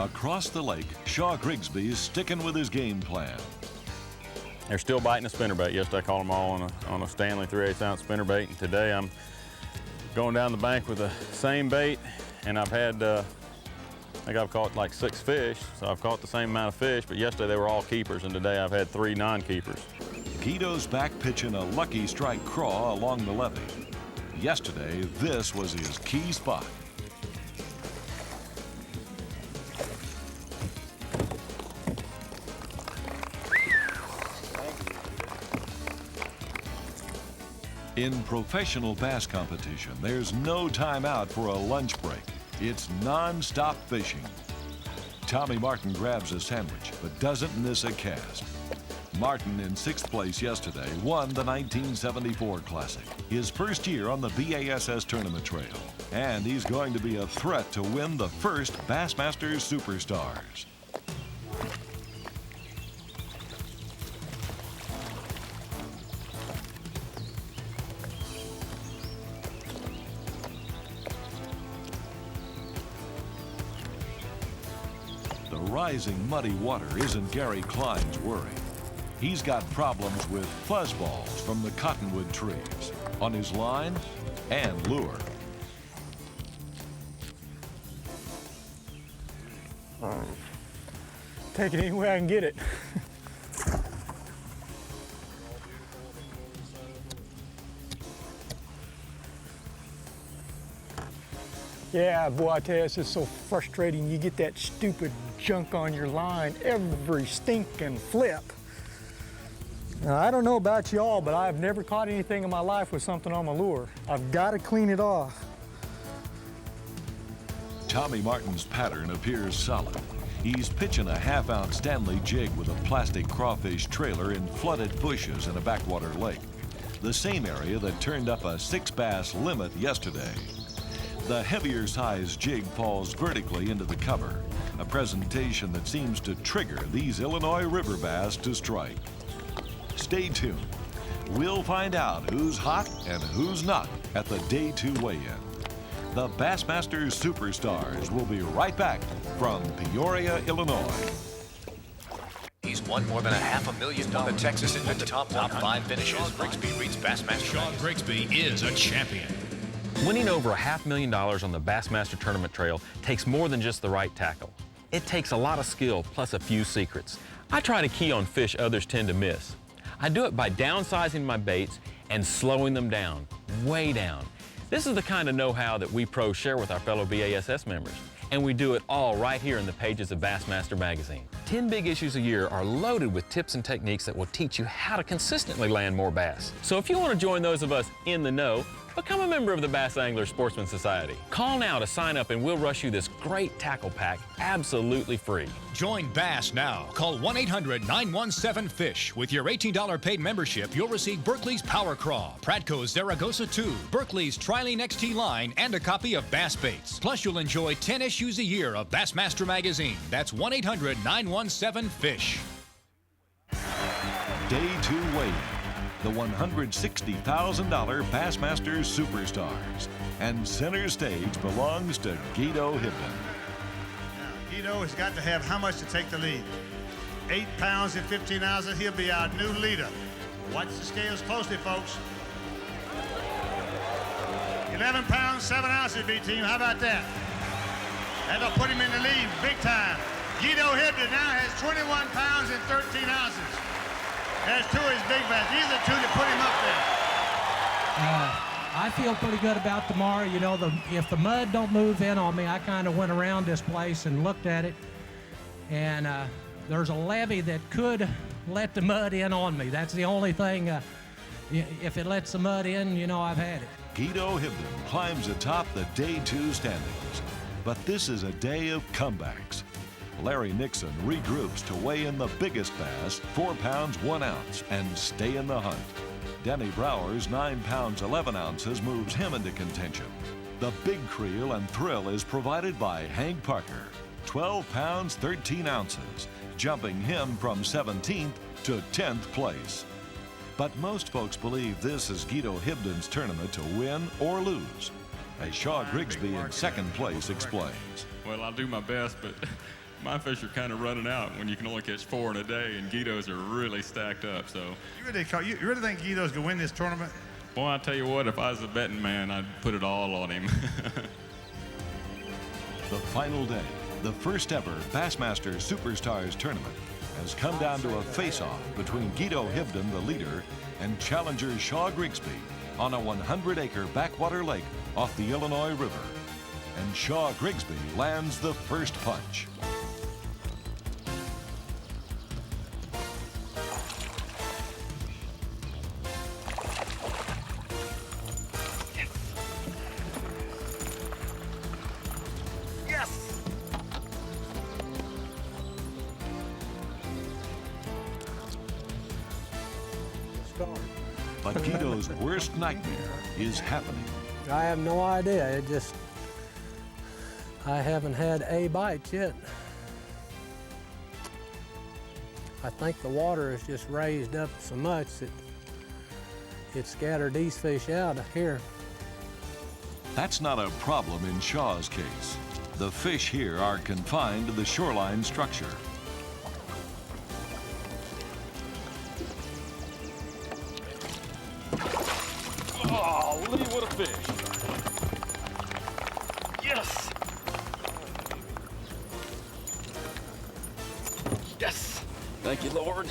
Across the lake, Shaw Grigsby is sticking with his game plan. They're still biting a spinnerbait. Yesterday I caught them all on a Stanley 3/8 ounce spinnerbait, and today I'm going down the bank with the same bait, and I've had, I think I've caught like 6 fish, so I've caught the same amount of fish, but yesterday they were all keepers, and today I've had 3 non-keepers. Guido's back pitching a lucky strike craw along the levee. Yesterday, this was his key spot. In professional bass competition, there's no time out for a lunch break. It's non-stop fishing. Tommy Martin grabs a sandwich, but doesn't miss a cast. Martin, in 6th place yesterday, won the 1974 Classic, his first year on the B.A.S.S. tournament trail. And he's going to be a threat to win the first Bassmaster Superstars. The rising muddy water isn't Gary Klein's worry. He's got problems with fuzzballs from the cottonwood trees on his line and lure. Take it any way I can get it. Yeah, boy, I tell you, this is so frustrating. You get that stupid junk on your line every stinking flip. Now, I don't know about y'all, but I've never caught anything in my life with something on my lure. I've got to clean it off. Tommy Martin's pattern appears solid. He's pitching a half-ounce Stanley jig with a plastic crawfish trailer in flooded bushes in a backwater lake, the same area that turned up a 6-bass limit yesterday. The heavier size jig falls vertically into the cover, a presentation that seems to trigger these Illinois river bass to strike. Stay tuned. We'll find out who's hot and who's not at the Day 2 weigh-in. The Bassmaster Superstars will be right back from Peoria, Illinois. He's won more than $500,000 the Texas in the top 5 finishes. Grigsby reads Bassmaster. Shaw Grigsby is a champion. Winning over $500,000 on the Bassmaster tournament trail takes more than just the right tackle. It takes a lot of skill plus a few secrets. I try to key on fish others tend to miss. I do it by downsizing my baits and slowing them down, way down. This is the kind of know-how that we pros share with our fellow BASS members, and we do it all right here in the pages of Bassmaster magazine. 10 big issues a year are loaded with tips and techniques that will teach you how to consistently land more bass. So if you want to join those of us in the know, become a member of the Bass Angler Sportsman Society. Call now to sign up and we'll rush you this great tackle pack absolutely free. Join Bass now. Call 1-800-917-FISH. With your $18 paid membership, you'll receive Berkley's Power Craw, Pradco's Zaragoza 2, Berkley's Trilene XT line, and a copy of Bass Baits. Plus, you'll enjoy 10 issues a year of Bassmaster magazine. That's 1-800-917-FISH. Day 2 weigh-in. The $160,000 Bassmaster Superstars. And center stage belongs to Guido Hibden. Guido has got to have how much to take the lead? 8 pounds and 15 ounces. He'll be our new leader. Watch the scales closely, folks. 11 pounds, 7 ounces, B-team. How about that? That'll put him in the lead big time. Guido Hibden now has 21 pounds and 13 ounces. There's 2 of his big bass. These are the 2 that put him up there. I feel pretty good about tomorrow. You know, if the mud don't move in on me, I kind of went around this place and looked at it, and there's a levee that could let the mud in on me. That's the only thing. If it lets the mud in, you know, I've had it. Guido Hibden climbs atop the Day 2 standings. But this is a day of comebacks. Larry Nixon regroups to weigh in the biggest bass, 4 pounds 1 ounce, and stay in the hunt. Denny Brauer's 9 pounds 11 ounces moves him into contention. The big creel and thrill is provided by Hank Parker, 12 pounds 13 ounces, jumping him from 17th to 10th place. But most folks believe this is Guido Hibden's tournament to win or lose. As Shaw Grigsby in 2nd place explains. Well, I'll do my best, but my fish are kind of running out when you can only catch 4 in a day, and Guido's are really stacked up, so. You really think Guido's going to win this tournament? Boy, I tell you what, if I was a betting man, I'd put it all on him. The final day, the first ever Bassmaster Superstars tournament, has come down to a face-off between Guido Hibden, the leader, and challenger Shaw Grigsby on a 100-acre backwater lake off the Illinois River. And Shaw Grigsby lands the first punch. But Guido's worst nightmare is happening. I have no idea. I haven't had a bite yet. I think the water has just raised up so much that it scattered these fish out of here. That's not a problem in Shaw's case. The fish here are confined to the shoreline structure. Oh, Lee, what a fish. Yes! Yes! Thank you, Lord.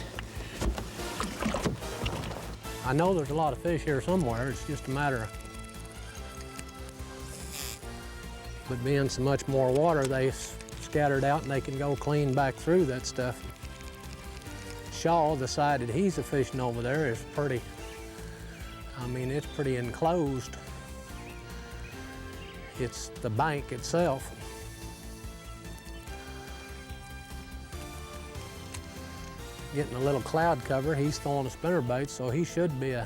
I know there's a lot of fish here somewhere. It's just a matter of but being so much more water, they scattered out and they can go clean back through that stuff. Shaw decided he's fishing over there is pretty, I mean, it's pretty enclosed. It's the bank itself. Getting a little cloud cover, he's throwing a spinnerbait, so he should be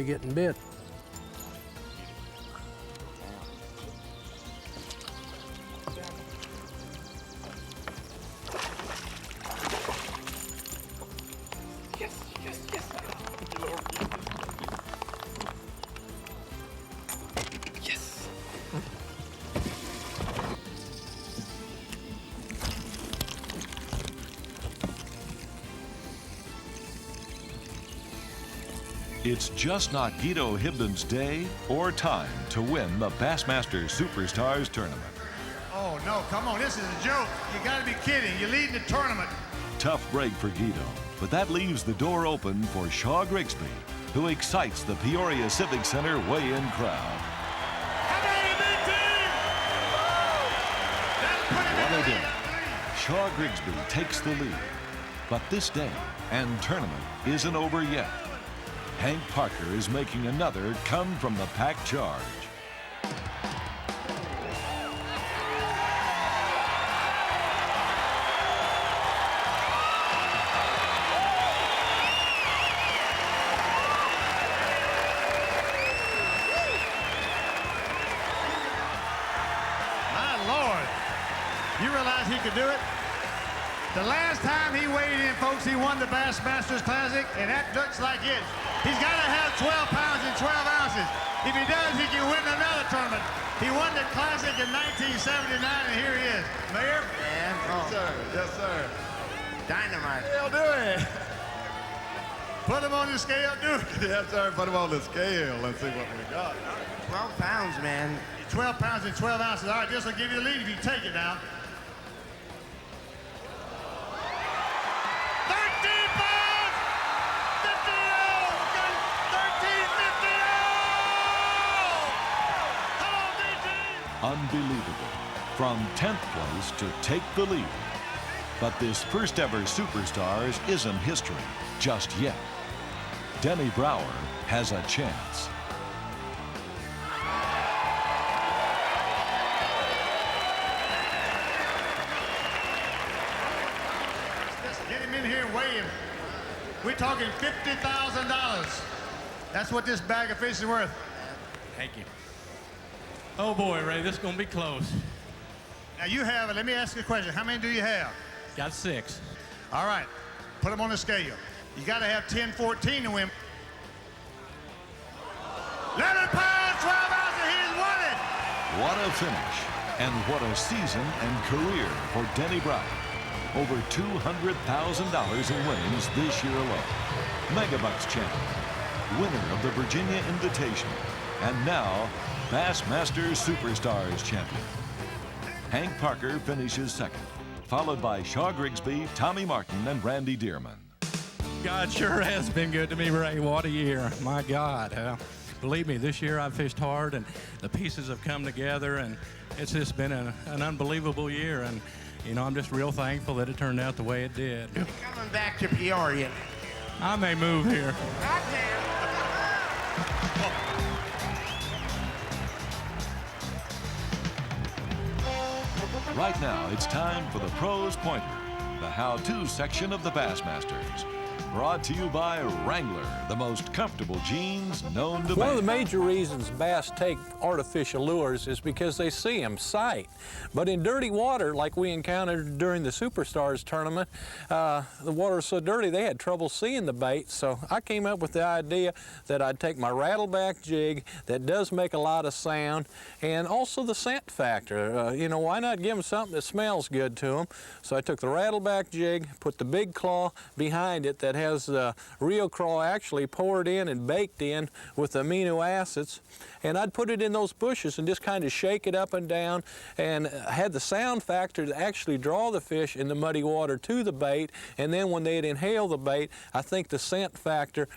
getting bit. It's just not Guido Hibden's day or time to win the Bassmaster Superstars tournament. Oh, no, come on, this is a joke. You gotta be kidding. You're leading the tournament. Tough break for Guido, but that leaves the door open for Shaw Grigsby, who excites the Peoria Civic Center weigh-in crowd. How about you, big team? That'll put him in the lead. Shaw Grigsby takes the lead. But this day and tournament isn't over yet. Hank Parker is making another come-from-the-pack charge. My Lord, you realize he could do it? The last time he weighed in, folks, he won the Bassmasters Classic, and that looks like it. He's got to have 12 pounds and 12 ounces. If he does, he can win another tournament. He won the Classic in 1979, and here he is. Mayor? Yes, sir. Yes, sir. Dynamite. He'll do it. Put him on the scale, do it. Yes, sir. Put him on the scale. Let's see what we got. 12 pounds, man. 12 pounds and 12 ounces. All right, this will give you the lead if you take it now. 13-50. Unbelievable. From 10th place to take the lead. But this first ever Superstars isn't history just yet. Denny Brauer has a chance. Let's get him in here and weigh him. We're talking $50,000. That's what this bag of fish is worth. Thank you. Oh boy, Ray, this is gonna be close. Now you have it. Let me ask you a question. How many do you have? Got 6. All right, put them on the scale. You got to have 10, 14 to win. 11 pounds, 12 ounces, he's won it. What a finish, and what a season and career for Denny Brauer. Over $200,000 in winnings this year alone. Megabucks champion, winner of the Virginia Invitational, and now Bassmaster Superstars champion. Hank Parker finishes second, followed by Shaw Grigsby, Tommy Martin, and Randy Dearman. God sure has been good to me, Ray. What a year. My God. Believe me, this year I've fished hard, and the pieces have come together, and it's just been an unbelievable year. And, you know, I'm just real thankful that it turned out the way it did. Coming back to Peoria. I may move here. Right now, it's time for the Pros Pointer, the how-to section of the Bassmasters. Brought to you by Wrangler, the most comfortable jeans known to man. One of the major reasons bass take artificial lures is because they see them, sight. But in dirty water, like we encountered during the Superstars tournament, the water was so dirty they had trouble seeing the bait. So I came up with the idea that I'd take my rattleback jig that does make a lot of sound, and also the scent factor. You know, why not give them something that smells good to them? So I took the rattleback jig, put the big claw behind it that has the real craw actually poured in and baked in with amino acids, and I'd put it in those bushes and just kind of shake it up and down, and had the sound factor to actually draw the fish in the muddy water to the bait. And then when they'd inhale the bait, I think the scent factor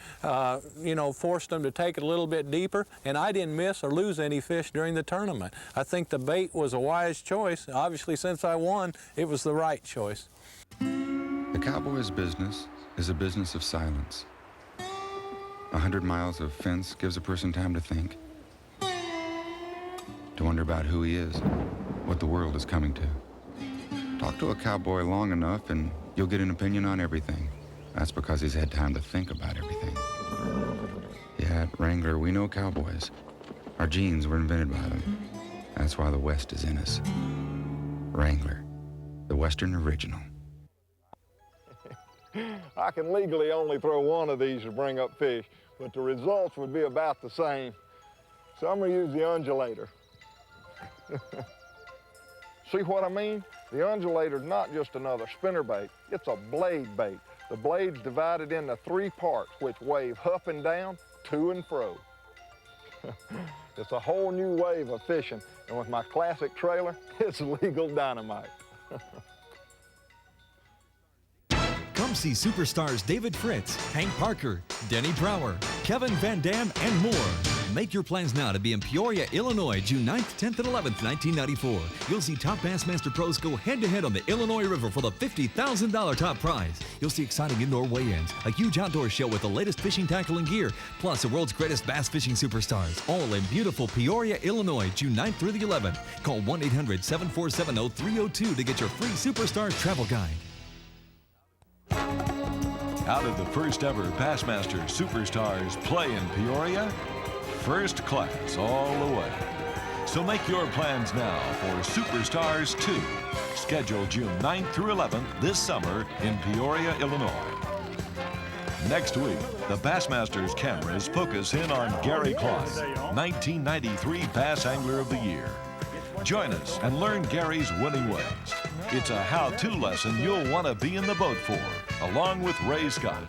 you know, forced them to take it a little bit deeper, and I didn't miss or lose any fish during the tournament. I think the bait was a wise choice. Obviously, since I won, it was the right choice. The cowboy's business is a business of silence. 100 miles of fence gives a person time to think, to wonder about who he is, what the world is coming to. Talk to a cowboy long enough and you'll get an opinion on everything. That's because he's had time to think about everything. Yeah, at Wrangler, we know cowboys. Our genes were invented by them. That's why the West is in us. Wrangler, the Western original. I can legally only throw one of these to bring up fish, but the results would be about the same. So I'm gonna use the undulator. See what I mean? The undulator's not just another spinnerbait, it's a blade bait. The blade's divided into 3 parts, which wave up and down, to and fro. It's a whole new wave of fishing, and with my classic trailer, it's legal dynamite. Come see superstars David Fritz, Hank Parker, Denny Brauer, Kevin Van Dam, and more. Make your plans now to be in Peoria, Illinois, June 9th, 10th, and 11th, 1994. You'll see top Bassmaster pros go head-to-head on the Illinois River for the $50,000 top prize. You'll see exciting indoor weigh-ins, a huge outdoor show with the latest fishing tackle and gear, plus the world's greatest bass fishing superstars, all in beautiful Peoria, Illinois, June 9th through the 11th. Call 1-800-747-0302 to get your free Superstars travel guide. How did the first ever Bassmaster Superstars play in Peoria? First class all the way. So make your plans now for Superstars 2, scheduled June 9th through 11th this summer in Peoria, Illinois. Next week, the Bassmasters cameras focus in on Gary Klein, 1993 Bass Angler of the Year. Join us and learn Gary's winning ways. It's a how-to lesson you'll want to be in the boat for, along with Ray Scott.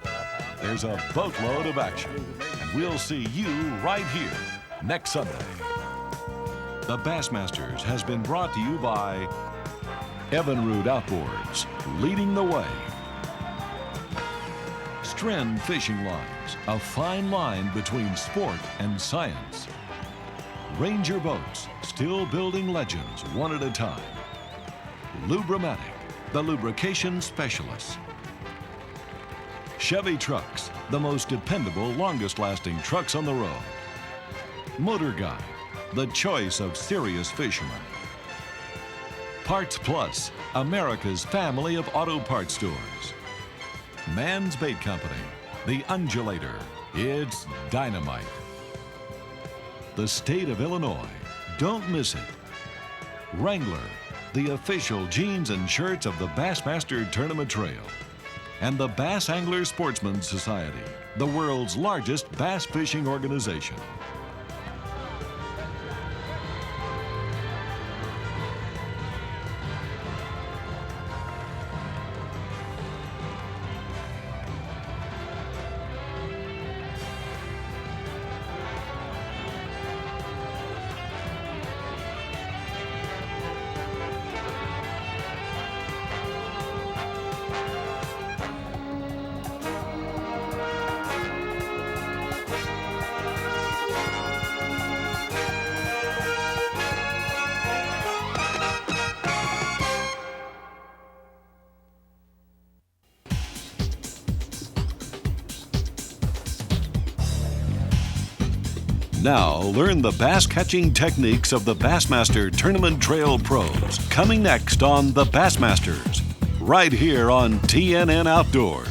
There's a boatload of action, and we'll see you right here next Sunday. The Bassmasters has been brought to you by Evinrude Outboards, leading the way. Stren Fishing Lines, a fine line between sport and science. Ranger Boats, still building legends one at a time. Lubramatic, the lubrication specialist. Chevy Trucks, the most dependable, longest-lasting trucks on the road. Motor Guide, the choice of serious fishermen. Parts Plus, America's family of auto parts stores. Man's Bait Company, the Undulator, it's dynamite. The state of Illinois, don't miss it. Wrangler, the official jeans and shirts of the Bassmaster Tournament Trail. And the Bass Angler Sportsman Society, the world's largest bass fishing organization. Now, learn the bass catching techniques of the Bassmaster Tournament Trail Pros. Coming next on The Bassmasters, right here on TNN Outdoors.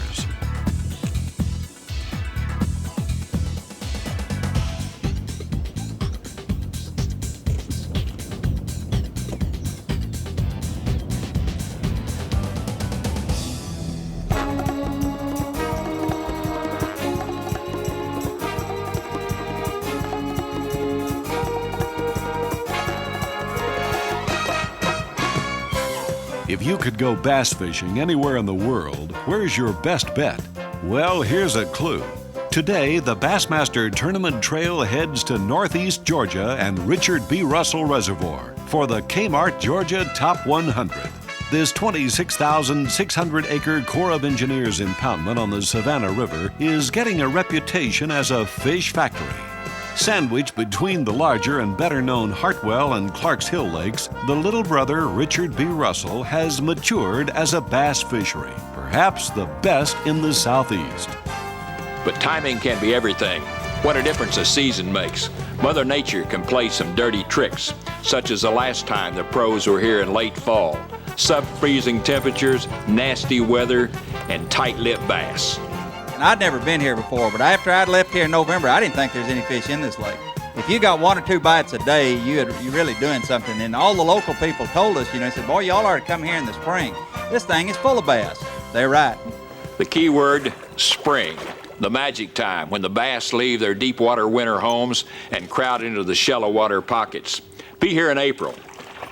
If you could go bass fishing anywhere in the world, where's your best bet? Well, here's a clue. Today, the Bassmaster Tournament Trail heads to Northeast Georgia and Richard B. Russell Reservoir for the Kmart Georgia Top 100. This 26,600-acre Corps of Engineers impoundment on the Savannah River is getting a reputation as a fish factory. Sandwiched between the larger and better-known Hartwell and Clarks Hill Lakes, the little brother Richard B. Russell has matured as a bass fishery, perhaps the best in the Southeast. But timing can be everything. What a difference a season makes. Mother Nature can play some dirty tricks, such as the last time the pros were here in late fall. Sub-freezing temperatures, nasty weather, and tight-lipped bass. I'd never been here before, but after I'd left here in November, I didn't think there's any fish in this lake. If you got 1 or 2 bites a day, you're really doing something. And all the local people told us, they said, boy, y'all ought to come here in the spring. This thing is full of bass. They're right. The key word, spring. The magic time when the bass leave their deep water winter homes and crowd into the shallow water pockets. Be here in April.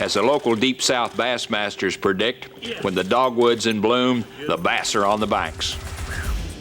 As the local Deep South Bassmasters predict, when the dogwood's in bloom, the bass are on the banks.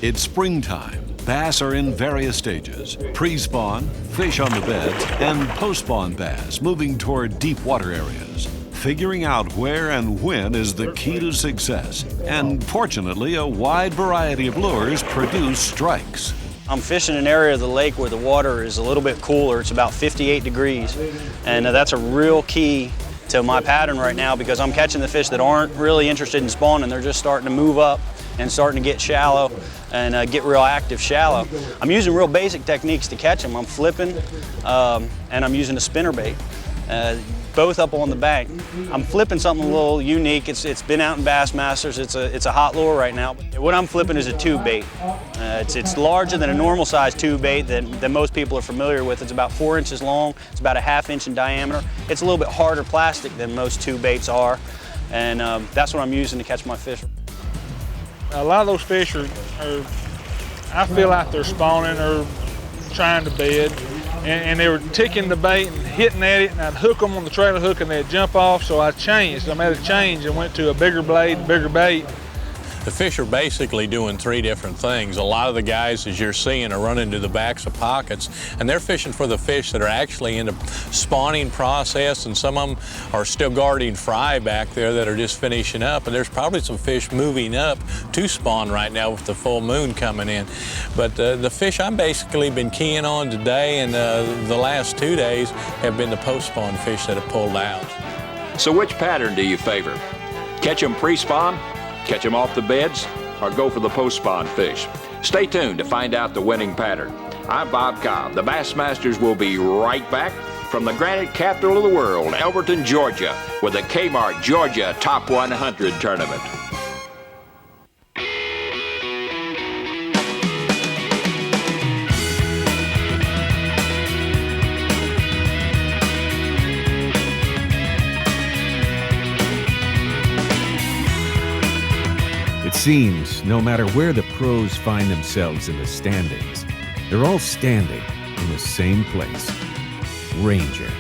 It's springtime. Bass are in various stages. Pre-spawn, fish on the beds, and post-spawn bass moving toward deep water areas. Figuring out where and when is the key to success. And fortunately, a wide variety of lures produce strikes. I'm fishing an area of the lake where the water is a little bit cooler. It's about 58 degrees, and that's a real key to my pattern right now because I'm catching the fish that aren't really interested in spawning. They're just starting to move up and starting to get shallow and get real active shallow. I'm using real basic techniques to catch them. I'm flipping and I'm using a spinnerbait, both up on the bank. I'm flipping something a little unique. It's been out in Bassmasters. It's a hot lure right now. What I'm flipping is a tube bait. It's larger than a normal size tube bait that most people are familiar with. It's about 4 inches long. It's about a ½ inch in diameter. It's a little bit harder plastic than most tube baits are, and that's what I'm using to catch my fish. A lot of those fish are I feel like they're spawning or trying to bed, and they were ticking the bait and hitting at it, and I'd hook them on the trailer hook and they'd jump off, so I changed. I made a change and went to a bigger blade, bigger bait. The fish are basically doing 3 different things. A lot of the guys, as you're seeing, are running to the backs of pockets, and they're fishing for the fish that are actually in the spawning process, and some of them are still guarding fry back there that are just finishing up, and there's probably some fish moving up to spawn right now with the full moon coming in. But the fish I've basically been keying on today and the last 2 days have been the post-spawn fish that have pulled out. So which pattern do you favor? Catch them pre-spawn? Catch them off the beds, or go for the post-spawn fish? Stay tuned to find out the winning pattern. I'm Bob Cobb. The Bassmasters will be right back from the granite capital of the world, Elberton, Georgia, with the Kmart Georgia Top 100 Tournament. It seems no matter where the pros find themselves in the standings, they're all standing in the same place. Ranger.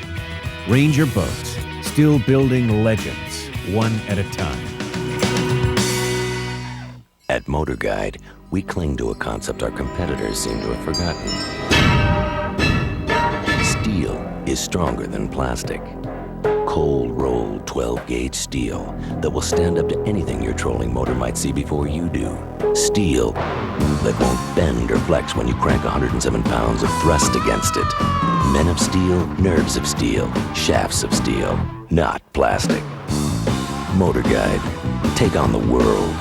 Ranger boats, still building legends, one at a time. At Motor Guide, we cling to a concept our competitors seem to have forgotten. Steel is stronger than plastic. Cold-rolled 12-gauge steel that will stand up to anything your trolling motor might see before you do. Steel that won't bend or flex when you crank 107 pounds of thrust against it. Men of steel, nerves of steel, shafts of steel, not plastic. Motor Guide, take on the world.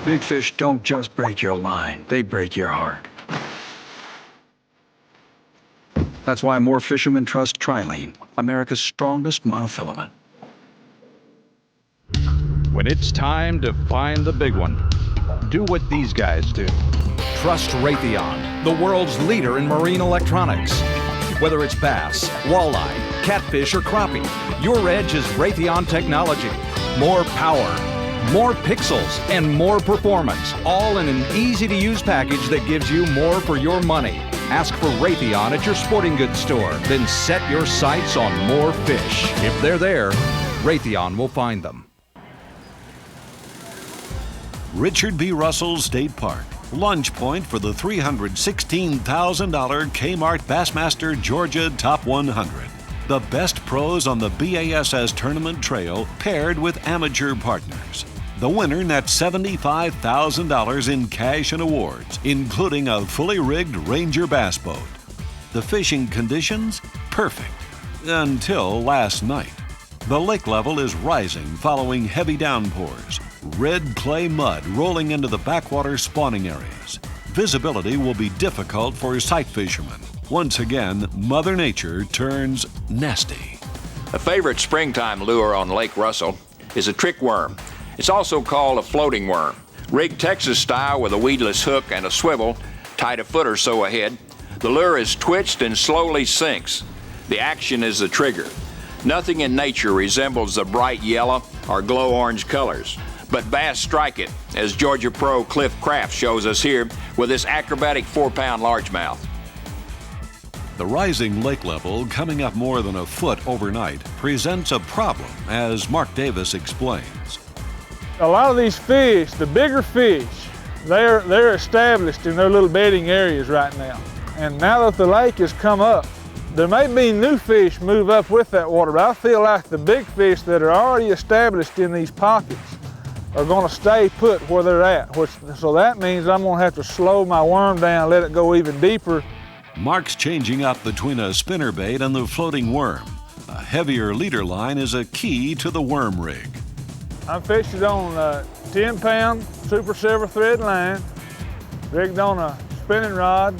Big fish don't just break your line, they break your heart. That's why more fishermen trust Trilene, America's strongest monofilament. When it's time to find the big one, do what these guys do. Trust Raytheon, the world's leader in marine electronics. Whether it's bass, walleye, catfish, or crappie, your edge is Raytheon technology. More power, more pixels, and more performance, all in an easy-to-use package that gives you more for your money. Ask for Raytheon at your sporting goods store, then set your sights on more fish. If they're there, Raytheon will find them. Richard B. Russell State Park, launch point for the $316,000 Kmart Bassmaster Georgia Top 100. The best pros on the B.A.S.S. tournament trail paired with amateur partners. The winner nets $75,000 in cash and awards, including a fully rigged Ranger bass boat. The fishing conditions? Perfect. Until last night. The lake level is rising following heavy downpours. Red clay mud rolling into the backwater spawning areas. Visibility will be difficult for sight fishermen. Once again, Mother Nature turns nasty. A favorite springtime lure on Lake Russell is a trick worm. It's also called a floating worm. Rigged Texas style with a weedless hook and a swivel, tied a foot or so ahead. The lure is twitched and slowly sinks. The action is the trigger. Nothing in nature resembles the bright yellow or glow orange colors. But bass strike it, as Georgia pro Cliff Kraft shows us here with this acrobatic 4-pound largemouth. The rising lake level, coming up more than a foot overnight, presents a problem, as Mark Davis explains. A lot of these fish, the bigger fish, they're established in their little bedding areas right now. And now that the lake has come up, there may be new fish move up with that water, but I feel like the big fish that are already established in these pockets are gonna stay put where they're at. So that means I'm gonna have to slow my worm down, let it go even deeper. Mark's changing up between a spinnerbait and the floating worm. A heavier leader line is a key to the worm rig. I'm fishing on a 10-pound super silver thread line, rigged on a spinning rod,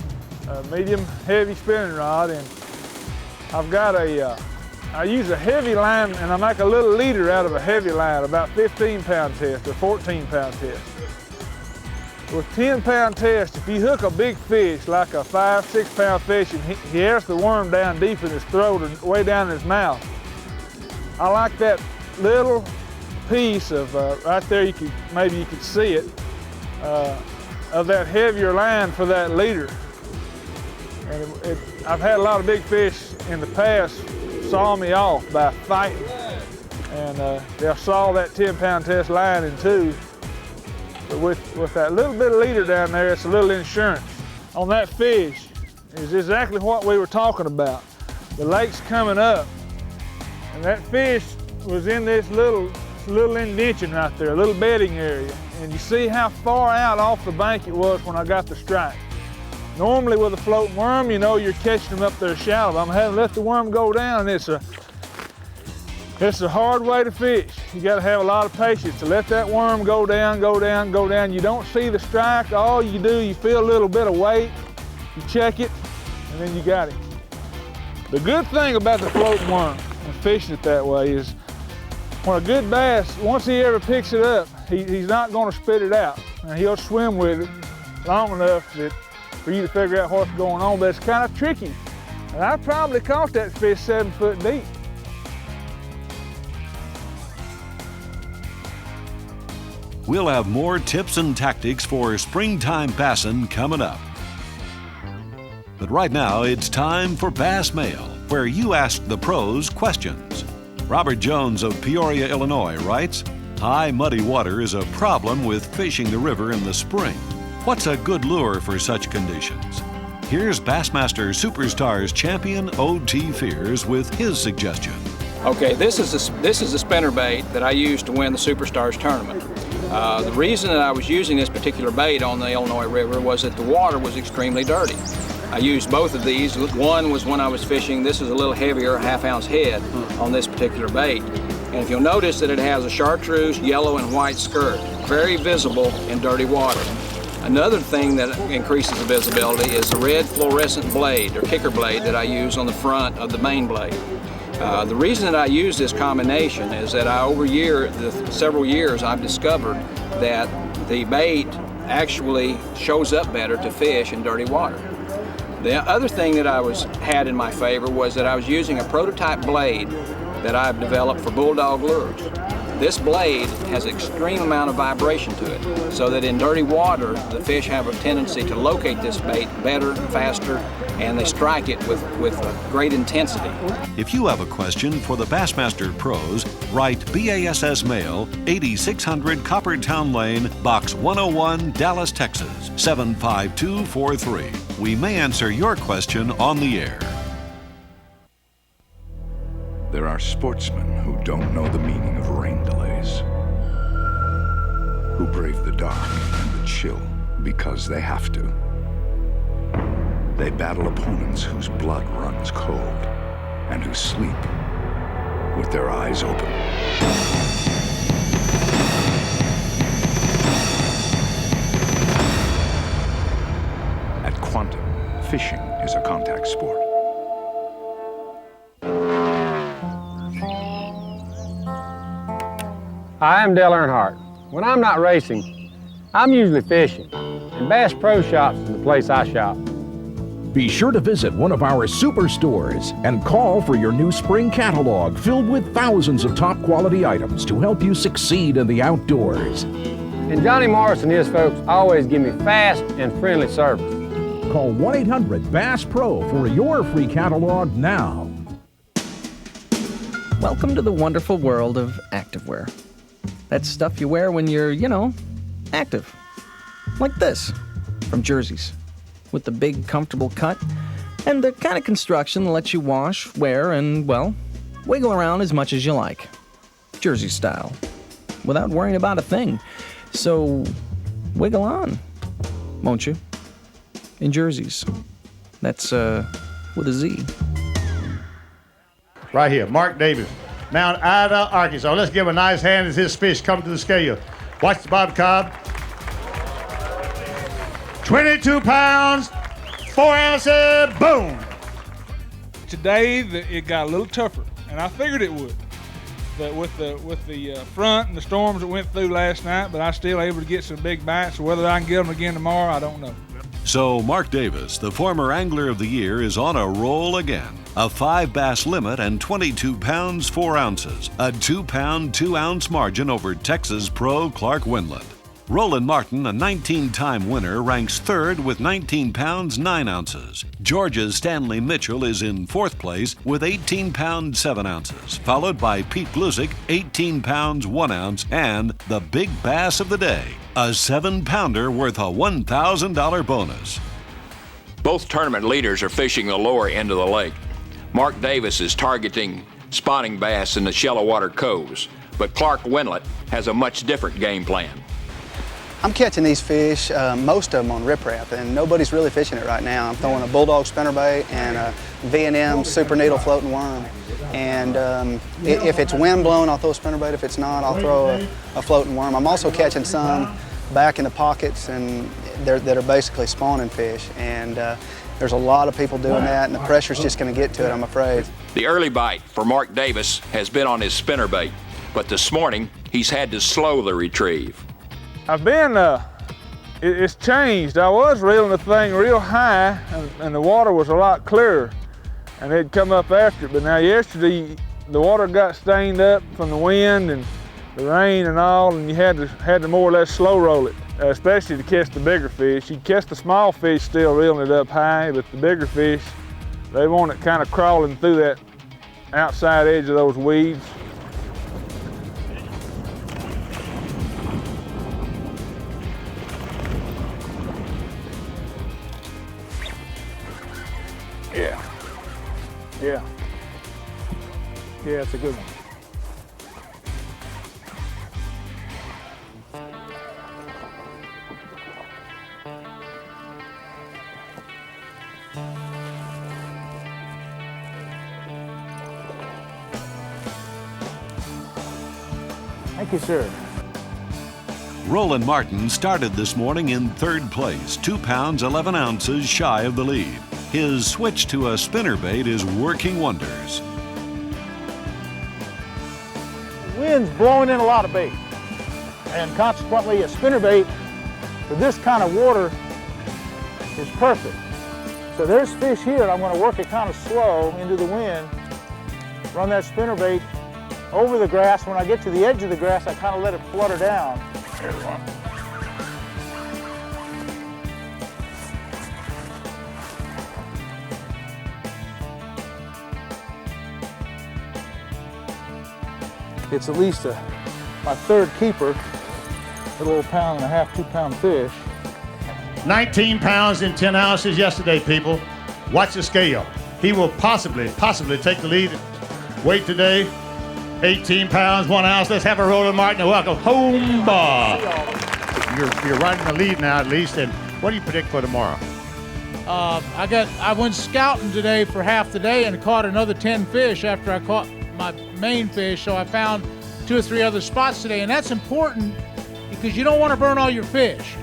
a medium heavy spinning rod, and I've got I use a heavy line and I make a little leader out of a heavy line, about 15-pound test or 14-pound test. With 10-pound test, if you hook a big fish, like a 5-6-pound fish, and he has the worm down deep in his throat and way down in his mouth, I like that little piece of, right there, maybe you could see it, of that heavier line for that leader. And I've had a lot of big fish in the past saw me off by fighting, and they'll saw that 10-pound test line in two. But with that little bit of leader down there, it's a little insurance. On that fish is exactly what we were talking about. The lake's coming up, and that fish was in this little indention right there, a little bedding area. And you see how far out off the bank it was when I got the strike. Normally with a floating worm, you know, you're catching them up there shallow. I'm having to let the worm go down, and it's a hard way to fish. You got to have a lot of patience to let that worm go down, go down, go down. You don't see the strike. All you do, you feel a little bit of weight, you check it, and then you got it. The good thing about the floating worm and fishing it that way is when a good bass, once he ever picks it up, he's not going to spit it out. And he'll swim with it long enough for you to figure out what's going on, but it's kind of tricky. And I probably caught that fish 7 foot deep. We'll have more tips and tactics for springtime bassin' coming up. But right now, it's time for Bass Mail, where you ask the pros questions. Robert Jones of Peoria, Illinois writes, high muddy water is a problem with fishing the river in the spring. What's a good lure for such conditions? Here's Bassmaster Superstars champion O.T. Fears with his suggestion. Okay, this is a spinnerbait that I used to win the Superstars tournament. The reason that I was using this particular bait on the Illinois River was that the water was extremely dirty. I used both of these. One was when I was fishing. This is a little heavier, half-ounce head on this particular bait. And if you'll notice that it has a chartreuse, yellow, and white skirt, very visible in dirty water. Another thing that increases the visibility is the red fluorescent blade or kicker blade that I use on the front of the main blade. The reason that I use this combination is that over several years I've discovered that the bait actually shows up better to fish in dirty water. The other thing that I had in my favor was that I was using a prototype blade that I've developed for bulldog lures. This blade has an extreme amount of vibration to it, so that in dirty water, the fish have a tendency to locate this bait better, faster, and they strike it with great intensity. If you have a question for the Bassmaster pros, write B.A.S.S. Mail, 8600 Coppertown Lane, Box 101, Dallas, Texas, 75243. We may answer your question on the air. There are sportsmen who don't know the meaning of rain delays, who brave the dark and the chill because they have to. They battle opponents whose blood runs cold and who sleep with their eyes open. At Quantum, fishing is a contact sport. Hi, I'm Dale Earnhardt. When I'm not racing, I'm usually fishing, and Bass Pro Shops is the place I shop. Be sure to visit one of our superstores and call for your new spring catalog filled with thousands of top quality items to help you succeed in the outdoors. And Johnny Morris and his folks always give me fast and friendly service. Call 1-800-BASS-PRO for your free catalog now. Welcome to the wonderful world of activewear. That's stuff you wear when you're, active. Like this, from Jerseys, with the big, comfortable cut and the kind of construction that lets you wash, wear, and, well, wiggle around as much as you like. Jersey style, without worrying about a thing. So, wiggle on, won't you? In Jerseys. That's, with a Z. Right here, Mark Davis, Mount Ida, Arkansas. Let's give him a nice hand as his fish come to the scale. Watch the bob cob. 22 pounds, 4 ounces, boom. Today, it got a little tougher, and I figured it would. With the front and the storms that went through last night, but I still able to get some big bites. So whether I can get them again tomorrow, I don't know. So Mark Davis, the former Angler of the Year, is on a roll again. A 5 bass limit and 22 pounds 4 ounces. A 2 pound 2 ounce margin over Texas pro Clark Wendlandt. Roland Martin, a 19-time winner, ranks third with 19 pounds 9 ounces. Georgia's Stanley Mitchell is in fourth place with 18 pounds 7 ounces, followed by Pete Glusick, 18 pounds 1 ounce, and the big bass of the day, a 7-pounder worth a $1,000 bonus. Both tournament leaders are fishing the lower end of the lake. Mark Davis is targeting spawning bass in the shallow water coves, but Clark Wendlandt has a much different game plan. I'm catching these fish, most of them on riprap, and nobody's really fishing it right now. I'm throwing a bulldog spinnerbait and a V&M super needle floating worm. And if it's wind blown, I'll throw a spinnerbait. If it's not, I'll throw a floating worm. I'm also catching some back in the pockets and that are basically spawning fish. And there's a lot of people doing that, and the pressure's just going to get to it, I'm afraid. The early bite for Mark Davis has been on his spinnerbait, but this morning he's had to slow the retrieve. I've been, it's changed. I was reeling the thing real high and the water was a lot clearer and it'd come up after it. But now yesterday, the water got stained up from the wind and the rain and all, and you had to more or less slow roll it, especially to catch the bigger fish. You catch the small fish still reeling it up high, but the bigger fish, they want it kind of crawling through that outside edge of those weeds. Yeah, it's a good one. Thank you, sir. Roland Martin started this morning in third place, 2 pounds 11 ounces shy of the lead. His switch to a spinnerbait is working wonders. The wind's blowing in a lot of bait, and consequently a spinnerbait for this kind of water is perfect. So there's fish here, and I'm going to work it kind of slow into the wind, run that spinnerbait over the grass. When I get to the edge of the grass, I kind of let it flutter down. There's one. It's at least my third keeper, a little 1.5 pound, 2 pound fish. 19 pounds and 10 ounces yesterday, people. Watch the scale. He will possibly take the lead. Weight today, 18 pounds, 1 ounce. Let's have a Roland Martin and welcome home, Bob. You're right in the lead now, at least. And what do you predict for tomorrow? I went scouting today for half the day and caught another 10 fish after I caught my main fish. So I found 2 or 3 other spots today, and that's important because you don't want to burn all your fish.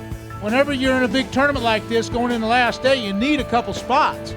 Whenever you're in a big tournament like this, going in the last day, you need a couple spots.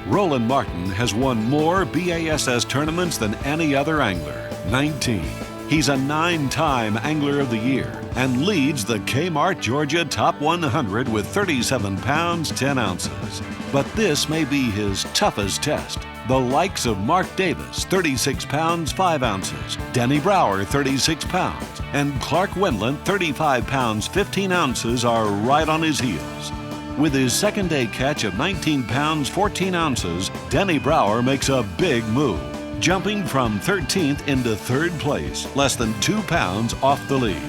Roland Martin has won more B.A.S.S. tournaments than any other angler, 19. He's a 9-time Angler of the Year and leads the Kmart, Georgia Top 100 with 37 pounds, 10 ounces. But this may be his toughest test. The likes of Mark Davis, 36 pounds, 5 ounces, Denny Brauer, 36 pounds, and Clark Wendlandt, 35 pounds, 15 ounces are right on his heels. With his second day catch of 19 pounds, 14 ounces, Denny Brauer makes a big move. jumping from 13th into 3rd place, less than 2 pounds off the lead.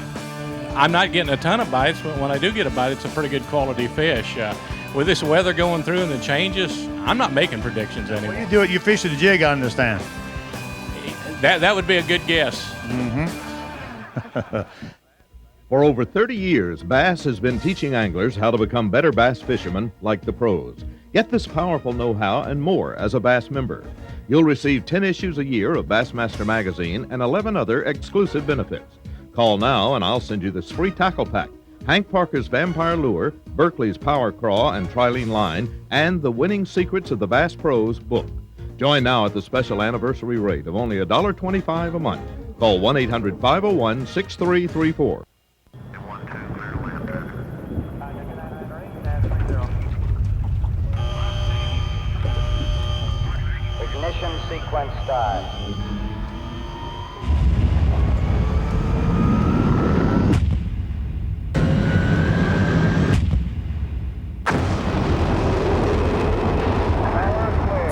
I'm not getting a ton of bites, but when I do get a bite, it's a pretty good quality fish. With this weather going through and the changes, I'm not making predictions anymore. When you do it, you fish with a jig, I understand. That would be a good guess. For over 30 years, Bass has been teaching anglers how to become better bass fishermen like the pros. Get this powerful know-how and more as a Bass member. You'll receive 10 issues a year of Bassmaster magazine and 11 other exclusive benefits. Call now and I'll send you this free tackle pack, Hank Parker's Vampire Lure, Berkeley's Power Craw and Trilene Line, and the Winning Secrets of the Bass Pros book. Join now at the special anniversary rate of only $1.25 a month. Call 1-800-501-6334. Ignition sequence start.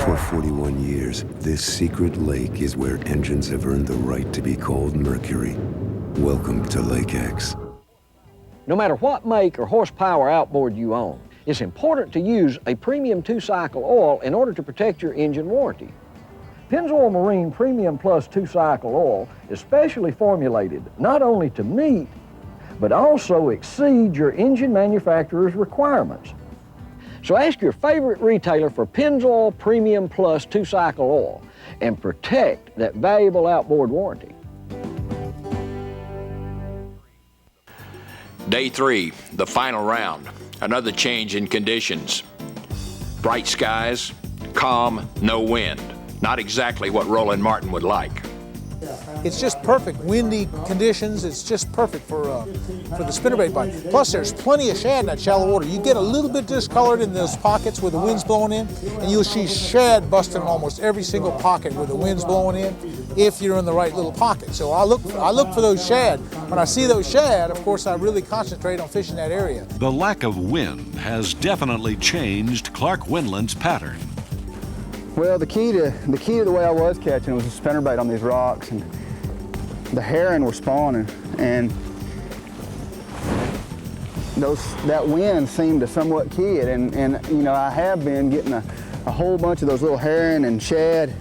For 41 years, this secret lake is where engines have earned the right to be called Mercury. Welcome to Lake X. No matter what make or horsepower outboard you own, it's important to use a premium 2-cycle oil in order to protect your engine warranty. Pennzoil Marine Premium Plus 2-cycle oil is specially formulated not only to meet, but also exceed your engine manufacturer's requirements. So ask your favorite retailer for Pennzoil Premium Plus 2-cycle oil and protect that valuable outboard warranty. Day 3, the final round. Another change in conditions. Bright skies, calm, no wind. Not exactly what Roland Martin would like. It's just perfect. Windy conditions, it's just perfect for the spinnerbait bite. Plus, there's plenty of shad in that shallow water. You get a little bit discolored in those pockets where the wind's blowing in, and you'll see shad busting in almost every single pocket where the wind's blowing in, if you're in the right little pocket. So I look for those shad. When I see those shad, of course, I really concentrate on fishing that area. The lack of wind has definitely changed Clark Wendland's pattern. Well, the key to the way I was catching was a spinnerbait on these rocks, and the herring were spawning, and that wind seemed to somewhat key it, and you know, I have been getting a whole bunch of those little herring and shad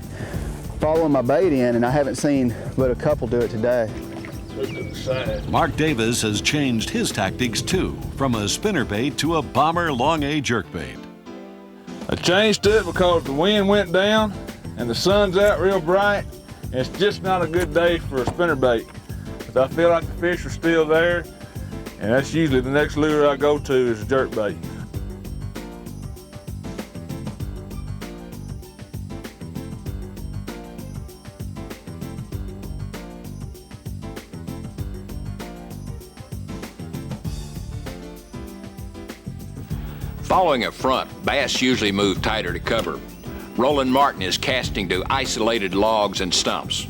following my bait in, and I haven't seen but a couple do it today. Mark Davis has changed his tactics too, from a spinnerbait to a bomber long A jerkbait. I changed it because the wind went down and the sun's out real bright. And it's just not a good day for a spinnerbait. I feel like the fish are still there, and that's usually the next lure I go to is a jerkbait. Following a front, bass usually move tighter to cover. Roland Martin is casting to isolated logs and stumps.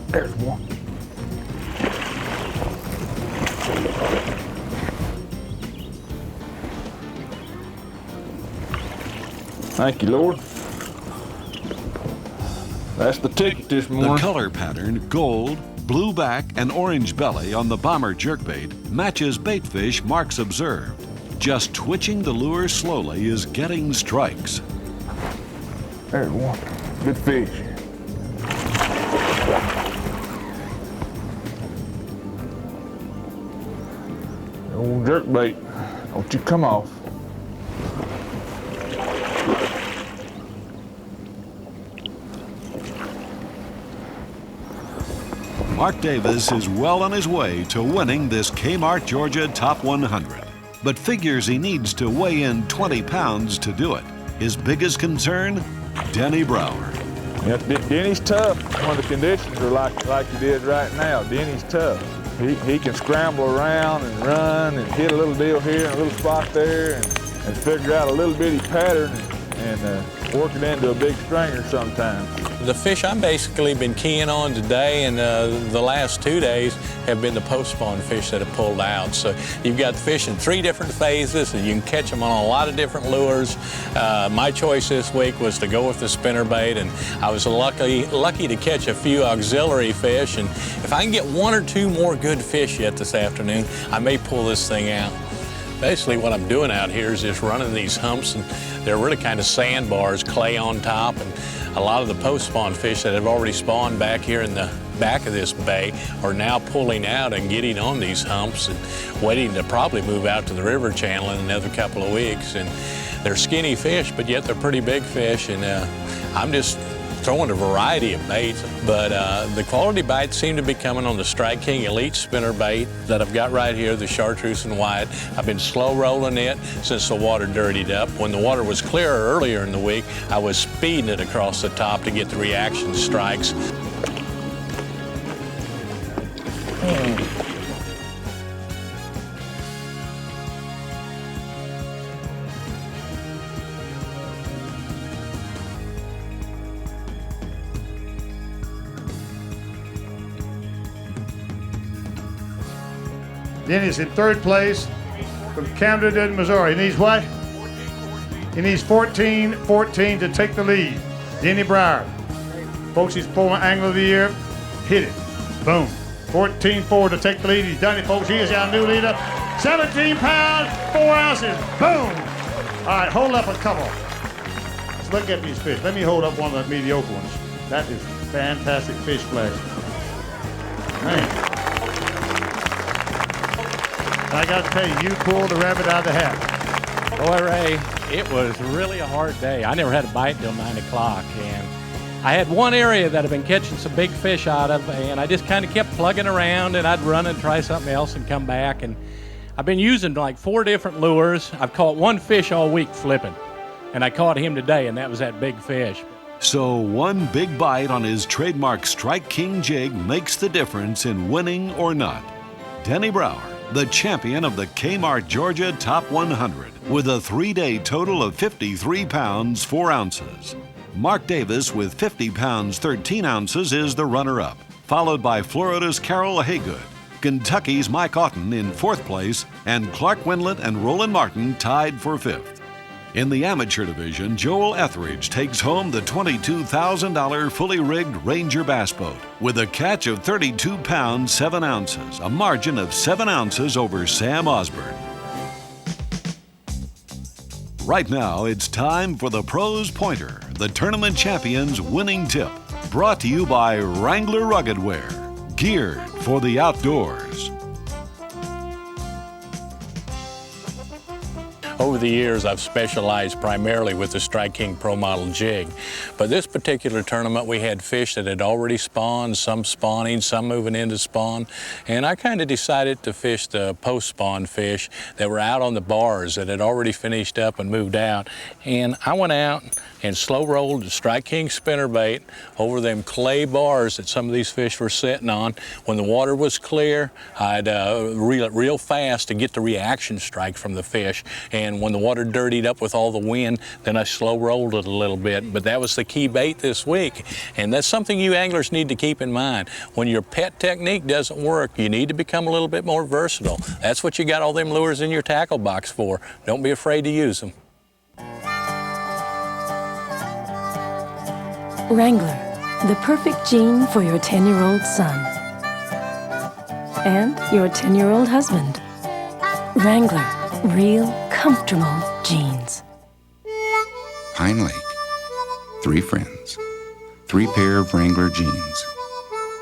There's one. Thank you, Lord. That's the ticket this morning. The color pattern, gold, blue back, and orange belly on the bomber jerkbait matches baitfish Mark's observed. Just twitching the lure slowly is getting strikes. There's one. Good fish. Old jerkbait. Don't you come off. Mark Davis is well on his way to winning this Kmart, Georgia Top 100, but figures he needs to weigh in 20 pounds to do it. His biggest concern, Denny Brauer. Yeah, Denny's tough when the conditions are like it is right now. Denny's tough. He can scramble around and run and hit a little deal here and a little spot there and figure out a little bitty pattern and work it into a big stringer sometimes. The fish I'm basically been keying on today and the last 2 days have been the post-spawn fish that have pulled out. So you've got the fish in 3 different phases and you can catch them on a lot of different lures. My choice this week was to go with the spinnerbait, and I was lucky to catch a few auxiliary fish, and if I can get 1 or 2 more good fish yet this afternoon, I may pull this thing out. Basically what I'm doing out here is just running these humps, and they're really kind of sandbars, clay on top, and a lot of the post-spawn fish that have already spawned back here in the back of this bay are now pulling out and getting on these humps and waiting to probably move out to the river channel in another couple of weeks. And they're skinny fish, but yet they're pretty big fish, and I'm just throwing a variety of baits, but the quality bites seem to be coming on the Strike King Elite spinner bait that I've got right here, the chartreuse and white. I've been slow rolling it since the water dirtied up. When the water was clearer earlier in the week, I was speeding it across the top to get the reaction strikes. Denny's in 3rd place from Camden, Missouri. He needs what? He needs 14-14 to take the lead. Denny Brauer. Folks, he's former Angler of the Year. Hit it. Boom. 14-4 to take the lead. He's done it, folks. He is our new leader. 17 pounds, 4 ounces. Boom. All right, hold up a couple. Let's look at these fish. Let me hold up one of the mediocre ones. That is fantastic fish flesh. Man. I got to tell you, you pulled the rabbit out of the hat. Boy, Ray, it was really a hard day. I never had a bite till 9 o'clock, and I had one area that I've been catching some big fish out of, and I just kind of kept plugging around, and I'd run and try something else and come back. And I've been using like 4 different lures. I've caught 1 fish all week flipping, and I caught him today, and that was that big fish. So 1 big bite on his trademark Strike King jig makes the difference in winning or not. Denny Brauer, the champion of the Kmart, Georgia Top 100, with a 3-day total of 53 pounds, 4 ounces. Mark Davis with 50 pounds, 13 ounces is the runner-up, followed by Florida's Carol Haygood, Kentucky's Mike Otten in 4th place, and Clark Wendlandt and Roland Martin tied for 5th. In the amateur division, Joel Etheridge takes home the $22,000 fully rigged Ranger bass boat with a catch of 32 pounds, 7 ounces, a margin of 7 ounces over Sam Osborne. Right now, it's time for the Pros Pointer, the tournament champion's winning tip, brought to you by Wrangler Rugged Wear, geared for the outdoors. Over the years, I've specialized primarily with the Strike King Pro Model jig. But this particular tournament, we had fish that had already spawned, some spawning, some moving into spawn. And I kind of decided to fish the post-spawn fish that were out on the bars that had already finished up and moved out. And I went out and slow rolled the Strike King spinnerbait over them clay bars that some of these fish were sitting on. When the water was clear, I'd reel it real fast to get the reaction strike from the fish. And when the water dirtied up with all the wind, then I slow rolled it a little bit. But that was the key bait this week. And that's something you anglers need to keep in mind. When your pet technique doesn't work, you need to become a little bit more versatile. That's what you got all them lures in your tackle box for. Don't be afraid to use them. Wrangler, the perfect jean for your 10-year-old son and your 10-year-old husband. Wrangler, real comfortable jeans. Pine Lake, 3 friends, 3 pair of Wrangler jeans.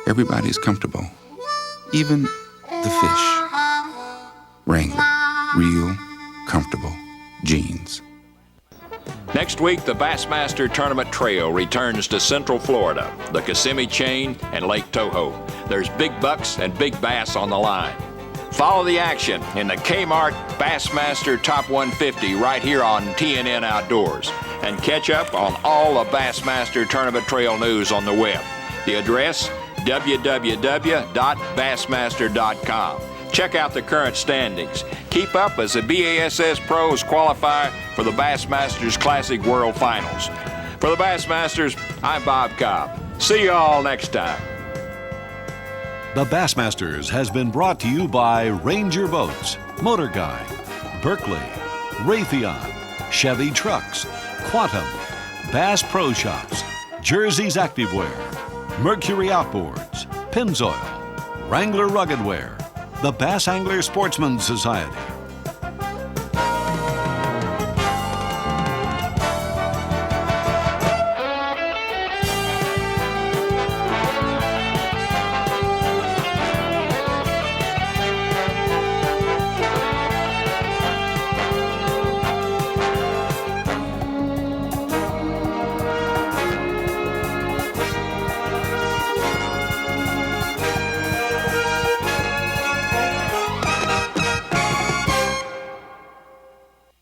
Everybody's comfortable, even the fish. Wrangler, real comfortable jeans. Next week, the Bassmaster Tournament Trail returns to Central Florida, the Kissimmee Chain, and Lake Toho. There's big bucks and big bass on the line. Follow the action in the Kmart Bassmaster Top 150 right here on TNN Outdoors. And catch up on all the Bassmaster Tournament Trail news on the web. The address, www.bassmaster.com. Check out the current standings. Keep up as the B.A.S.S. pros qualify for the Bassmasters Classic World Finals. For the Bassmasters, I'm Bob Cobb. See you all next time. The Bassmasters has been brought to you by Ranger Boats, Motor Guide, Berkeley, Raytheon, Chevy Trucks, Quantum, Bass Pro Shops, Jersey's Activewear, Mercury Outboards, Pennzoil, Wrangler Rugged Wear, the Bass Angler Sportsman Society,